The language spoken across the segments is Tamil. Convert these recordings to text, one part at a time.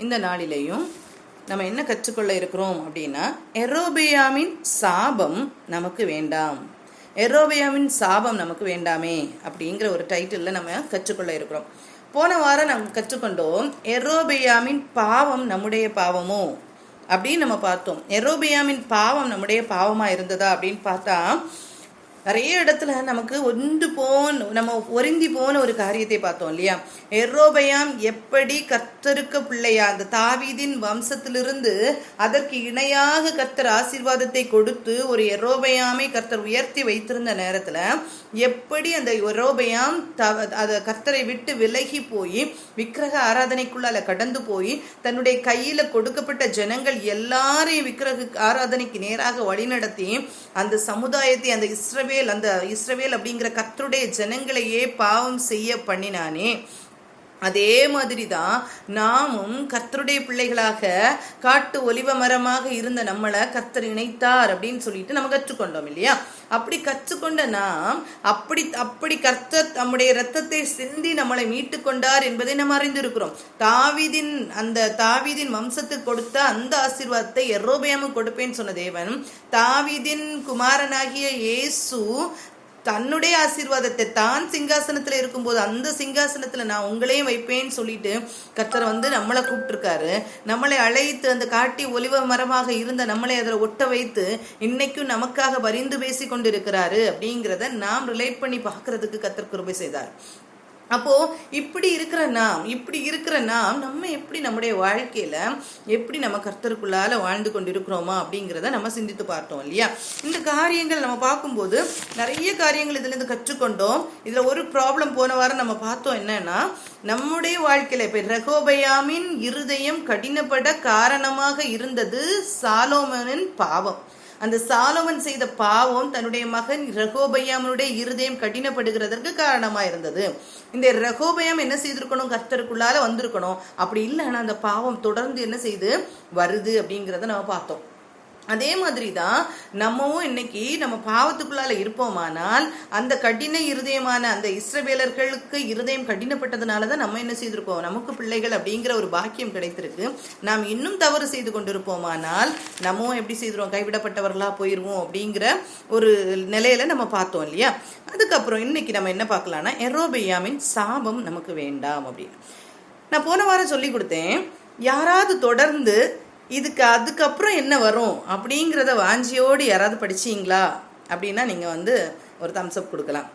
இந்த நாளிலேயும் நம்ம என்ன கற்றுக்கொள்ள இருக்கிறோம் அப்படின்னா, எரோபெயாமின் சாபம் நமக்கு வேண்டாம், எரோபெயாமின் சாபம் நமக்கு வேண்டாமே அப்படிங்கிற ஒரு டைட்டிலில் நம்ம கற்றுக்கொள்ள இருக்கிறோம். போன வாரம் நம்ம கற்றுக்கொண்டோம், எரோபெயாமின் பாவம் நம்முடைய பாவமோ அப்படின்னு நம்ம பார்த்தோம். எரோபெயாமின் பாவம் நம்முடைய பாவமா இருந்ததா அப்படின்னு பார்த்தா, நிறைய இடத்துல நமக்கு நம்ம ஒருந்தி போன ஒரு காரியத்தை பார்த்தோம் இல்லையா. எரோபெயாம் எப்படி கர்த்தருக்கு பிள்ளையா, அந்த தாவீதின் வம்சத்திலிருந்து அதற்கு இணையாக கர்த்தர் ஆசீர்வாதத்தை கொடுத்து ஒரு எரோபெயாமை கர்த்தர் உயர்த்தி வைத்திருந்த நேரத்துல எப்படி அந்த எரோபெயாம் அதை கர்த்தரை விட்டு விலகி போய் விக்கிரக ஆராதனைக்குள்ளால கடந்து போய் தன்னுடைய கையில கொடுக்கப்பட்ட ஜனங்கள் எல்லாரையும் விக்கிரக ஆராதனைக்கு நேராக வழிநடத்தி அந்த சமுதாயத்தை, அந்த இஸ்ரவேல் அப்படிங்கிற கர்த்தருடைய ஜனங்களையே பாவம் செய்ய பண்ணினானே, அதே மாதிரிதான் நாமும் கர்த்தருடைய பிள்ளைகளாக காட்டு ஒலிவ மரமாக இருந்த நம்மளை கர்த்தர் இணைத்தார் அப்படின்னு சொல்லிட்டு நம்ம கற்றுக்கொண்டோம் இல்லையா. அப்படி கற்றுக்கொண்ட நாம் அப்படி கர்த்தர் நம்முடைய இரத்தத்தை சிந்தி நம்மளை மீட்டு கொண்டார் என்பதை நம்ம அறிந்திருக்கிறோம். தாவீதின் வம்சத்துக்கு கொடுத்த அந்த ஆசீர்வாதத்தை எரோபெயாமும் கொடுப்பேன்னு சொன்ன தேவன், தாவீதின் குமாரனாகிய இயேசு தன்னுடைய ஆசீர்வாதத்தை தான் சிங்காசனத்துல இருக்கும்போது அந்த சிங்காசனத்துல நான் உங்களையும் வைப்பேன்னு சொல்லிட்டு கர்த்தர் நம்மளை கூப்பிட்டுருக்காரு. நம்மளை அழைத்து அந்த காட்டி ஒலிவ மரமாக இருந்த நம்மளை அதில் ஒட்ட வைத்து இன்னைக்கும் நமக்காக பரிந்து பேசி கொண்டு இருக்கிறாரு அப்படிங்கிறத நாம் ரிலேட் பண்ணி பார்க்கறதுக்கு கர்த்தர் கிருபை செய்தார். அப்போ இப்படி இருக்கிற நாம் நம்ம எப்படி நம்முடைய வாழ்க்கையில எப்படி நம்ம கர்த்தருக்குள்ளால வாழ்ந்து கொண்டு இருக்கிறோமா அப்படிங்கிறத நம்ம சிந்தித்து பார்த்தோம் இல்லையா. இந்த காரியங்கள் நம்ம பார்க்கும்போது நிறைய காரியங்கள் இதுல இருந்து கற்றுக்கொண்டோம். இதுல ஒரு ப்ராப்ளம் போன வாரம் நம்ம பார்த்தோம், என்னன்னா நம்முடைய வாழ்க்கையில இப்ப ரெகோபெயாமின் இருதயம் கடினப்பட காரணமாக இருந்தது சாலோமோனின் பாவம். அந்த சாலோமன் செய்த பாவம் தன்னுடைய மகன் ரெகோபெயாமுடைய இருதயம் கடினப்படுகிறதற்கு காரணமா இருந்தது. இந்த ரெகோபெயாம் என்ன செய்திருக்கணும், கர்த்தருக்குள்ளால வந்திருக்கணும். அப்படி இல்லைன்னா அந்த பாவம் தொடர்ந்து என்ன செய்து வருது அப்படிங்கிறத நம்ம பார்த்தோம். அதே மாதிரிதான் நம்மவும் இன்னைக்கு நம்ம பாவத்துக்குள்ளால இருப்போமானால் அந்த கடின இருதயமான அந்த இஸ்ரவேலர்களுக்கு இருதயம் கடினப்பட்டதுனாலதான் நம்ம என்ன செய்திருக்கோம், நமக்கு பிள்ளைகள் அப்படிங்கிற ஒரு பாக்கியம் கிடைத்திருக்கு. நாம் இன்னும் தவறு செய்து கொண்டிருப்போமானால் நம்மவும் எப்படி செய்திருவோம், கைவிடப்பட்டவர்களா போயிருவோம் அப்படிங்கிற ஒரு நிலையில நம்ம பார்த்தோம் இல்லையா. அதுக்கப்புறம் இன்னைக்கு நம்ம என்ன பார்க்கலாம்னா, எரோபெயாமின் சாபம் நமக்கு வேண்டாம் அப்படின்னு நான் போன வாரம் சொல்லி கொடுத்தேன். யாராவது தொடர்ந்து அதுக்கப்புறம் என்ன வரும் அப்படிங்கிறத வாஞ்சியோடு யாராவது படிச்சீங்களா அப்படின்னா நீங்க ஒரு தம்ஸ் அப் கொடுக்கலாம்.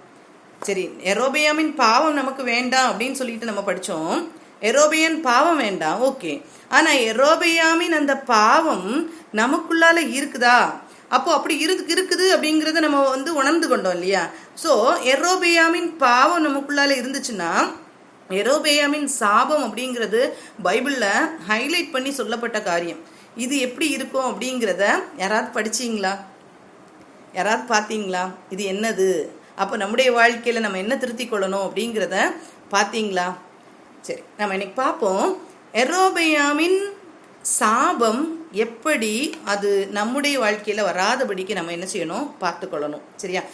சரி, எரோபெயாமின் பாவம் நமக்கு வேண்டாம் அப்படின்னு சொல்லிட்டு நம்ம படிச்சோம். எரோபெயான் பாவம் வேண்டாம், ஓகே. ஆனா எரோபெயாமின் அந்த பாவம் நமக்குள்ளால இருக்குதா? அப்போ அப்படி இருக்குது அப்படிங்கிறத நம்ம உணர்ந்து கொண்டோம் இல்லையா. ஸோ எரோபெயாமின் பாவம் நமக்குள்ளால இருந்துச்சுன்னா எரோபெயாமின் சாபம் அப்படிங்கிறது பைபிள்ல ஹைலைட் பண்ணி சொல்லப்பட்ட காரியம். இது எப்படி இருக்கும் அப்படிங்கிறத யாராவது படிச்சீங்களா, யாராவது பார்த்தீங்களா? இது என்னது, அப்போ நம்முடைய வாழ்க்கையில நம்ம என்ன திருத்தி கொள்ளணும் அப்படிங்கிறத பார்த்தீங்களா? சரி, நம்ம இன்னைக்கு பார்ப்போம். எரோபெயாமின் சாபம் எப்படி அது நம்முடைய வாழ்க்கையில வராதபடிக்கு நம்ம என்ன செய்யணும், பார்த்து கொள்ளணும். சரியா?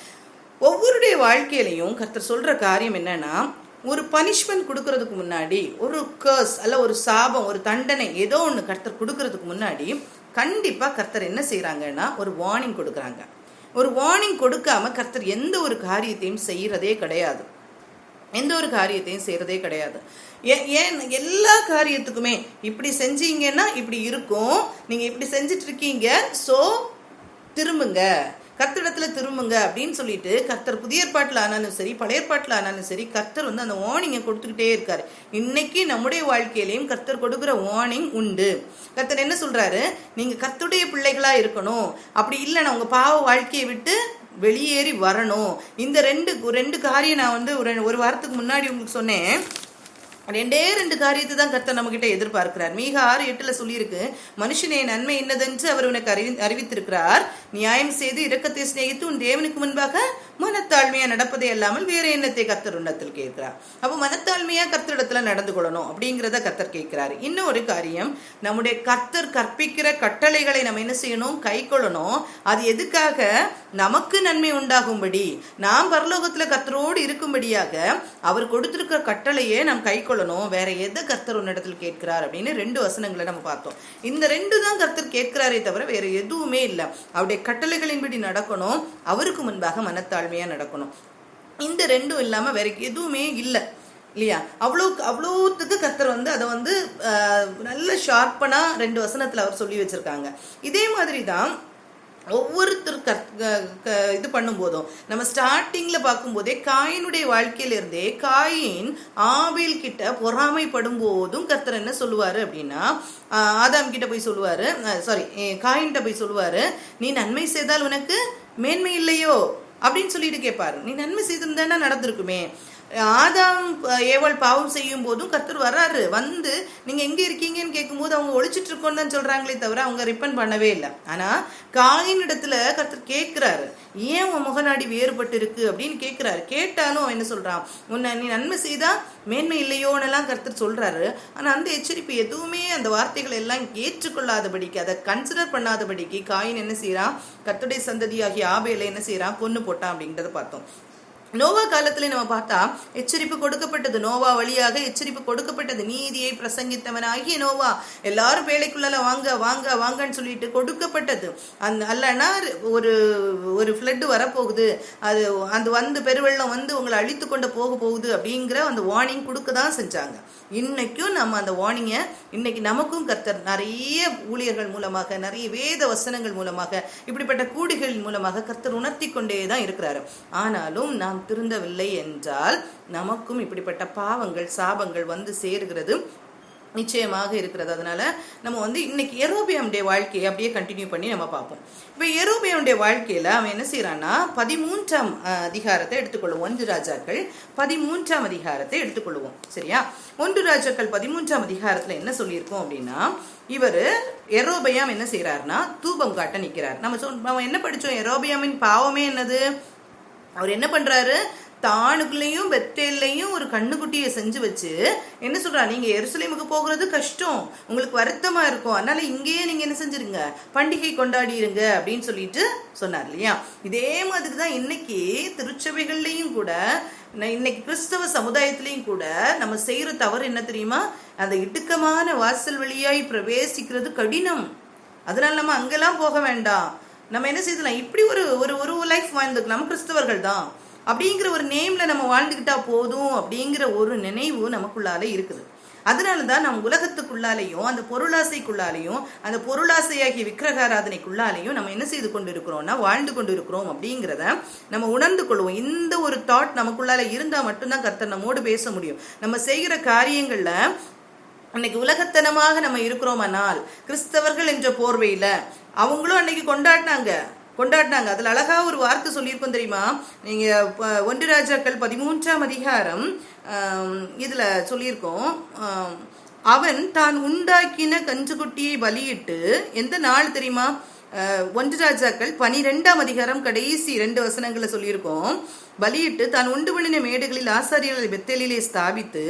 ஒவ்வொருடைய வாழ்க்கையிலையும் கர்த்தர் சொல்ற காரியம் என்னன்னா, ஒரு பனிஷ்மெண்ட் கொடுக்கறதுக்கு முன்னாடி, ஒரு கர்ஸ் அல்ல ஒரு சாபம், ஒரு தண்டனை ஏதோ ஒன்று கர்த்தர் கொடுக்கறதுக்கு முன்னாடி கண்டிப்பா கர்த்தர் என்ன செய்யறாங்கன்னா ஒரு வார்னிங் கொடுக்குறாங்க. ஒரு வார்னிங் கொடுக்காம கர்த்தர் எந்த ஒரு காரியத்தையும் செய்யறதே கிடையாது. ஏன் எல்லா காரியத்துக்குமே இப்படி செஞ்சீங்கன்னா இப்படி இருக்கும், நீங்க இப்படி செஞ்சிட்டு இருக்கீங்க, சோ திரும்புங்க, கர்த்தரிடத்துல திரும்புங்க அப்படின்னு சொல்லிட்டு கர்த்தர் புதிய ஏற்பாட்டில் ஆனாலும் சரி பழைய ஏற்பாட்டில் ஆனாலும் சரி கர்த்தர் அந்த வார்னிங்கை கொடுத்துக்கிட்டே இருக்காரு. இன்னைக்கு நம்முடைய வாழ்க்கையிலையும் கர்த்தர் கொடுக்குற வார்னிங் உண்டு. கர்த்தர் என்ன சொல்றாரு, நீங்க கர்த்தருடைய பிள்ளைகளா இருக்கணும், அப்படி இல்லைன்னா உங்க பாவ வாழ்க்கையை விட்டு வெளியேறி வரணும். இந்த ரெண்டு காரியம் நான் ஒரு வாரத்துக்கு முன்னாடி உங்களுக்கு சொன்னேன். 2 காரியத்தை தான் கர்த்தர் நம்ம கிட்ட எதிர்பார்க்கிறார். மீகா 6:8 சொல்லியிருக்கு, மனுஷனே நன்மை என்னதென்று அவர் உனக்கு அறிவித்திருக்கிறார், நியாயம் செய்து இரக்கத்தை சிநேகித்து உன் தேவனுக்கு முன்பாக மனத்தாழ்மையா நடப்பதே இல்லாமல் வேற என்னத்தை கர்த்தர் உன்னத்தில் கேட்கிறார். அப்போ மனத்தாழ்மையா கர்த்தரிடத்துல நடந்து கொள்ளணும் அப்படிங்கிறத கர்த்தர் கேட்கிறாரு. இன்னும் ஒரு காரியம், நம்முடைய கர்த்தர் கற்பிக்கிற கட்டளைகளை நம்ம என்ன செய்யணும்? கை கொள்ளணும். அது எதுக்காக? நமக்கு நன்மை உண்டாகும்படி, நாம் பரலோகத்துல கர்த்தரோடு இருக்கும்படியாக அவர் கொடுத்திருக்கிற கட்டளையே நாம் கை கொள்ளணும். வேற எதை கர்த்தர் உன்னிடத்தில் கேட்கிறார் அப்படின்னு 2 வசனங்களை நம்ம பார்த்தோம். இந்த 2 தான் கர்த்தர் கேட்கிறாரே தவிர வேற எதுவுமே இல்லை. அவருடைய கட்டளைகளின்படி நடக்கணும், அவருக்கு முன்பாக மனத்தாழ்மையா நடக்கணும். இந்த 2 இல்லாம வேற எதுவுமே இல்லை இல்லையா? அவ்வளோத்துக்கு கர்த்தர் அதை நல்ல ஷார்ப்பனா 2 வசனத்துல அவர் சொல்லி வச்சிருக்காங்க. இதே மாதிரி தான் ஒவ்வொருத்தர் இது பண்ணும் போதும் நம்ம ஸ்டார்டிங்ல பார்க்கும் போதே காயினுடைய வாழ்க்கையில இருந்தே காயின் ஆபேல் கிட்ட பொறாமைப்படும் போதும் கர்த்தர் என்ன சொல்லுவாரு அப்படின்னா, ஆதாம் கிட்ட போய் சொல்லுவாரு, காயின்கிட்ட போய் சொல்லுவாரு, நீ நன்மை செய்தால் உனக்கு மேன்மை இல்லையோ அப்படின்னு சொல்லிட்டு கேட்பாரு. நீ நன்மை செய்திருந்தா நடந்திருக்குமே. ஆதாம் ஏவாள் பாவம் செய்யும் போதும் கர்த்தர் வர்றாரு. நீங்க எங்க இருக்கீங்கன்னு கேட்கும் போது அவங்க ஒழிச்சிட்டு இருக்கோன்னு தான் சொல்றாங்களே தவிர அவங்க ரிப்பன் பண்ணவே இல்லை. ஆனா காயின் இடத்துல கர்த்தர் கேட்கிறாரு, ஏன் உன் முகநாடி வேறுபட்டு இருக்கு அப்படின்னு கேட்கிறாரு. கேட்டாலும் அவன் என்ன சொல்றான்? நீ நன்மை செய்தா மேன்மை இல்லையோன்னு எல்லாம் கர்த்தர் சொல்றாரு. ஆனா அந்த எச்சரிப்பு எதுவுமே, அந்த வார்த்தைகள் எல்லாம் ஏற்றுக்கொள்ளாதபடிக்கு, அதை கன்சிடர் பண்ணாதபடிக்கு காயின் என்ன செய்யறான்? கர்த்தருடைய சந்ததியாகிய ஆபேலை என்ன செய்யறான்? கொன்னு போட்டான் அப்படிங்கிறத பார்த்தோம். நோவா காலத்துல நம்ம பார்த்தா எச்சரிப்பு கொடுக்கப்பட்டது. நோவா வழியாக எச்சரிப்பு கொடுக்கப்பட்டது. நீதியை பிரசங்கித்தவனாகிய நோவா எல்லாரும் வேலைக்குள்ள வாங்க வாங்க வாங்கன்னு சொல்லிட்டு கொடுக்கப்பட்டது. அல்லனா ஒரு ஃப்ளட் வரப்போகுது, அது பெருவெள்ளம் உங்களை அழித்து கொண்டு போக போகுது அப்படிங்கிற அந்த வார்னிங் கொடுக்க தான் செஞ்சாங்க. இன்னைக்கும் நம்ம அந்த வார்னிங்கை இன்னைக்கு நமக்கும் கர்த்தர் நிறைய ஊழியர்கள் மூலமாக, நிறைய வேத வசனங்கள் மூலமாக, இப்படிப்பட்ட கூடிகளின் மூலமாக கர்த்தர் உணர்த்தி கொண்டே தான் இருக்கிறாரு. ஆனாலும் நாம் திருந்தவில்லை என்றால் நமக்கும் இப்படிப்பட்ட பாவங்கள், சாபங்கள் சேருகிறது நிச்சயமாக இருக்கிறது. அதனால நம்ம இன்னைக்கு யெரொபெயாமுடைய வாழ்க்கையை அப்படியே கண்டினியூ பண்ணி நம்ம பார்ப்போம். இப்போ யெரொபெயாமுடைய வாழ்க்கையில அவன் என்ன செய்யறான்னா 13ஆம் அதிகாரத்தை எடுத்துக்கொள்ளுவோம். 1 ராஜாக்கள் 13ஆம் அதிகாரத்தை எடுத்துக்கொள்ளுவோம். சரியா? 1 ராஜாக்கள் 13ஆம் அதிகாரத்துல என்ன சொல்லியிருக்கோம் அப்படின்னா, யெரொபெயாம் என்ன செய்யறாருன்னா தூபம் காட்ட நிற்கிறார். நம்ம என்ன படிச்சோம்? யெரொபெயாமின் பாவமே என்னது? அவர் என்ன பண்றாரு? தானுக்குள்ளேயும் பெத்தேல்லையும் ஒரு கண்ணுக்குட்டியை செஞ்சு வச்சு என்ன சொல்றா, நீங்க எருசலேமுக்கு போகிறது கஷ்டம், உங்களுக்கு வருத்தமா இருக்கும், அதனால இங்கேயே நீங்க என்ன செஞ்சிருங்க, பண்டிகை கொண்டாடிருங்க அப்படின்னு சொல்லிட்டு சொன்னார் இல்லையா? இதே மாதிரிதான் இன்னைக்கு திருச்சபைகள்லையும் கூட, இன்னைக்கு கிறிஸ்தவ சமுதாயத்திலையும் கூட நம்ம செய்யற தவறு என்ன தெரியுமா? அந்த இடுக்கமான வாசல் வழியாய் பிரவேசிக்கிறது கடினம். அதனால நம்ம அங்கெல்லாம் போக வேண்டாம், நம்ம என்ன செய்யலாம், இப்படி ஒரு லைஃப் வாழ்ந்துக்கலாம், கிறிஸ்தவர்கள் தான் அப்படிங்கிற ஒரு நேம்ல நம்ம வாழ்ந்துக்கிட்டா போதும் அப்படிங்கிற ஒரு நினைவு நமக்குள்ளால இருக்குது. அதனாலதான் நம்ம உலகத்துக்குள்ளாலையும் அந்த பொருளாசைக்குள்ளாலையும் அந்த பொருளாசையாகிய விக்கிரகாராதனைக்குள்ளாலையும் நம்ம என்ன செய்து கொண்டு இருக்கிறோம்னா வாழ்ந்து கொண்டு இருக்கிறோம் அப்படிங்கிறத நம்ம உணர்ந்து கொள்வோம். இந்த ஒரு தாட் நமக்குள்ளால இருந்தா மட்டும்தான் கர்த்தர் நம்மோடு பேச முடியும். நம்ம செய்கிற காரியங்கள்ல அன்னைக்கு உலகத்தனமாக நம்ம இருக்கிறோமானால், கிறிஸ்தவர்கள் என்ற போர்வையில அவங்களும் அன்னைக்கு கொண்டாடினாங்க. அதுல அழகா ஒரு வார்த்தை சொல்லியிருக்கோம் தெரியுமா? நீங்க 1 ராஜாக்கள் 13ஆம் அதிகாரம் இதுல சொல்லியிருக்கோம், அவன் தான் உண்டாக்கின கஞ்சுக்குட்டியை பலியிட்டு, எந்த நாள் தெரியுமா? 1 ராஜாக்கள் 12ஆம் அதிகாரம் கடைசி 2 வசனங்களை சொல்லியிருக்கோம். பலியிட்டு தான் உண்டு பண்ணின மேடுகளில் ஆசாரியர்களை பெத்தேலிலே ஸ்தாபித்து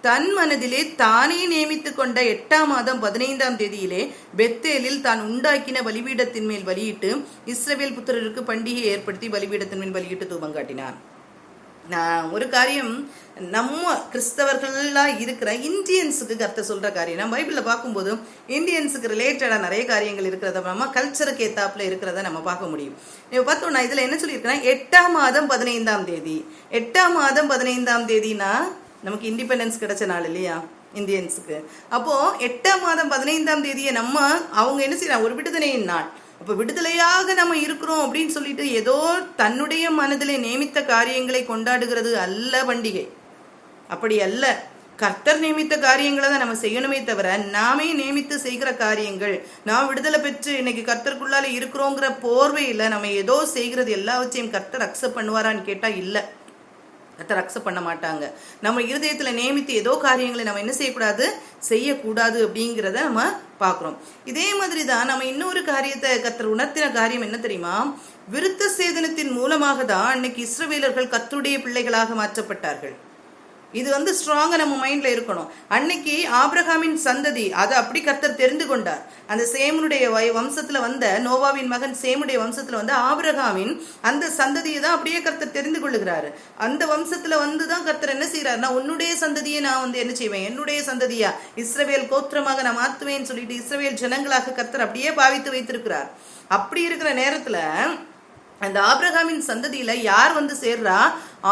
தன் மனதிலே தானே நியமித்து கொண்ட 8ஆம் மாதம் 15ஆம் தேதியிலே பெத்தேலில் தான் உண்டாக்கின பலிபீடத்தின் மேல் பலியிட்டு இஸ்ரவேல் புத்திரருக்கு பண்டிகை ஏற்படுத்தி பலிபீடத்தின் மேல் பலியிட்டு தூபம் காட்டினான். ஒரு காரியம், நம்ம கிறிஸ்தவர்களா இருக்கிற இந்தியன்ஸுக்கு கர்த்தர் சொல்ற காரியம், நம்ம பைபிள்ல பார்க்கும்போது இந்தியன்ஸுக்கு ரிலேட்டடா நிறைய காரியங்கள் இருக்கிறத, நம்ம கல்ச்சருக்கு ஏத்தாப்புல இருக்கிறத நம்ம பார்க்க முடியும். நீங்க பார்த்தோம்னா இதுல என்ன சொல்லியிருக்கிறேன்? 8ஆம் மாதம் 15ஆம் தேதி. 8ஆம் மாதம் 15ஆம் தேதினா நமக்கு இண்டிபெண்டன்ஸ் கிடைச்ச நாள் இல்லையா இந்தியன்ஸுக்கு? அப்போ 8ஆம் மாதம் 15ஆம் தேதியை அவங்க என்ன செய்யறாங்க? ஒரு விடுதலையின் நாள். அப்ப விடுதலையாக நம்ம இருக்கிறோம் அப்படின்னு சொல்லிட்டு ஏதோ தன்னுடைய மனதிலே நியமித்த காரியங்களை கொண்டாடுகிறது அல்ல பண்டிகை. அப்படி அல்ல. கர்த்தர் நியமித்த காரியங்களை தான் நம்ம செய்யணுமே தவிர, நாமே நியமித்து செய்கிற காரியங்கள், நாம் விடுதலை பெற்று இன்னைக்கு கர்த்தருக்குள்ளால இருக்கிறோங்கிற போர்வையில நம்ம ஏதோ செய்கிறது எல்லாவற்றையும் கர்த்தர் அக்செப்ட் பண்ணுவாரான்னு கேட்டா இல்ல. கர்த்தர் அக்செப்ட் பண்ண மாட்டாங்க. நம்ம இருதயத்துல நியமித்து ஏதோ காரியங்களை நம்ம என்ன செய்யக்கூடாது, செய்யக்கூடாது அப்படிங்கிறத நம்ம பார்க்கிறோம். இதே மாதிரி தான் நம்ம இன்னொரு காரியத்தை கர்த்தர் உணர்த்தின காரியம் என்ன தெரியுமா? விருத்த சேதனத்தின் மூலமாக தான் அன்னைக்கு இஸ்ரவேலர்கள் கர்த்தருடைய பிள்ளைகளாக மாற்றப்பட்டார்கள். இது ஸ்ட்ராங்கா நம்ம மைண்ட்ல இருக்கணும். அன்னைக்கு ஆபிரகாமின் சந்ததி அதை அப்படி கர்த்தர் தெரிந்து கொண்டார். அந்த சேமுடைய வம்சத்துல வந்த நோவாவின் மகன் சேமுடைய வம்சத்துல வந்து ஆபிரகாமின் அந்த சந்ததியை தான் அப்படியே கர்த்தர் தெரிந்து கொள்ளுகிறாரு. அந்த வம்சத்துல வந்துதான் கர்த்தர் என்ன செய்யறாருன்னா, உன்னுடைய சந்ததியை நான் என்ன செய்வேன், என்னுடைய சந்ததியா இஸ்ரவேல் கோத்திரமாக நான் மாத்துவேன்னு சொல்லிட்டு இஸ்ரவேல் ஜனங்களாக கர்த்தர் அப்படியே பாவித்து வைத்திருக்கிறார். அப்படி இருக்கிற நேரத்துல அந்த ஆபிரகாமின் சந்ததியில யார் வந்து சேர்றா?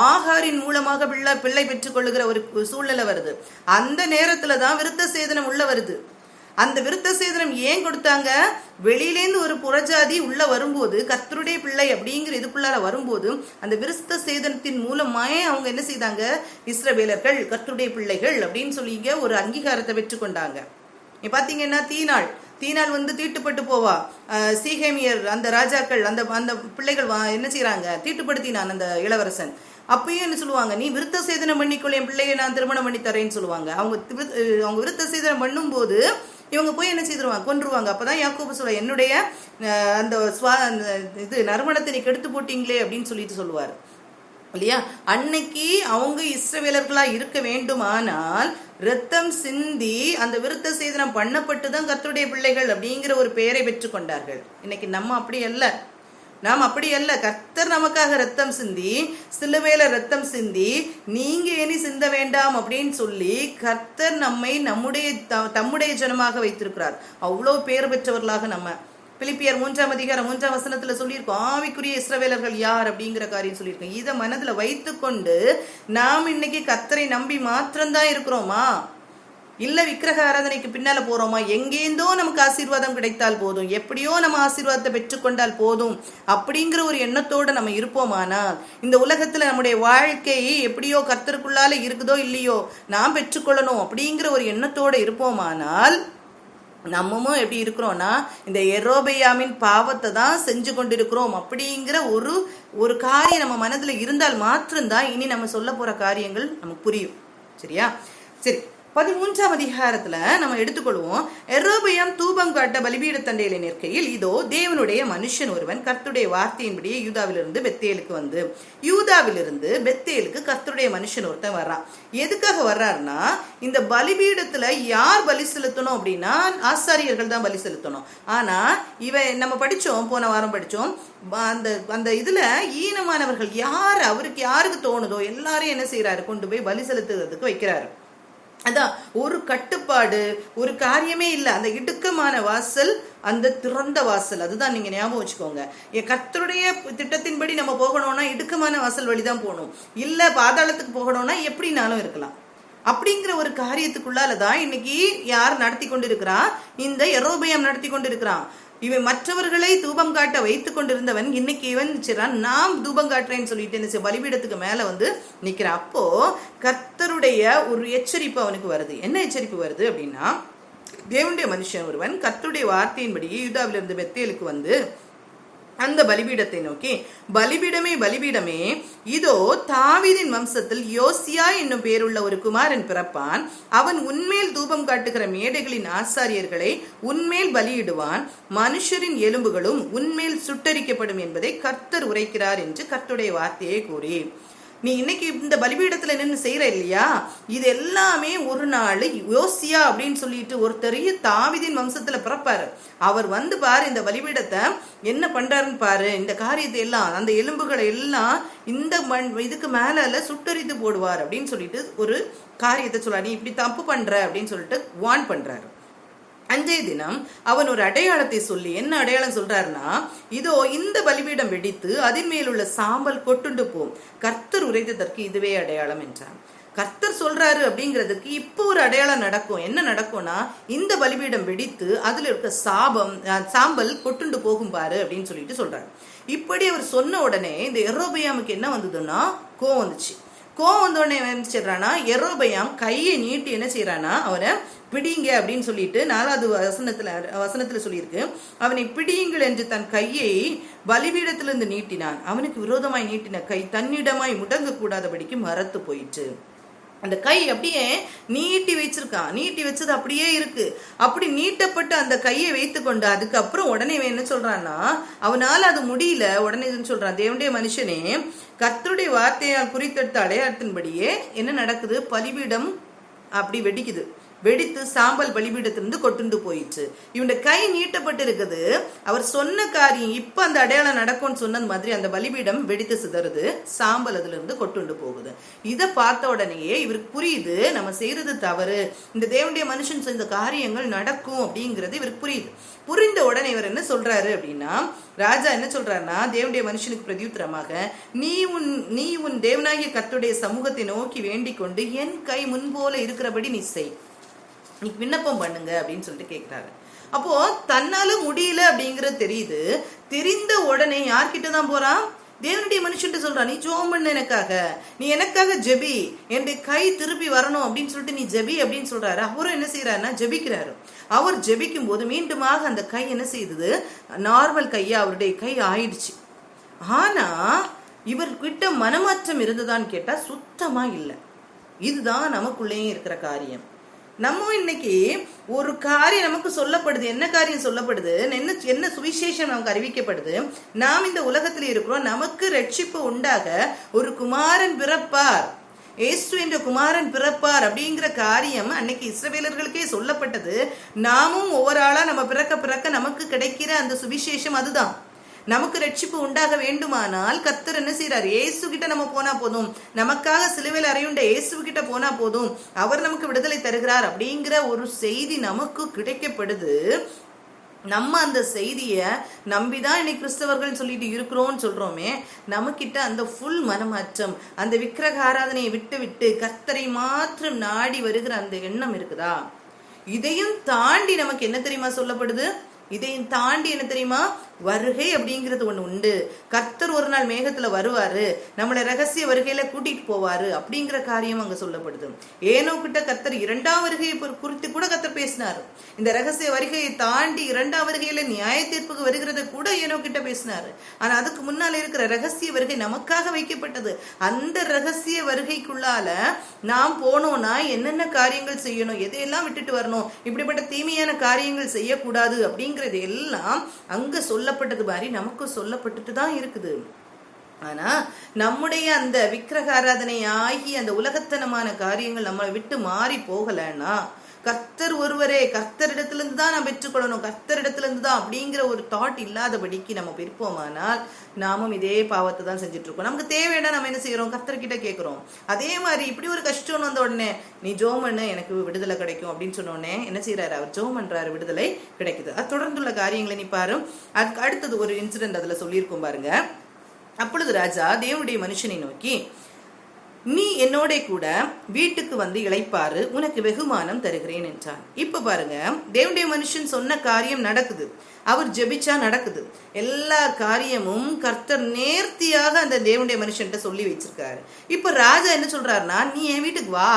ஆகாரின் மூலமாக பிள்ளை பெற்றுக் கொள்ளுகிற ஒரு சூழ்நிலை வருது. அந்த நேரத்துலதான் விருத்த சேதனம் உள்ள வருது. அந்த விருத்த சேதனம் ஏன் கொடுத்தாங்க? வெளியிலேந்து ஒரு புறஜாதி உள்ள வரும்போது, கர்த்தருடைய பிள்ளை அப்படிங்கிற இதுக்குள்ளார வரும்போது, அந்த விருத்த சேதனத்தின் மூலமாயே அவங்க என்ன செய்தாங்க? இஸ்ரவேலர்கள் கர்த்தருடைய பிள்ளைகள் அப்படின்னு சொல்லிங்க ஒரு அங்கீகாரத்தை பெற்றுக்கொண்டாங்க. பாத்தீங்கன்னா தீனாள் வந்து தீட்டுப்பட்டு போவா. சீகேமியர் அந்த ராஜாக்கள் அந்த அந்த பிள்ளைகள் என்ன செய்யறாங்க? தீட்டுப்படுத்தினான் அந்த இளவரசன். அப்பயும் என்ன சொல்லுவாங்க? நீ விருத்த சேதனம் பண்ணிக்கொள்ள, என் பிள்ளையை நான் திருமணம் பண்ணி தரேன்னு சொல்லுவாங்க. அவங்க விருத்த சேதனம் பண்ணும் போது இவங்க போய் என்ன செய்திருவாங்க? கொன்றுவாங்க. அப்பதான் யாக்கோபு சொல்ல, என்னுடைய அந்த இது நறுமணத்தை நீ கெடுத்து போட்டீங்களே அப்படின்னு சொல்லுவார் இல்லையா? அன்னைக்கு அவங்க இஸ்ரவேலர்களா இருக்க வேண்டுமானால் ரத்தம் சிந்தி அந்த விருத்த சேதனம் பண்ணப்பட்டுதான் கர்த்தருடைய பிள்ளைகள் அப்படிங்கிற ஒரு பெயரை பெற்றுக்கொண்டார்கள். இன்னைக்கு நம்ம அப்படி அல்ல. கர்த்தர் நமக்காக ரத்தம் சிந்தி, சிலுவையில ரத்தம் சிந்தி, நீங்க இனி சிந்த வேண்டாம் அப்படின்னு சொல்லி கர்த்தர் நம்மை தம்முடைய ஜனமாக வைத்திருக்கிறார். அவ்வளவு பெயர் பெற்றவர்களாக நம்ம பிலிப்பியர் 3ஆம் அதிகாரம் 3ஆம் வசனத்துல சொல்லியிருக்கோம், ஆவிக்குரிய இஸ்ரவேலர்கள் யார் அப்படிங்கிற காரியம் சொல்லியிருக்கோம். இதை மனதுல வைத்துக்கொண்டு நாம் இன்னைக்கு கர்த்தரை நம்பி மாத்திரம்தான் இருக்கிறோமா? இல்ல விக்கிரக ஆராதனைக்கு பின்னால போறோமா? எங்கேந்தோ நமக்கு ஆசீர்வாதம் கிடைத்தால் போதும், எப்படியோ நம்ம ஆசீர்வாதத்தை பெற்றுக்கொண்டால் போதும் அப்படிங்கிற ஒரு எண்ணத்தோடு நம்ம இருப்போமானால், இந்த உலகத்துல நம்முடைய வாழ்க்கை எப்படியோ கர்த்தருக்குள்ளால இருக்குதோ இல்லையோ நாம் பெற்றுக்கொள்ளணும் அப்படிங்கிற ஒரு எண்ணத்தோடு இருப்போமானால், நம்மமும் எப்படி இருக்கிறோம்னா இந்த எரோபெயாமின் பாவத்தை தான் செஞ்சு கொண்டிருக்கிறோம் அப்படிங்கிற ஒரு காரியம் நம்ம மனதுல இருந்தால் மாத்திரம்தான் இனி நம்ம சொல்ல போற காரியங்கள் நமக்கு புரியும். சரியா? சரி, 13ஆம் அதிகாரத்துல நம்ம எடுத்துக்கொள்வோம். எரோபெயாம் தூபம் காட்ட பலிபீட தண்டையில நிற்கையில், இதோ தேவனுடைய மனுஷன் ஒருவன் கர்த்தருடைய வார்த்தையின்படியே யூதாவிலிருந்து பெத்தேலுக்கு கர்த்தருடைய மனுஷன் ஒருத்தன் வர்றான். எதுக்காக வர்றாருன்னா, இந்த பலிபீடத்துல யார் பலி செலுத்தணும் அப்படின்னா ஆசாரியர்கள் தான் பலி செலுத்தணும். ஆனா நம்ம படிச்சோம், போன வாரம் படிச்சோம், அந்த இதுல ஈனமானவர்கள் அவருக்கு யாருக்கு தோணுதோ எல்லாரையும் என்ன செய்யறாரு? கொண்டு போய் பலி செலுத்துறதுக்கு வைக்கிறாரு. அதான் ஒரு கட்டுப்பாடு, ஒரு காரியமே இல்லை. அந்த இடுக்கமான வாசல், அந்த திறந்த வாசல், அதுதான் நீங்க ஞாபகம் வச்சுக்கோங்க. கர்த்தருடைய திட்டத்தின்படி நம்ம போகணும்னா இடுக்கமான வாசல் வழிதான் போகணும். இல்ல பாதாளத்துக்கு போகணும்னா எப்படினாலும் இருக்கலாம். அப்படிங்கிற ஒரு காரியத்துக்குள்ளாலதான் இன்னைக்கு யார் நடத்தி கொண்டிருக்கிறா? இந்த எரோபெயாம் நடத்தி கொண்டிருக்கிறான். இவன் மற்றவர்களை தூபம் காட்ட வைத்துக் கொண்டிருந்தவன் இன்னைக்கு இவன் நாம் தூபம் காட்டுறேன்னு சொல்லிட்டு என்ன பலிபீடத்துக்கு மேல வந்து நிக்கிறான். அப்போ கர்த்தருடைய ஒரு எச்சரிப்பு அவனுக்கு வருது. என்ன எச்சரிப்பு வருது அப்படின்னா, தேவனுடைய மனுஷன் ஒருவன் கர்த்தருடைய வார்த்தையின்படி யூதாவிலிருந்து பெத்தேலுக்கு வந்து அந்த பலிபீடத்தை நோக்கி, பலிபீடமே, இதோ தாவீதின் வம்சத்தில் யோசியா என்னும் பேருள்ள ஒரு குமாரன் பிறப்பான். அவன் உன்மேல் தூபம் காட்டுகிற மேடைகளின் ஆசாரியர்களை உன்மேல் பலியிடுவான். மனுஷரின் எலும்புகளும் உன்மேல் சுட்டரிக்கப்படும் என்பதை கர்த்தர் உரைக்கிறார் என்று கர்த்தருடைய வார்த்தையை கூறி, நீ இன்னைக்கு இந்த பலிபீடத்துல நின்று செய்யற இல்லையா, இது எல்லாமே ஒரு நாள் யோசியா அப்படின்னு சொல்லிட்டு ஒருத்தர் தாவீதின் வம்சத்துல பிறப்பாரு. அவர் வந்து பாரு, இந்த பலிபீடத்தை என்ன பண்றாருன்னு பாரு, இந்த காரியத்தை எல்லாம், அந்த எலும்புகளை எல்லாம் இந்த இதுக்கு மேல சுட்டரித்து போடுவார் அப்படின்னு சொல்லிட்டு ஒரு காரியத்தை சொல்றாரு. நீ இப்படி தப்பு பண்ற அப்படின்னு சொல்லிட்டு வார்ன் பண்றாரு. அன்றைய தினம் அவன் ஒரு அடையாளத்தை சொல்லி, என்ன அடையாளம் சொல்றாருன்னா, இதோ இந்த பலிபீடம் வெடித்து அதன் மேலுள்ள சாம்பல் கொட்டுண்டு போம், கர்த்தர் உரைத்ததற்கு இதுவே அடையாளம் என்றான். கர்த்தர் சொல்றாரு அப்படிங்கிறதுக்கு இப்போ ஒரு அடையாளம் நடக்கும். என்ன நடக்கும்னா, இந்த பலிபீடம் வெடித்து அதுல இருக்க சாம்பல் கொட்டுண்டு போகும் பாரு அப்படின்னு சொல்லிட்டு சொல்றாரு. இப்படி அவர் சொன்ன உடனே இந்த எரோபெயாமுக்கு என்ன வந்ததுன்னா கோவம் வந்துச்சு. கோவம் வந்தோடனே என்ன செய்யறானா, எரோபெயாம் கையை நீட்டி என்ன செய்யறானா, அவனை பிடிங்க அப்படின்னு சொல்லிட்டு 4வது வசனத்துல சொல்லியிருக்கு, அவனை பிடியுங்கள் என்று தன் கையை பலிபீடத்திலிருந்து நீட்டினான். அவனுக்கு விரோதமாய் நீட்டின கை தன்னிடமாய் முடங்க கூடாதபடிக்கு மரத்து போயிற்று. அந்த கை அப்படியே நீட்டி வச்சிருக்கான், நீட்டி வச்சது அப்படியே இருக்கு. அப்படி நீட்டப்பட்டு அந்த கையை வைத்து கொண்டு அதுக்கப்புறம் உடனே என்ன சொல்றான்னா, அவனால அது முடியல. உடனே சொல்றான், தேவனுடைய மனுஷனே, கர்த்தருடைய வார்த்தையால் குறித்தெடுத்த அடையாளத்தின்படியே என்ன நடக்குது, பலிபீடம் அப்படி வெடிக்குது. வெடித்து சாம்பல் பலிபீடத்திலிருந்து கொட்டுண்டு போயிடுச்சு. இவனுடைய கை நீட்டப்பட்டு இருக்குது. அவர் சொன்ன காரியம் இப்ப அந்த அடையாளம் நடக்கும்னு சொன்னது மாதிரி அந்த பலிபீடம் வெடித்து சிதறுது, சாம்பல் அதுல இருந்து கொட்டுண்டு போகுது. இதை பார்த்த உடனேயே இவருக்கு புரியுது, நம்ம செய்யறது தவறு, இந்த தேவனுடைய மனுஷன் செஞ்ச காரியங்கள் நடக்கும் அப்படிங்கிறது இவருக்கு புரியுது. புரிந்த உடனே இவர் என்ன சொல்றாரு அப்படின்னா, ராஜா என்ன சொல்றாருன்னா, தேவனுடைய மனுஷனுக்கு பிரதியுத்தரமாக, நீ உன் தேவனாகிய கர்த்தருடைய சமூகத்தை நோக்கி வேண்டிக் கொண்டு என் கை முன்போல இருக்கிறபடி நீ செய், நீ விண்ணப்பம் பண்ணுங்க அப்படின்னு சொல்லிட்டு கேட்கிறாரு. அப்போ தன்னால முடியல அப்படிங்கறது தெரியுது. தெரிந்த உடனே யார்கிட்டதான் போறான், தேவனுடைய மனுஷன் சொல்றான், நீ ஜெபம் பண்ண எனக்காக, நீ எனக்காக ஜெபி, என்னுடைய கை திருப்பி வரணும் அப்படின்னு சொல்லிட்டு நீ ஜெபி அப்படின்னு சொல்றாரு. அவரும் என்ன செய்யறாருன்னா ஜெபிக்கிறாரு. அவர் ஜெபிக்கும் போது மீண்டுமாக அந்த கை என்ன செய்தது, நார்மல் கையா அவருடைய கை ஆயிடுச்சு. ஆனா இவர்கிட்ட மனமாற்றம் இருந்ததான்னு கேட்டா சுத்தமா இல்லை. இதுதான் நமக்குள்ளேயும் இருக்கிற காரியம். நம்ம இன்னைக்கு ஒரு காரியம் நமக்கு சொல்லப்படுது, என்ன காரியம் சொல்லப்படுது, என்ன சுவிசேஷம் நமக்கு அறிவிக்கப்படுது, நாம் இந்த உலகத்தில் இருக்கிறோம், நமக்கு ரட்சிப்பு உண்டாக ஒரு குமாரன் பிறப்பார், இயேசு என்ற குமாரன் பிறப்பார் அப்படிங்கிற காரியம் அன்னைக்கு இஸ்ரவேலர்களுக்கே சொல்லப்பட்டது. நாமும் ஒவ்வொரு ஆளா நம்ம பிறக்க நமக்கு கிடைக்கிற அந்த சுவிசேஷம் அதுதான். நமக்கு ரட்சிப்பு உண்டாக வேண்டுமானால் கர்த்தர் என்ன செய்யறார், இயேசு கிட்ட நம்ம போனா போதும், நமக்காக சிலுவையில் அறையுண்ட இயேசு கிட்ட போனா போதும், அவர் நமக்கு விடுதலை தருகிறார் அப்படிங்கிற ஒரு செய்தி நமக்கு கிடைக்கப்படுது. நம்ம அந்த செய்திய நம்பிதான் இன்னைக்கு கிறிஸ்தவர்கள் சொல்லிட்டு இருக்கிறோம்னு சொல்றோமே, நமக்கிட்ட அந்த ஃபுல் மனமாற்றம், அந்த விக்கிரக ஆராதனையை விட்டு கர்த்தரை மாத்திரம் நாடி வருகிற அந்த எண்ணம் இருக்குதா? இதையும் தாண்டி நமக்கு என்ன தெரியுமா சொல்லப்படுது, இதையும் தாண்டி என்ன தெரியுமா, வருகை அப்படிங்கிறது ஒண்ணு உண்டு. கர்த்தர் ஒரு நாள் மேகத்துல வருவாரு, நம்மளை ரகசிய வருகையில கூட்டிட்டு போவாரு அப்படிங்கிற காரியம் அங்க சொல்லப்படுது. ஏனோக்கிட்ட கர்த்தர் 2ஆம் வருகையை குறித்து கூட கர்த்தர் பேசினாரு. இந்த ரகசிய வருகையை தாண்டி 2ஆம் வருகையில நியாய தீர்ப்புக்கு வருகிறத கூட ஏனோக்கிட்ட பேசினாரு. ஆனா அதுக்கு முன்னால இருக்கிற ரகசிய வருகை நமக்காக வைக்கப்பட்டது. அந்த ரகசிய வருகைக்குள்ளால நாம் போனோம்னா என்னென்ன காரியங்கள் செய்யணும், எதையெல்லாம் விட்டுட்டு வரணும், இப்படிப்பட்ட தீமையான காரியங்கள் செய்யக்கூடாது அப்படிங்கிறது எல்லாம் அங்க சொல்லப்பட்டது மாதிரி நமக்கு சொல்லப்பட்டுட்டு தான் இருக்குது. ஆனா நம்முடைய அந்த விக்கிரக ஆராதனை ஆகி அந்த உலகத்தனமான காரியங்கள் நம்மளை விட்டு மாறி போகலன்னா, கர்த்தர் ஒருவரே, கர்த்தரிடத்திலிருந்து தான் நாம் பெற்றுக்கொள்ளணும், கர்த்தரிடத்திலிருந்து தான் அப்படிங்கிற ஒரு தாட் இல்லாதபடிக்கு நம்ம இருப்போமானால் நாமும் இதே பாவத்தை தான் செஞ்சுட்டு இருக்கோம். நமக்கு தேவையான நம்ம என்ன செய்யறோம், கர்த்தர்கிட்ட கேட்கிறோம். அதே மாதிரி இப்படி ஒரு கஷ்டம் வந்த உடனே நீ ஜெபம் பண்ணு எனக்கு விடுதலை கிடைக்கும் அப்படின்னு சொன்ன உடனே என்ன செய்யறாரு, அவர் ஜெபம் பண்றாரு, விடுதலை கிடைக்குது. அது தொடர்ந்துள்ள காரியங்களை நீ பாரு. அதுக்கு அடுத்தது ஒரு இன்சிடென்ட் அதுல சொல்லியிருக்கோம் பாருங்க. அப்பொழுது ராஜா தேவனுடைய மனுஷனை நோக்கி, நீ என்னோட கூட வீட்டுக்கு வந்து இளைப்பாரு, உனக்கு வெகுமானம் தருகிறேன் என்றான். இப்ப பாருங்க, தேவனுடைய மனுஷன் சொன்ன காரியம் நடக்குது, அவர் ஜெபிச்சா நடக்குது. எல்லா காரியமும் கர்த்தர் நேர்த்தியாக அந்த தேவனுடைய மனுஷன்ட்ட சொல்லி வச்சிருக்காரு. இப்ப ராஜா என்ன சொல்றாருன்னா, நீ என் வீட்டுக்கு வா,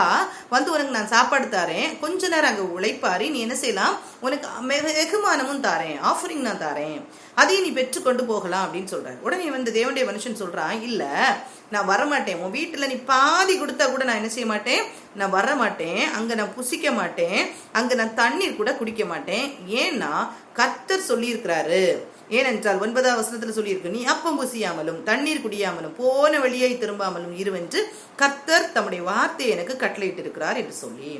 வந்து உனக்கு நான் சாப்பாடு தாரேன், கொஞ்ச நேரம் அங்க உழைப்பாரி, நீ என்ன செய்யலாம், உனக்கு வெகுமானமும் தாரேன், ஆஃபரிங் நான் தாரேன், அதையும் நீ பெற்றுக்கொண்டு போகலாம் அப்படின்னு சொல்றாரு. உடனே வந்து தேவனுடைய மனுஷன் சொல்றான், இல்ல நான் வரமாட்டேன், உன் வீட்டுல நீ பாதி கொடுத்தா கூட நான் என்ன செய்ய மாட்டேன், நான் வர மாட்டேன், அங்க நான் புசிக்க மாட்டேன், அங்க நான் தண்ணீர் கூட குடிக்க மாட்டேன். ஏன்னா கர்த்தர் சொல்லி இருக்கிறாரு. ஏனென்றால் 9ஆம் வசனத்துல சொல்லியிருக்கு, நீ அப்பம் புசியாமலும் தண்ணீர் குடியாமலும் போன வழியை திரும்பாமலும் இருவென்று கர்த்தர் தம்முடைய வார்த்தையை எனக்கு கட்டளையிட்டு இருக்கிறார் என்று சொல்லி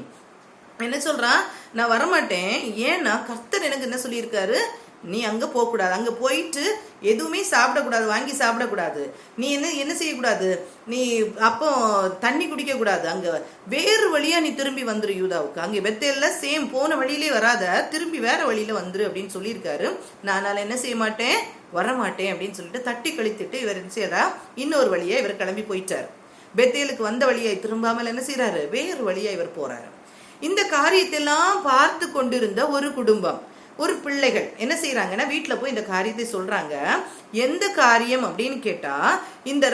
என்ன சொல்றான், நான் வரமாட்டேன். ஏன்னா கர்த்தர் எனக்கு என்ன சொல்லியிருக்காரு, நீ அங்க போக கூடாது, அங்க போயிட்டு எதுவுமே சாப்பிடக்கூடாது, வாங்கி சாப்பிடக்கூடாது, நீ என்ன செய்யக்கூடாது, நீ அப்போ தண்ணி குடிக்க கூடாது, அங்க வேறு வழியா நீ திரும்பி வந்துரு யூதாவுக்கு, அங்க பெத்தேல்ல சேம் போன வழியிலே வராத, திரும்பி வேற வழியில வந்துரு அப்படின்னு சொல்லியிருக்காரு. நான் என்ன செய்ய மாட்டேன், வரமாட்டேன் அப்படின்னு சொல்லிட்டு தட்டி கழித்துட்டு இவர் என்ன செய்யறா, இன்னொரு வழியா இவர் கிளம்பி போயிட்டார். பெத்தேலுக்கு வந்த வழியை திரும்பாமல் என்ன செய்யறாரு, வேறு வழியா இவர் போறாரு. இந்த காரியத்தெல்லாம் பார்த்து கொண்டிருந்த ஒரு குடும்பம், ஒரு பிள்ளைகள் என்ன செய்யறாங்கன்னா வீட்டுல போய் இந்த காரியத்தை சொல்றாங்க. எந்த காரியம் அப்படின்னு கேட்டா, இந்த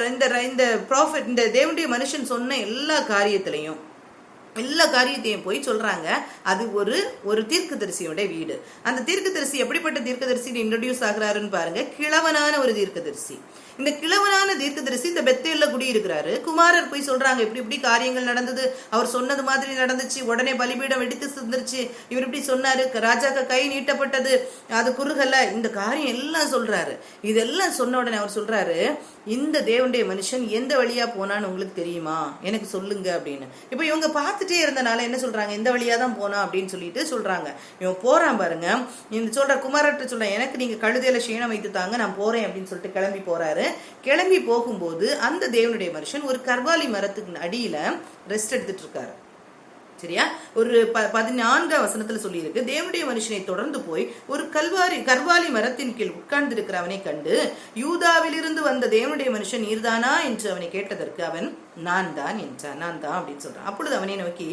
ப்ராஃபட், இந்த தேவனுடைய மனுஷன் சொன்ன எல்லா காரியத்திலையும் எல்லா காரியத்தையும் போய் சொல்றாங்க. அது ஒரு தீர்க்கதரிசியோட வீடு. அந்த தீர்க்கதரிசி எப்படிப்பட்ட தீர்க்கதரிசி இன்ட்ரோடியூஸ் ஆகுறாருன்னு பாருங்க. கிழவனான ஒரு தீர்க்கதரிசி. இந்த கிழவனான தீர்க்கதரிசி இந்த பெத்தேல்ல குடியிருக்கிறாரு. குமாரர் போய் சொல்றாங்க, இப்படி இப்படி காரியங்கள் நடந்தது, அவர் சொன்னது மாதிரி நடந்துச்சு, உடனே பலிபீடம் வெடித்து சிந்திருச்சு, இவர் இப்படி சொன்னாரு, ராஜாக்கு கை நீட்டப்பட்டது, அது குறுகல, இந்த காரியம் எல்லாம் சொல்றாரு. இதெல்லாம் சொன்ன உடனே அவர் சொல்றாரு, இந்த தேவனுடைய மனுஷன் எந்த வழியா போனான்னு உங்களுக்கு தெரியுமா, எனக்கு சொல்லுங்க அப்படின்னு. இப்ப இவங்க பார்த்துட்டே இருந்தனால என்ன சொல்றாங்க, இந்த வழியா தான் போனா அப்படின்னு சொல்லிட்டு சொல்றாங்க. இவன் போறான் பாருங்க. இந்த சொல்ற குமாரர்கிட்ட சொல்றேன், எனக்கு நீங்க கழுதையில சேனம் வைத்து தாங்க, நான் போறேன் அப்படின்னு சொல்லிட்டு கிளம்பி போறாரு. கிளம்பி போகும்போது அந்த தேவனுடைய மனுஷன் ஒரு கர்வாலி மரத்துக்கு அடியில ரெஸ்ட் எடுத்துட்டு இருக்காரு. சரியா? ஒரு 14ஆம் வசனத்துல சொல்லி இருக்கு, தேவனுடைய மனுஷனை தொடர்ந்து போய் ஒரு கர்வாலி மரத்தின் கீழ் உட்கார்ந்து இருக்கிறவனை கண்டு, யூதாவிலிருந்து வந்த தேவனுடைய மனுஷன் நீர்தானா என்று அவனை கேட்டதற்கு அவன் நான் தான் என்றான். நான் தான் அப்படின்னு சொல்றான். அப்பொழுது அவனை நோக்கி,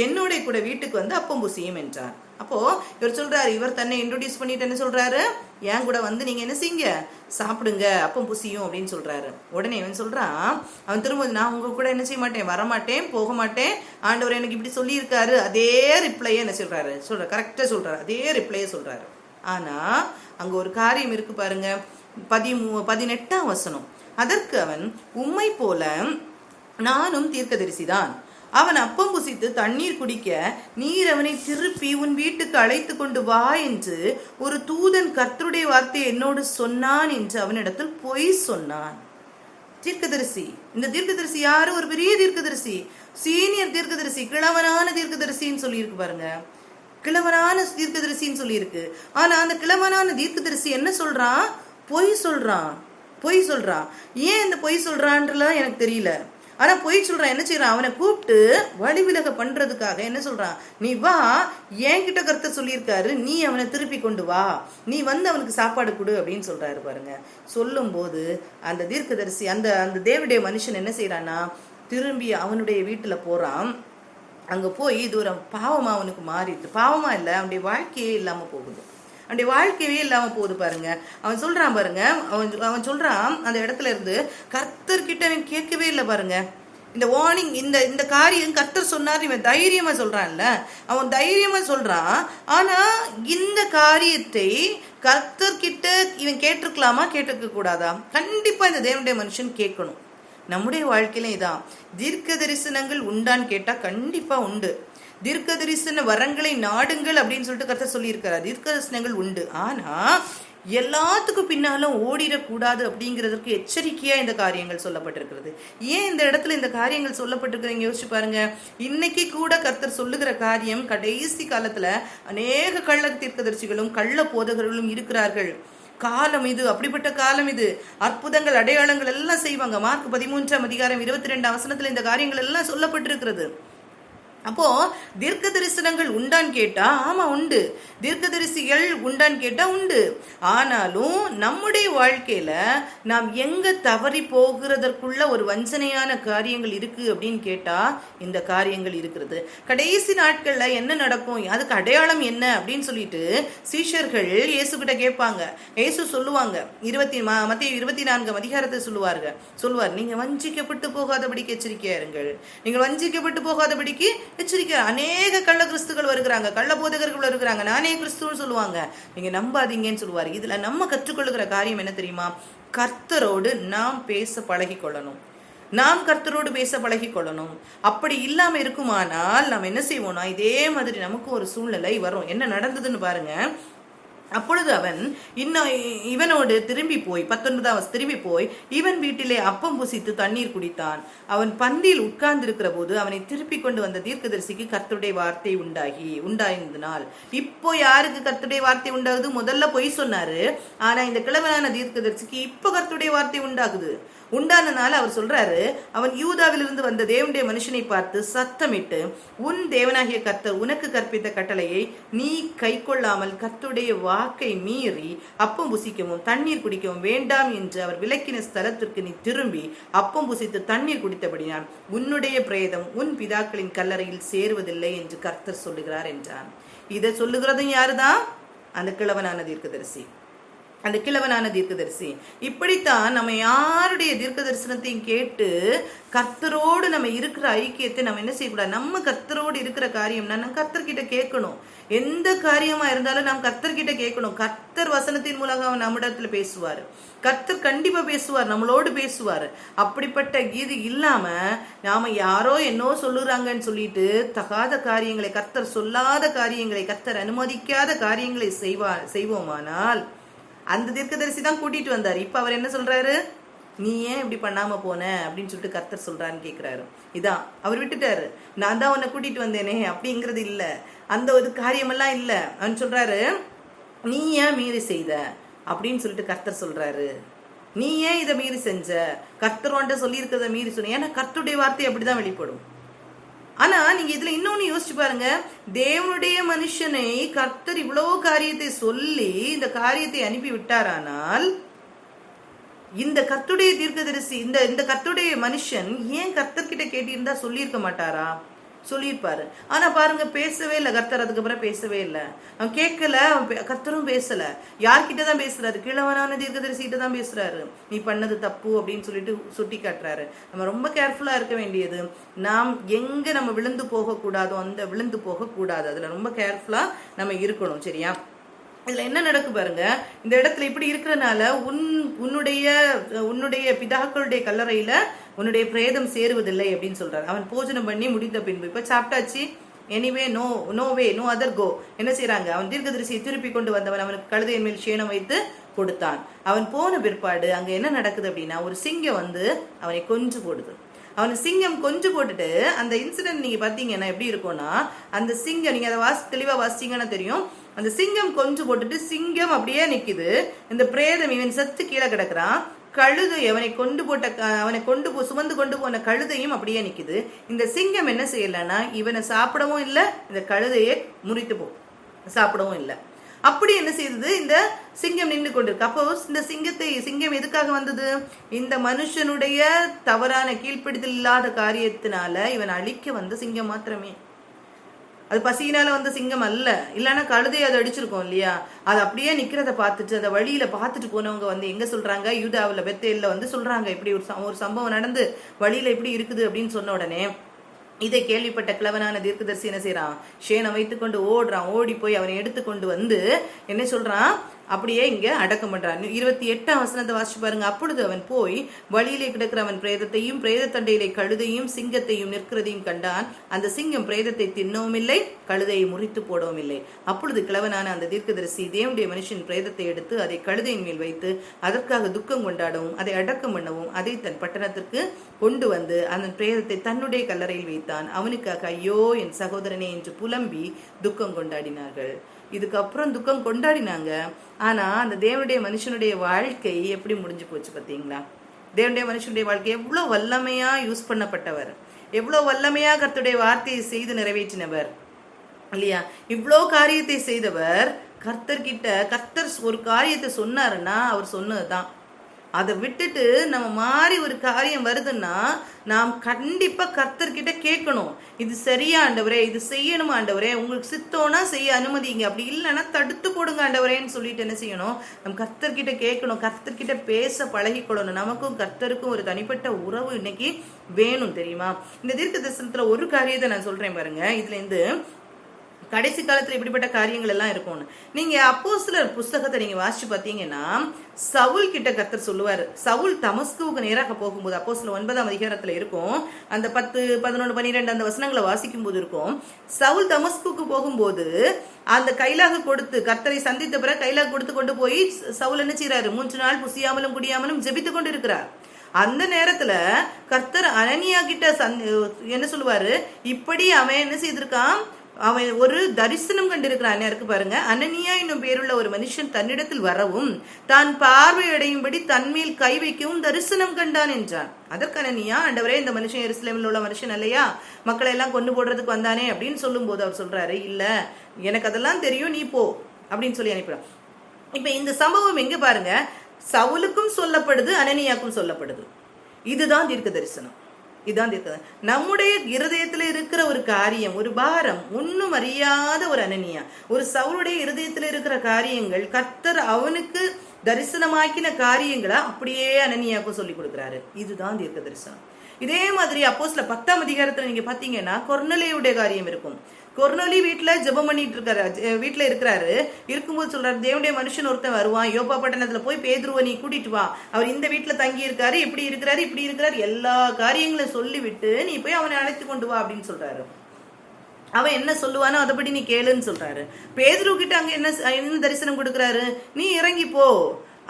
என்னோட கூட வீட்டுக்கு வந்து அப்பம் புசியும் என்றான். அப்போ இவர் சொல்றாரு, இவர் தன்னை இன்ட்ரோடியூஸ் பண்ணிட்டு என்ன சொல்றாரு, என் கூட வந்து நீங்க என்ன செய்யுங்க, சாப்பிடுங்க, அப்பம் புசியும் அப்படின்னு சொல்றாரு. உடனே இவன் சொல்றான், அவன் திரும்ப, நான் உங்க கூட என்ன செய்ய மாட்டேன், வரமாட்டேன், போக மாட்டேன், ஆண்டவர் எனக்கு இப்படி சொல்லி இருக்காரு. அதே ரிப்ளையே என்ன சொல்றாரு, கரெக்டா சொல்றாரு, அதே ரிப்ளையே சொல்றாரு. ஆனா அங்க ஒரு காரியம் இருக்கு பாருங்க. 18ஆம் வசனம், அதற்கு அவன், உம்மை போல நானும் தீர்க்கதரிசிதான். அவன் அப்பம் புசித்து தண்ணீர் குடிக்க நீர் அவனை திருப்பி உன் வீட்டுக்கு அழைத்து கொண்டு வா என்று ஒரு தூதன் கர்த்தருடைய வார்த்தையை என்னோடு சொன்னான் என்று அவனிடத்தில் பொய் சொன்னான். தீர்க்கதரிசி. இந்த தீர்க்கதரிசி யாரு, ஒரு பெரிய தீர்க்கதரிசி, சீனியர் தீர்க்கதரிசி, கிழவனான தீர்க்கதரிசின்னு சொல்லி இருக்கு பாருங்க. கிழவனான தீர்க்கதரிசின்னு சொல்லி இருக்கு. ஆனா அந்த கிழவனான தீர்க்கதரிசி என்ன சொல்றான், பொய் சொல்றான். ஏன் இந்த பொய் சொல்றான்றலாம் எனக்கு தெரியல. ஆனா பொய் சொல்றான். என்ன செய்யறான், அவனை கூப்பிட்டு வழி விலக பண்றதுக்காக என்ன சொல்றான், நீ வா, என்கிட்ட கருத்தை சொல்லியிருக்காரு, நீ அவனை திருப்பி கொண்டு வா, நீ வந்து அவனுக்கு சாப்பாடு கொடு அப்படின்னு சொல்றாரு பாருங்க. சொல்லும் போது அந்த தீர்க்கதரிசி, அந்த தேவனுடைய மனுஷன் என்ன செய்யறான்னா, திரும்பி அவனுடைய வீட்டுல போறான். அங்க போய் இது ஒரு பாவமா அவனுக்கு மாறிடுது. பாவமா இல்ல, அவனுடைய வாழ்க்கையே இல்லாம போகுது. அவனுடைய வாழ்க்கையே இல்லாம போகுது பாருங்க. அவன் சொல்றான் பாருங்க, அவன் சொல்றான், அந்த இடத்துல இருந்து கர்த்தர்கிட்ட அவன் கேட்கவே இல்லை பாருங்க. இந்த வார்னிங், இந்த காரியம் கர்த்தர் சொன்னார், இவன் தைரியமா சொல்றான்ல, அவன் தைரியமா சொல்றான். ஆனா இந்த காரியத்தை கர்த்தர்கிட்ட இவன் கேட்டிருக்கலாமா, கேட்டிருக்க கூடாதா? கண்டிப்பா இந்த தேவனுடைய மனுஷன் கேட்கணும். நம்முடைய வாழ்க்கையில இதான், தீர்க்க தரிசனங்கள் உண்டான்னு கேட்டா கண்டிப்பா உண்டு. தீர்க்க தரிசன வரங்களை நாடுங்கள் அப்படின்னு சொல்லிட்டு கர்த்தர் சொல்லி இருக்காரு. தீர்க்க தரிசனங்கள் உண்டு. ஆனா எல்லாத்துக்கும் பின்னாலும் ஓடிடக்கூடாது அப்படிங்கிறதுக்கு எச்சரிக்கையா இந்த காரியங்கள் சொல்லப்பட்டிருக்கிறது. ஏன் இந்த இடத்துல இந்த காரியங்கள் சொல்லப்பட்டிருக்கிறீங்க யோசிச்சு பாருங்க. இன்னைக்கு கூட கர்த்தர் சொல்லுகிற காரியம், கடைசி காலத்துல அநேக கள்ள தீர்க்கதரிசிகளும் கள்ள போதகர்களும் இருக்கிறார்கள். காலம் இது, அப்படிப்பட்ட காலம் இது. அற்புதங்கள் அடையாளங்கள் எல்லாம் செய்வாங்க. மார்க் 13ஆம் அதிகாரம் 22ஆம் வசனத்துல இந்த காரியங்கள் எல்லாம் சொல்லப்பட்டிருக்கிறது. அப்போ தீர்க்க தரிசனங்கள் உண்டான்னு கேட்டா ஆமா உண்டு, தீர்க்க தரிசிகள் உண்டான்னு கேட்டா உண்டு. ஆனாலும் நம்முடைய வாழ்க்கையில நாம் எங்க தவறி போகிறதற்குள்ள ஒரு வஞ்சனையான காரியங்கள் இருக்கு அப்படின்னு கேட்டா இந்த காரியங்கள் இருக்கிறது. கடைசி நாட்கள்ல என்ன நடக்கும், அதுக்கு அடையாளம் என்ன அப்படின்னு சொல்லிட்டு சீஷர்கள் இயேசு கிட்ட கேட்பாங்க. இயேசு சொல்லுவாங்க, மத்தேயு 24ஆம் அதிகாரத்தை சொல்லுவார், நீங்க வஞ்சிக்கப்பட்டு போகாதபடிக்கு எச்சரிக்கையா இருங்கள், நீங்கள் வஞ்சிக்கப்பட்டு போகாதபடிக்கு எச்சரிக்கை. அநேக கள்ள கிறிஸ்துகள் வருகிறாங்க, கள்ள போதகர்கள் வருகிறாங்க, நானே கிறிஸ்துன்னு சொல்லுவாங்க, நீங்க நம்பாதீங்கன்னு சொல்லுவாரு. இதுல நம்ம கற்றுக்கொள்ளுகிற காரியம் என்ன தெரியுமா, கர்த்தரோடு நாம் பேச பழகி கொள்ளணும். கர்த்தரோடு பேச பழகி கொள்ளணும். அப்படி இல்லாம இருக்குமானால் நாம் என்ன செய்வோம்னா, இதே மாதிரி நமக்கு ஒரு சூழ்நிலை வரும். என்ன நடந்ததுன்னு பாருங்க. அப்பொழுது அவன் இவனோடு திரும்பி போய் 19ஆம் திரும்பி போய் இவன் வீட்டிலே அப்பம் புசித்து தண்ணீர் குடித்தான். அவன் பந்தியில் உட்கார்ந்து இருக்கிற போது அவனை திருப்பி கொண்டு வந்த தீர்க்கதரிசிக்கு கர்த்தருடைய வார்த்தை உண்டாயிருந்தனால். இப்போ யாருக்கு கர்த்தருடைய வார்த்தை உண்டாகுது? முதல்ல பொய் சொன்னாரு. ஆனா இந்த கிழவனான தீர்க்கதரிசிக்கு இப்போ கர்த்தருடைய வார்த்தை உண்டானனால அவர் சொல்றாரு, அவன் யூதாவிலிருந்து வந்த தேவனுடைய மனுஷனை பார்த்து சத்தமிட்டு, உன் தேவனாகிய கர்த்தர் உனக்கு கற்பித்த கட்டளையை நீ கை கொள்ளாமல் கர்த்தருடைய வாக்கை மீறி அப்பம் புசிக்கவும் தண்ணீர் குடிக்கவும் வேண்டாம் என்று அவர் விலக்கின ஸ்தலத்திற்கு நீ திரும்பி அப்பம் புசித்து தண்ணீர் குடித்தபடியான் உன்னுடைய பிரேதம் உன் பிதாக்களின் கல்லறையில் சேருவதில்லை என்று கர்த்தர் சொல்லுகிறார் என்றான். இதை சொல்லுகிறதும் யாருதான்? அந்த கிழவனான தீர்க்கதரிசி. அந்த கிழவனான தீர்க்கதரிசி. இப்படித்தான் நம்ம யாருடைய தீர்க்க தரிசனத்தையும் கேட்டு கர்த்தரோடு நம்ம இருக்கிற ஐக்கியத்தை நம்ம என்ன செய்யக்கூடாது, நம்ம கர்த்தரோடு இருக்கிற காரியம்னா நம்ம கர்த்தர்கிட்ட கேட்கணும். எந்த காரியமா இருந்தாலும் நாம் கர்த்தர்கிட்ட கேட்கணும். கர்த்தர் வசனத்தின் மூலமாக அவன் நம்மிடத்துல பேசுவார். கர்த்தர் கண்டிப்பா பேசுவார், நம்மளோடு பேசுவார். அப்படிப்பட்ட இது இல்லாம நாம யாரோ என்னோ சொல்லுறாங்கன்னு சொல்லிட்டு தகாத காரியங்களை, கர்த்தர் சொல்லாத காரியங்களை, கர்த்தர் அனுமதிக்காத காரியங்களை செய்வோமானால் அந்த தீர்க்கதரிசி தான் கூட்டிட்டு வந்தார். இப்ப அவர் என்ன சொல்றாரு, நீ ஏன் இப்படி பண்ணாம போன அப்படின்னு சொல்லிட்டு கர்த்தர் சொல்றான்னு கேட்கிறாரு. இதான் அவர் விட்டுட்டாரு. நான் தான் உன்னை கூட்டிட்டு வந்தேனே அப்படிங்கிறது இல்ல, அந்த ஒரு காரியமெல்லாம் இல்ல. அவன் சொல்றாரு, நீ ஏன் மீறி செய்த அப்படின்னு சொல்லிட்டு கர்த்தர் சொல்றாரு. நீ ஏன் இதை மீறி செஞ்ச, கர்த்தர் உன்கிட்ட சொல்லி இருக்கிறத மீறி சொன்ன. ஏன்னா கர்த்தருடைய வார்த்தை அப்படிதான் வெளிப்படும். ஆனா நீங்க இதுல இன்னொன்னு யோசிச்சு பாருங்க, தேவனுடைய மனுஷனை கர்த்தர் இவ்வளவு காரியத்தை சொல்லி இந்த காரியத்தை அனுப்பி விட்டாரானால் இந்த கர்த்தருடைய தீர்க்கதரிசி, இந்த கர்த்தருடைய மனுஷன் ஏன் கர்த்தர்கிட்ட கேட்டிருந்தா சொல்லியிருக்க மாட்டாரா? சொல்லியிருப்பாரு. ஆனா பாருங்க, பேசவே இல்லை கர்த்தர். அதுக்கப்புறம் பேசவே இல்லை, அவன் கேட்கல, கர்த்தரும் பேசல. யார்கிட்டதான் பேசுறாரு? கிழவனான தீர்க்கதரிசிகிட்ட தான் பேசுறாரு. நீ பண்ணது தப்பு அப்படின்னு சொல்லிட்டு சுட்டி காட்டுறாரு. நம்ம ரொம்ப கேர்ஃபுல்லா இருக்க வேண்டியது, நாம் எங்க நம்ம விழுந்து போக கூடாதோ அந்த விழுந்து போக கூடாது. அதுல ரொம்ப கேர்ஃபுல்லா நம்ம இருக்கணும். சரியா? இதுல என்ன நடக்கு பாருங்க, இந்த இடத்துல இப்படி இருக்கிறனால உன்னுடைய பிதாக்களுடைய கல்லறையில உன்னுடைய பிரேதம் சேருவதில்லை அப்படின்னு சொல்றாரு. அவன் போஜனம் பண்ணி முடிந்த பின்பு, இப்ப சாப்பிட்டாச்சு, anyway no way no other go, என்ன செய்யறாங்க, அவன் தீர்க்கதரிசியை திருப்பி கொண்டு வந்தவன் அவனுக்கு கழுதையின் மேல் சேணம் வைத்து கொடுத்தான். அவன் போன பிற்பாடு அங்க என்ன நடக்குது அப்படின்னா, ஒரு சிங்கம் வந்து அவனை கொன்று போடுது. அவனுக்கு சிங்கம் கொஞ்சம் போட்டுட்டு, அந்த இன்சிடென்ட் நீங்க பாத்தீங்கன்னா எப்படி இருக்கும்னா, அந்த சிங்கம் நீங்க அதை தெளிவா வாசிச்சீங்கன்னா தெரியும். அந்த சிங்கம் கொஞ்சம் போட்டுட்டு சிங்கம் அப்படியே நிக்குது. இந்த பிரேதம் இவன் செத்து கீழே கிடக்குறான். கழுதை அவனை சுமந்து கொண்டு போன கழுதையும் அப்படியே நிக்குது. இந்த சிங்கம் என்ன செய்யலன்னா, இவனை சாப்பிடவும் இல்லை, இந்த கழுதையை முறித்து சாப்பிடவும் இல்லை. அப்படி என்ன செய்தது, இந்த சிங்கம் நின்று கொண்டிருக்கு. அப்போ இந்த சிங்கம் எதுக்காக வந்தது? இந்த மனுஷனுடைய தவறான கீழ்ப்பிடித்தல் இல்லாத காரியத்தினால இவன் அழிக்க வந்த சிங்கம் மாத்திரமே. அது பசியினால வந்த சிங்கம் அல்ல. இல்லைன்னா கழுதை அதை அடிச்சிருக்கோம் இல்லையா? அது அப்படியே நிக்கிறத பார்த்துட்டு அந்த வழியில பார்த்துட்டு போனவங்க வந்து எங்க சொல்றாங்க, யூதாவில் பெத்தேல்ல வந்து சொல்றாங்க, இப்படி ஒரு சம்பவம் நடந்து வழியில இப்படி இருக்குது அப்படின்னு சொன்ன உடனே இதை கேள்விப்பட்ட கிழவனான தீர்க்கதரிசி என்ன செய்யறான், ஷேனை வைத்துக்கொண்டு ஓடுறான். ஓடி போய் அவனை எடுத்துக்கொண்டு வந்து என்ன சொல்றான், அப்படியே இங்க அடக்கம் பண்றான். 28ஆம் வசனத்தை வாசிச்சு பாருங்க. அப்பொழுது அவன் போய் வழியிலே கிடக்கிற அவன் பிரேதத்தையும் பிரேத தண்டையிலே கழுதையும் சிங்கத்தையும் நிற்கிறதையும் கண்டான். அந்த சிங்கம் பிரேதத்தை தின்னவும் இல்லை, கழுதையை முறித்து போடவும் இல்லை. அப்பொழுது கிழவனான அந்த தீர்க்கதரிசி தேவனுடைய மனுஷன் பிரேதத்தை எடுத்து அதை கழுதையின் மேல் வைத்து அதற்காக துக்கம் கொண்டாடவும் அதை அடக்கம் பண்ணவும் அதை தன் பட்டணத்திற்கு கொண்டு வந்து அந்த பிரேதத்தை தன்னுடைய கல்லறையில் வைத்தான். அவனுக்காக ஐயோ என் சகோதரனே என்று புலம்பி துக்கம் கொண்டாடினார்கள். இதுக்கப்புறம் துக்கம் கொண்டாடினாங்க. ஆனா அந்த தேவனுடைய மனுஷனுடைய வாழ்க்கை எப்படி முடிஞ்சு போச்சு பாத்தீங்களா? தேவனுடைய மனுஷனுடைய வாழ்க்கை எவ்வளவு வல்லமையா யூஸ் பண்ணப்பட்டவர், எவ்வளவு வல்லமையா கர்த்தருடைய வார்த்தையை செய்து நிறைவேற்றினவர் இல்லையா? இவ்வளோ காரியத்தை செய்தவர் கர்த்தர் ஒரு காரியத்தை சொன்னாருன்னா அவர் சொன்னதுதான். அதை விட்டுட்டு நம்ம மாறி ஒரு காரியம் வருதுன்னா நாம் கண்டிப்பா கர்த்தர்கிட்ட கேட்கணும், இது சரியா ஆண்டவரே, இது செய்யணுமா ஆண்டவரே, உங்களுக்கு சித்தோனா செய்ய அனுமதிங்க, அப்படி இல்லைன்னா தடுத்து போடுங்க ஆண்டவரேன்னு சொல்லிட்டு என்ன செய்யணும், நம்ம கர்த்தர்கிட்ட கேட்கணும், கர்த்தர்கிட்ட பேச பழகிக்கொள்ளணும். நமக்கும் கர்த்தருக்கும் ஒரு தனிப்பட்ட உறவு இன்னைக்கு வேணும் தெரியுமா? இந்த தீர்க்க தரிசனத்துல ஒரு காரியத்தை நான் சொல்றேன் பாருங்க. இதுல இருந்து கடைசி காலத்துல இப்படிப்பட்ட காரியங்கள் எல்லாம் இருக்கும்னு நீங்க அப்போஸ்தலர் புஸ்தகத்தை நீங்க வாசிச்சு பாத்தீங்கன்னா, சவுல் கிட்ட கர்த்தர் சொல்லுவாரு. சவுல் தமஸ்குவுக்கு நேராக போகும்போது, அப்போஸ்தலர் 9ஆம் அதிகாரத்துல இருக்கும், அந்த 10, 11, 12 அந்த வசனங்களை வாசிக்கும் போது இருக்கும், சவுல் தமஸ்குவுக்கு போகும்போது அந்த கைலாக கொடுத்து கர்த்தரை சந்தித்த பிறகு கைலாக கொடுத்து கொண்டு போய் சவுல் என்ன செய்யறாரு, 3 நாள் புசியாமலும் குடியாமலும் ஜெபித்து கொண்டு இருக்கிறார். அந்த நேரத்துல கர்த்தர் அனனியா கிட்ட என்ன சொல்லுவாரு, இப்படி அவன் என்ன செய்திருக்கான், அவன் ஒரு தரிசனம் கண்டிருக்கிறான். இருக்கு பாருங்க, அனனியா என்னும் பேருள்ள ஒரு மனுஷன் தன்னிடத்தில் வரவும் தான் பார்வையடையும்படி தன்மேல் கை வைக்கவும் தரிசனம் கண்டான் என்றான். அதற்கு அனனியா, ஆண்டவரே இந்த மனுஷன் எருசலேமில் உள்ள மனுஷன் இல்லையா, மக்களை எல்லாம் கொண்டு போடுறதுக்கு வந்தானே அப்படின்னு சொல்லும் போது அவர் சொல்றாரு, இல்ல எனக்கு அதெல்லாம் தெரியும், நீ போ அப்படின்னு சொல்லி அனுப்பிறான். இப்ப இந்த சம்பவம் எங்க பாருங்க, சவுலுக்கும் சொல்லப்படுது, அனனியாக்கும் சொல்லப்படுது. இதுதான் தீர்க்க தரிசனம். இதுதான் தீர்க்கதரிசனம். நம்முடைய இருதயத்துல இருக்கிற ஒரு காரியம், ஒரு பாரம், ஒன்னும் அறியாத ஒரு அனனியா, ஒரு சவுளுடைய இருதயத்துல இருக்கிற காரியங்கள் கர்த்தர் அவனுக்கு தரிசனமாக்கின காரியங்களை அப்படியே அனனியாவுக்கு சொல்லி கொடுக்கிறாரு. இதுதான் தீர்க்க தரிசனம். இதே மாதிரி அப்போஸ்தலர் 10ஆம் அதிகாரத்துல நீங்க பாத்தீங்கன்னா கொர்நேலியுடைய காரியம் இருக்கும். கொர்நேலி வீட்டுல ஜெபம் பண்ணிட்டு இருக்காரு, வீட்டுல இருக்கிறாரு. இருக்கும்போது சொல்றாரு, தேவனுடைய மனுஷன் ஒருத்தன் வருவான், யோப்பா பட்டணத்துல போய் பேதுருவை நீ கூட்டிட்டு வா, அவர் இந்த வீட்டுல தங்கி இருக்காரு, இப்படி இருக்கிறாரு, எல்லா காரியங்களும் சொல்லிவிட்டு நீ போய் அவனை அழைத்து கொண்டு வா அப்படின்னு சொல்றாரு. அவன் என்ன சொல்லுவானோ அதைப்படி நீ கேளுன்னு சொல்றாரு. பேதுரு கிட்ட அங்க என்ன தரிசனம் கொடுக்குறாரு, நீ இறங்கி போ,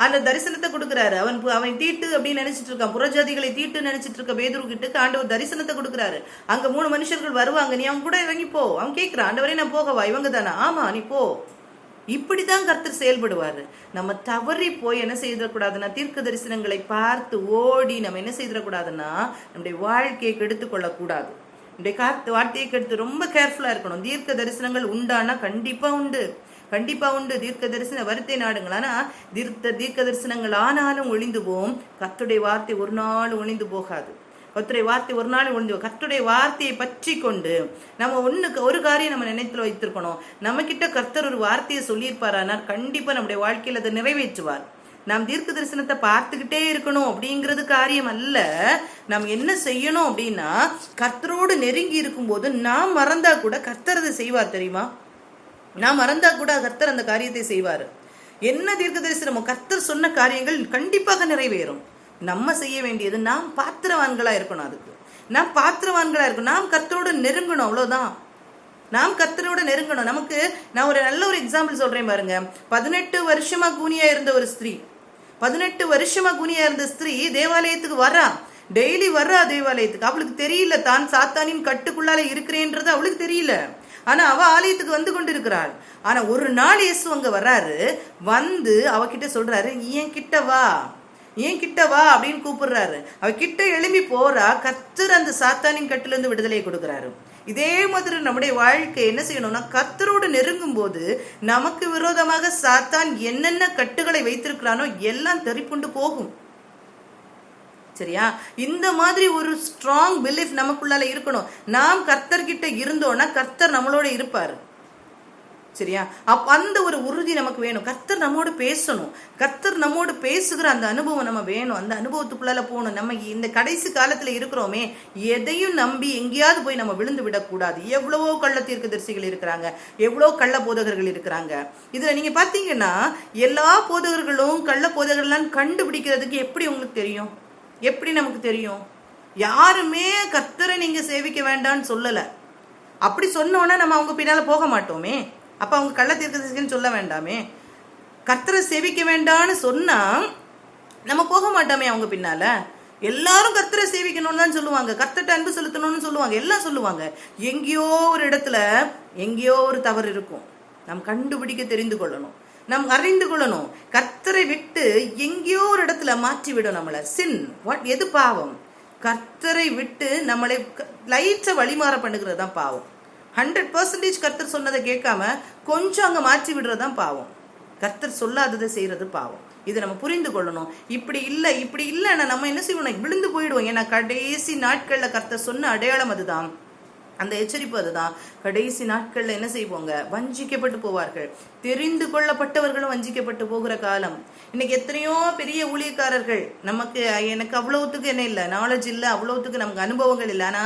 அந்த தரிசனத்தை கொடுக்குறாரு. அவன் தீட்டு அப்படின்னு நினைச்சிட்டு இருக்கான், புறஜாதிகளை தீட்டு நினைச்சிட்டு இருக்க பேதுரு கிட்ட ஆண்டவர் தரிசனத்தை கொடுக்குறாரு. அங்க 3 மனுஷர்கள் வருவாங்க, நீ அவன் கூட இறங்கி போ. அவன் கேட்கிறான், ஆண்டவரே நான் போகவா, இவங்க தானே, ஆமா நீ போ. இப்படிதான் கர்த்தர் செயல்படுவாரு. நம்ம தவறி போய் என்ன செய்திடக்கூடாதுன்னா, தீர்க்க தரிசனங்களை பார்த்து ஓடி நம்ம என்ன செய்திடக்கூடாதுன்னா, நம்முடைய வாழ்க்கையை கெடுத்து கொள்ளக்கூடாது. நம்முடைய வார்த்தையை கெடுத்து ரொம்ப கேர்ஃபுல்லா இருக்கணும். தீர்க்க தரிசனங்கள் உண்டானா கண்டிப்பா உண்டு, கண்டிப்பா உண்டு. தீர்க்க தரிசன வருத்தை நாடுங்கள். ஆனா தீர்க்க தரிசனங்கள் ஆனாலும் ஒளிந்து போம், கர்த்தருடைய வார்த்தை ஒரு நாள் ஒளிந்து போகாது. கர்த்தருடைய வார்த்தை ஒரு நாள் ஒளிந்து, கர்த்தருடைய வார்த்தையை பற்றி கொண்டு நம்ம ஒரு காரியம் நம்ம நினைத்துல வைத்திருக்கணும். நம்ம கிட்ட கர்த்தர் ஒரு வார்த்தையை சொல்லியிருப்பாரானால் கண்டிப்பா நம்முடைய வாழ்க்கையில அதை நிறைவேற்றுவார். நாம் தீர்க்க தரிசனத்தை பார்த்துக்கிட்டே இருக்கணும் அப்படிங்கிறது காரியம் அல்ல. நாம் என்ன செய்யணும் அப்படின்னா, கர்த்தரோடு நெருங்கி இருக்கும் போது நாம் மறந்தா கூட கர்த்தர் அதை செய்வார். தெரியுமா, நாம் மறந்தா கூட கர்த்தர் அந்த காரியத்தை செய்வார். என்ன தீர்க்க தரிசனமோ கர்த்தர் சொன்ன காரியங்கள் கண்டிப்பாக நிறைவேறும். நம்ம செய்ய வேண்டியது, நாம் பாத்திரவான்களா இருக்கணும். அதுக்கு நாம் பாத்திரவான்களா இருக்கணும். நாம் கர்த்தரோட நெருங்கணும், அவ்வளவுதான். நாம் கர்த்தரோட நெருங்கணும். நமக்கு நான் ஒரு நல்ல ஒரு எக்ஸாம்பிள் சொல்றேன் பாருங்க. 18 வருஷமா கூனியா இருந்த ஒரு ஸ்திரீ, 18 வருஷமா கூனியா இருந்த ஸ்திரீ தேவாலயத்துக்கு வர்றா, டெய்லி வர்றா தேவாலயத்துக்கு. அவளுக்கு தெரியல தான் சாத்தானின் கட்டுக்குள்ளால இருக்கிறேன்றது அவளுக்கு தெரியல. ஆனா அவ ஆலயத்துக்கு வந்து கொண்டு இருக்கிறாள். ஆனா ஒரு நாள் இயேசு அங்க வர்றாரு, வந்து அவகிட்ட சொல்றாரு, ஏன் கிட்ட வா அப்படின்னு கூப்பிடுறாரு. அவ கிட்ட எழும்பி போறா. கர்த்தர் அந்த சாத்தானின் கட்டுல இருந்து விடுதலை கொடுக்கிறாரு. இதே மாதிரி நம்முடைய வாழ்க்கை என்ன செய்யணும்னா, கர்த்தரோடு நெருங்கும் போது நமக்கு விரோதமாக சாத்தான் என்னென்ன கட்டுகளை வைத்திருக்கிறானோ எல்லாம் தெரிப்புண்டு போகும். சரியா, இந்த மாதிரி ஒரு ஸ்ட்ராங் பிலீஃப் நமக்குள்ளால இருக்கணும். நாம் கர்த்தர்கிட்ட இருந்தோம்னா கர்த்தர் நம்மளோட இருப்பாரு. சரியா, அந்த ஒரு உறுதி நமக்கு வேணும். கர்த்தர் நம்மோடு பேசணும், கர்த்தர் நம்மோடு பேசுகிற அந்த அனுபவம் நம்ம வேணும். அந்த அனுபவத்துக்குள்ளால போகணும். நம்ம இந்த கடைசி காலத்துல இருக்கிறோமே, எதையும் நம்பி எங்கேயாவது போய் நம்ம விழுந்து விடக்கூடாது. எவ்வளவோ கள்ள தீர்க்கதரிசிகள் இருக்கிறாங்க, எவ்வளோ கள்ள போதகர்கள் இருக்கிறாங்க. இதுல நீங்க பாத்தீங்கன்னா எல்லா போதகர்களும் கள்ள போதகர்கள்லாம் கண்டுபிடிக்கிறதுக்கு எப்படி உங்களுக்கு தெரியும், எப்படி நமக்கு தெரியும்? யாருமே கர்த்தரை நீங்க சேவிக்க வேண்டாம்னு சொல்லல. அப்படி சொன்னோன்னா நம்ம அவங்க பின்னால போக மாட்டோமே. அப்ப அவங்க கள்ள தீர்க்கதரிசின்னு சொல்ல வேண்டாமே. கர்த்தரை சேவிக்க வேண்டாம்னு சொன்னா நம்ம போக மாட்டோமே அவங்க பின்னால. எல்லாரும் கர்த்தரை சேவிக்கணும்னு தான் சொல்லுவாங்க, கர்த்தர்ட்ட அன்பு செலுத்தணும்னு சொல்லுவாங்க, எல்லாம் சொல்லுவாங்க. எங்கேயோ ஒரு இடத்துல எங்கேயோ ஒரு தவறு இருக்கும். நாம் கண்டுபிடிக்க தெரிந்து கொள்ளணும், நாம் அறிந்து கொள்ளணும். கர்த்தரை விட்டு எங்கேயோ ஒரு இடத்துல மாற்றி விடும் நம்மளை. சின் எது பாவம்? கர்த்தரை விட்டு நம்மளை லைட்டா வழிமாற பண்ணுகிறது தான் பாவம். 100% கர்த்தர் சொன்னதை கேட்காம கொஞ்சம் அங்க மாற்றி விடுறதுதான் பாவம். கர்த்தர் சொல்லாததை செய்யறது பாவம். இதை நம்ம புரிந்து கொள்ளணும். இப்படி இல்லைன்னா நம்ம என்ன செய்வோம், விழுந்து போயிடுவோம். ஏன்னா கடைசி நாட்கள்ல கர்த்தர் சொன்ன அடையாளம் அதுதான், அந்த எச்சரிப்பு அதுதான். கடைசி நாட்கள்ல என்ன செய்வோங்க, வஞ்சிக்கப்பட்டு போவார்கள். தெரிந்து கொள்ளப்பட்டவர்களும் வஞ்சிக்கப்பட்டு போகிற காலம். இன்னைக்கு எத்தனையோ பெரிய ஊழியக்காரர்கள், எனக்கு அவ்வளவுத்துக்கு என்ன இல்லை, நாலேஜ் இல்லை, அவ்வளவுத்துக்கு நமக்கு அனுபவங்கள் இல்லை. ஆனா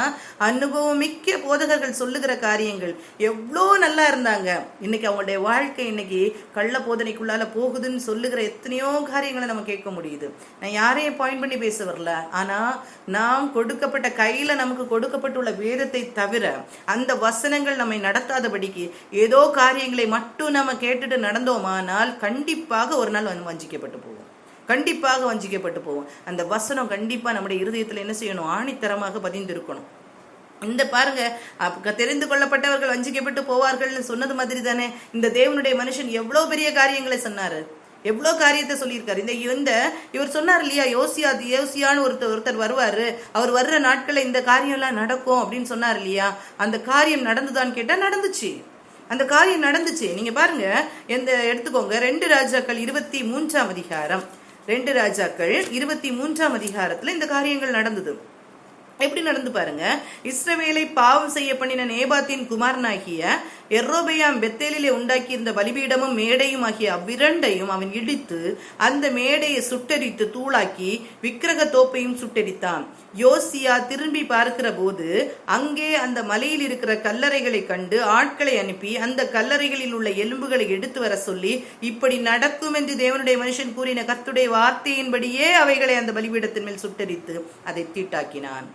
அனுபவம் மிக்க போதகர்கள் சொல்லுகிற காரியங்கள் எவ்வளோ நல்லா இருந்தாங்க. இன்னைக்கு அவங்களுடைய வாழ்க்கை இன்னைக்கு கள்ள போதனைக்குள்ளால போகுதுன்னு சொல்லுகிற எத்தனையோ காரியங்களை நம்ம கேட்க முடியுது. நான் யாரையும் பாயிண்ட் பண்ணி பேச வரல. ஆனா நாம் கொடுக்கப்பட்ட கையில நமக்கு கொடுக்கப்பட்டுள்ள வேதத்தை தவிர அந்த வசனங்கள் நம்மை நடத்தாதபடிக்கு ஏதோ காரியங்களை மட்டும் நம்ம கேட்டுட்டு நடந்தோமானால் கண்டிப்பாக ஒரு நாள் வஞ்சிக்கப்பட்டு போவோம். கண்டிப்பாக வஞ்சிக்கப்பட்டு போவோம். அந்த வசனம் கண்டிப்பா நம்முடைய இருதயத்துல என்ன செய்யணும், ஆணித்தரமாக பதிந்திருக்கணும். இந்த பாருங்க, தெரிந்து கொள்ளப்பட்டவர்கள் வஞ்சிக்கப்பட்டு போவார்கள்னு சொன்னது மாதிரி தானே இந்த தேவனுடைய மனுஷன் எவ்வளவு பெரிய காரியங்களை சொன்னாரு, எவ்வளோ காரியத்தை சொல்லியிருக்காரு. இவர் சொன்னார் இல்லையா, யோசியான்னு ஒருத்தர் வருவாரு, அவர் வர்ற நாட்கள்ல இந்த காரியம் எல்லாம் நடக்கும் அப்படின்னு சொன்னார் இல்லையா. அந்த காரியம் நடந்துதான்னு கேட்டா நடந்துச்சு. அந்த காரியம் நடந்துச்சு. நீங்க பாருங்க, எடுத்துக்கோங்க 2 ராஜாக்கள் 23ஆம் அதிகாரம். 2 ராஜாக்கள் 23ஆம் அதிகாரத்துல இந்த காரியங்கள் நடந்தது. எப்படி நடந்து பாருங்க. இஸ்ரவேலை பாவம் செய்ய பண்ணின நேபாத்தின் குமாரனாகிய எரோபெயாம் பெத்தேலிலே உண்டாக்கியிருந்த பலிபீடமும் மேடையும் ஆகிய அவ்விரண்டையும் அவன் இடித்து அந்த மேடையை சுட்டரித்து தூளாக்கி விக்கிரக தோப்பையும் சுட்டரித்தான். யோசியா திரும்பி பார்க்கிற போது அங்கே அந்த மலையில் இருக்கிற கல்லறைகளை கண்டு ஆட்களை அனுப்பி அந்த கல்லறைகளில் உள்ள எலும்புகளை எடுத்து வர சொல்லி, இப்படி நடக்கும் என்று தேவனுடைய மனுஷன் கூறின கர்த்தருடைய வார்த்தையின்படியே அவைகளை அந்த பலிபீடத்தின் மேல் சுட்டரித்து அதை தீட்டாக்கினான்.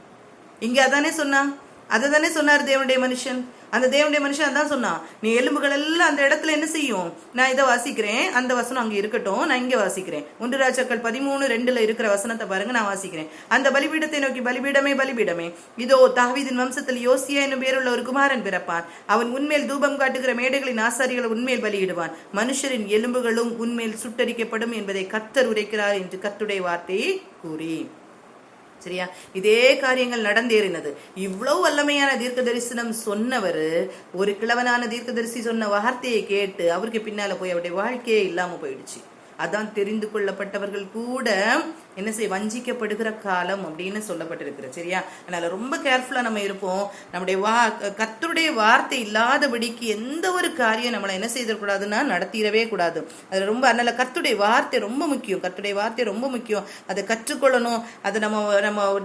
இங்க அதானே சொன்னான், அதை தானே சொன்னார் தேவனுடைய மனுஷன். அந்த தேவனுடைய மனுஷன் அதான் சொன்னான், நீ எலும்புகள் எல்லாம் அந்த இடத்துல என்ன செய்யும், நான் இதை வாசிக்கிறேன், அந்த வசனம் அங்க இருக்கட்டும், நான் இங்க வாசிக்கிறேன். 1 ராஜாக்கள் 13:2 இருக்கிற வசனத்தை பாருங்க, நான் வாசிக்கிறேன். அந்த பலிபீடத்தை நோக்கி, பலிபீடமே பலிபீடமே, இதோ தாவீதின் வம்சத்தில் யோசியா என்னும் பேருள்ள ஒரு குமாரன் பிறப்பான். அவன் உன்மேல் தூபம் காட்டுகிற மேடைகளின் ஆசாரிகளை உன்மேல் பலியிடுவான். மனுஷரின் எலும்புகளும் உன்மேல் சுட்டரிக்கப்படும் என்பதை கர்த்தர் உரைக்கிறார் என்று கர்த்தருடைய வார்த்தையை கூறி. சரியா, இதே காரியங்கள் நடந்தேறினது. இவ்வளவு வல்லமையான தீர்க்க தரிசனம் சொன்னவர் ஒரு கிழவனான தீர்க்கதரிசி சொன்ன வார்த்தையை கேட்டு அவருக்கு பின்னால போய் அவருடைய வாழ்க்கையே இல்லாம போயிடுச்சு. அதான் தெரிந்து கொள்ளப்பட்டவர்கள் கூட என்ன செய்ய வஞ்சிக்கப்படுகிற காலம் அப்படின்னு சொல்லப்பட்டிருக்கிற. சரியா, அதனால ரொம்ப கேர்ஃபுல்லா நம்ம இருப்போம். நம்முடைய கர்த்தருடைய வார்த்தை இல்லாதபடிக்கு எந்த ஒரு காரியம் நம்மளை என்ன செய்திடக்கூடாதுன்னா நடத்திடவே கூடாது. அது ரொம்ப, அதனால கர்த்தருடைய வார்த்தை ரொம்ப முக்கியம். கர்த்தருடைய வார்த்தை ரொம்ப முக்கியம். அதை கற்றுக்கொள்ளணும். அதை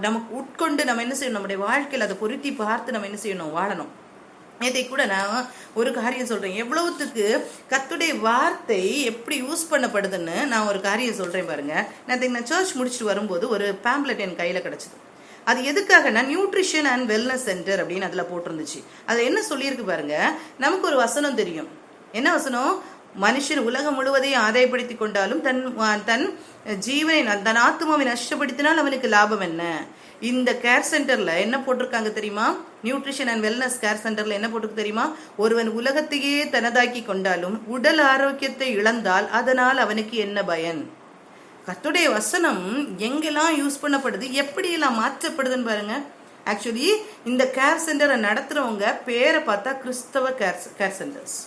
நமக்கு உட்கொண்டு நம்ம என்ன செய்யணும், நம்முடைய வாழ்க்கையில் அதை பொருத்தி பார்த்து நம்ம என்ன செய்யணும், வாழணும். இதை கூட நான் ஒரு காரியம் சொல்றேன், எவ்வளவுத்துக்கு கர்த்தருடைய வார்த்தை எப்படி யூஸ் பண்ணப்படுதுன்னு நான் ஒரு காரியம் சொல்றேன் பாருங்க. நான் சர்ச் முடிச்சுட்டு வரும்போது ஒரு பேம்ப்லெட் என் கையில கிடைச்சது. அது எதுக்காகனா நியூட்ரிஷன் அண்ட் வெல்னஸ் சென்டர் அப்படின்னு அதுல போட்டிருந்துச்சு. அது என்ன சொல்லியிருக்கு பாருங்க. நமக்கு ஒரு வசனம் தெரியும். என்ன வசனம்? மனுஷன் உலகம் முழுவதையும் ஆதாயப்படுத்தி கொண்டாலும் தன் ஜீவனை தன் ஆத்மாவை நஷ்டப்படுத்தினால் அவனுக்கு லாபம் என்ன? இந்த கேர் சென்டர்ல என்ன போட்டிருக்காங்க தெரியுமா? நியூட்ரிஷன் அண்ட் வெல்னஸ் கேர் சென்டர்ல என்ன போட்டிருக்கு தெரியுமா? ஒருவன் உலகத்தையே தனதாக்கி கொண்டாலும் உடல் ஆரோக்கியத்தை இழந்தால் அதனால் அவனுக்கு என்ன பயன்? கர்த்தருடைய வசனம் எங்கெல்லாம் யூஸ் பண்ணப்படுது, எப்படி எல்லாம் மாற்றப்படுதுன்னு பாருங்க. ஆக்சுவலி இந்த கேர் சென்டரை நடத்துறவங்க பேரை பார்த்தா கிறிஸ்தவ கேர் சென்டர்ஸ்.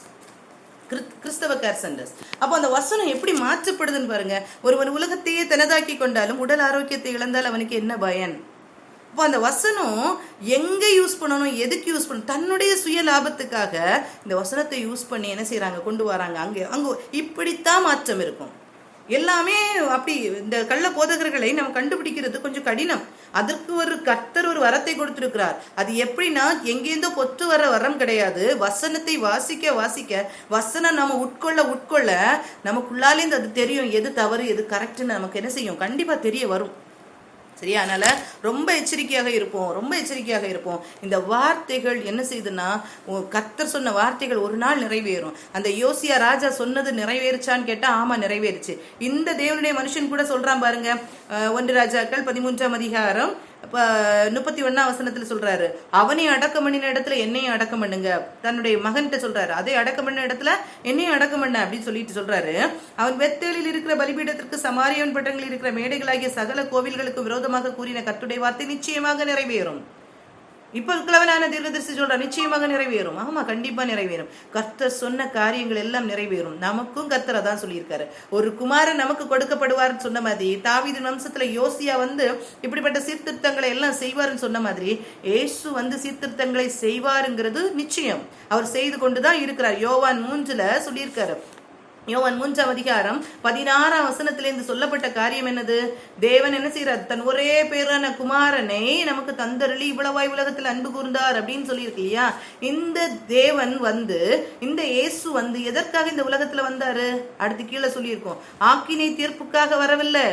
அப்போ அந்த வசனம் எப்படி மாற்றப்படுதுன்னு பாருங்க. ஒருவன் உலகத்தையே தனதாக்கி கொண்டாலும் உடல் ஆரோக்கியத்தை இழந்தால் அவனுக்கு என்ன பயன்? அப்போ அந்த வசனம் எங்க யூஸ் பண்ணணும், எதுக்கு யூஸ் பண்ணணும்? தன்னுடைய சுய லாபத்துக்காக இந்த வசனத்தை யூஸ் பண்ணி என்ன செய்யறாங்க, கொண்டு வராங்க. அங்க இப்படித்தான் மாற்றம் இருக்கும். எல்லாமே அப்படி இந்த கள்ள போதகர்களை நம்ம கண்டுபிடிக்கிறது கொஞ்சம் கடினம். அதற்கு ஒரு கர்த்தர் ஒரு வரத்தை கொடுத்திருக்கிறார். அது எப்படின்னா எங்கேருந்தோ பொத்து வர வரம் கிடையாது. வசனத்தை வாசிக்க வாசிக்க வசனம் நம்ம உட்கொள்ள நமக்குள்ளாலே அது தெரியும், எது தவறு எது கரெக்ட்னு நமக்கு என்ன செய்யும், கண்டிப்பா தெரிய வரும். சரியா, அதனால ரொம்ப எச்சரிக்கையாக இருப்போம். இந்த வார்த்தைகள் என்ன செய்யுதுன்னா, கர்த்தர் சொன்ன வார்த்தைகள் ஒரு நாள் நிறைவேறும். அந்த யோசியா ராஜா சொன்னது நிறைவேறுச்சான்னு கேட்டா ஆமா நிறைவேறுச்சு. இந்த தேவனுடைய மனுஷன் கூட சொல்றான் பாருங்க. 1 ராஜாக்கள் 13ஆம் அதிகாரம் 31ஆம் வசனத்துல சொல்றாரு, அவனை அடக்கம் பண்ணின இடத்துல என்னையும் அடக்கம் பண்ணுங்க. தன்னுடைய மகன்கிட்ட சொல்றாரு, அதை அடக்கம் பண்ண இடத்துல என்னையும் அடக்கம் பண்ண அப்படின்னு சொல்லிட்டு சொல்றாரு. அவன் பெத்தேலில் இருக்கிற பலிபீடத்திற்கு சமாரியன் பட்டங்களில் இருக்கிற மேடைகளாகிய சகல கோவில்களுக்கு விரோதமாக கூறின கர்த்தருடைய வார்த்தை நிச்சயமாக நிறைவேறும். இப்ப கிழவனான தீர்க்கதரிசி சொல்ற நிச்சயமாக நிறைவேறும். ஆமா, கண்டிப்பா நிறைவேறும். கர்த்தர் சொன்ன காரியங்கள் எல்லாம் நிறைவேறும். நமக்கும் கர்த்தர் அதான் சொல்லியிருக்காரு. ஒரு குமாரன் நமக்கு கொடுக்கப்படுவார்னு சொன்ன மாதிரி, தாவீதின் வம்சத்துல யோசியா இப்படிப்பட்ட சீர்திருத்தங்களை எல்லாம் செய்வாருன்னு சொன்ன மாதிரி, இயேசு சீர்திருத்தங்களை செய்வாருங்கிறது நிச்சயம். அவர் செய்து கொண்டுதான் இருக்கிறார். யோவான் 3 சொல்லியிருக்காரு. யோவான் 3ஆம் அதிகாரம் 16ஆம் வசனத்திலிருந்து சொல்லப்பட்ட காரியம் என்னது? தேவன் என்ன செய்யறார்? தன் ஒரே பேரான குமாரனை நமக்கு தந்தருளி இவ்வளவாய் உலகத்தில் அன்பு கூர்ந்தார் அப்படின்னு சொல்லியிருக்கு இல்லையா? இந்த தேவன் இந்த இயேசு எதற்காக இந்த உலகத்துல வந்தாரு? அடுத்து கீழே சொல்லியிருக்கோம், ஆக்கினை தீர்ப்புக்காக வரவில்லை,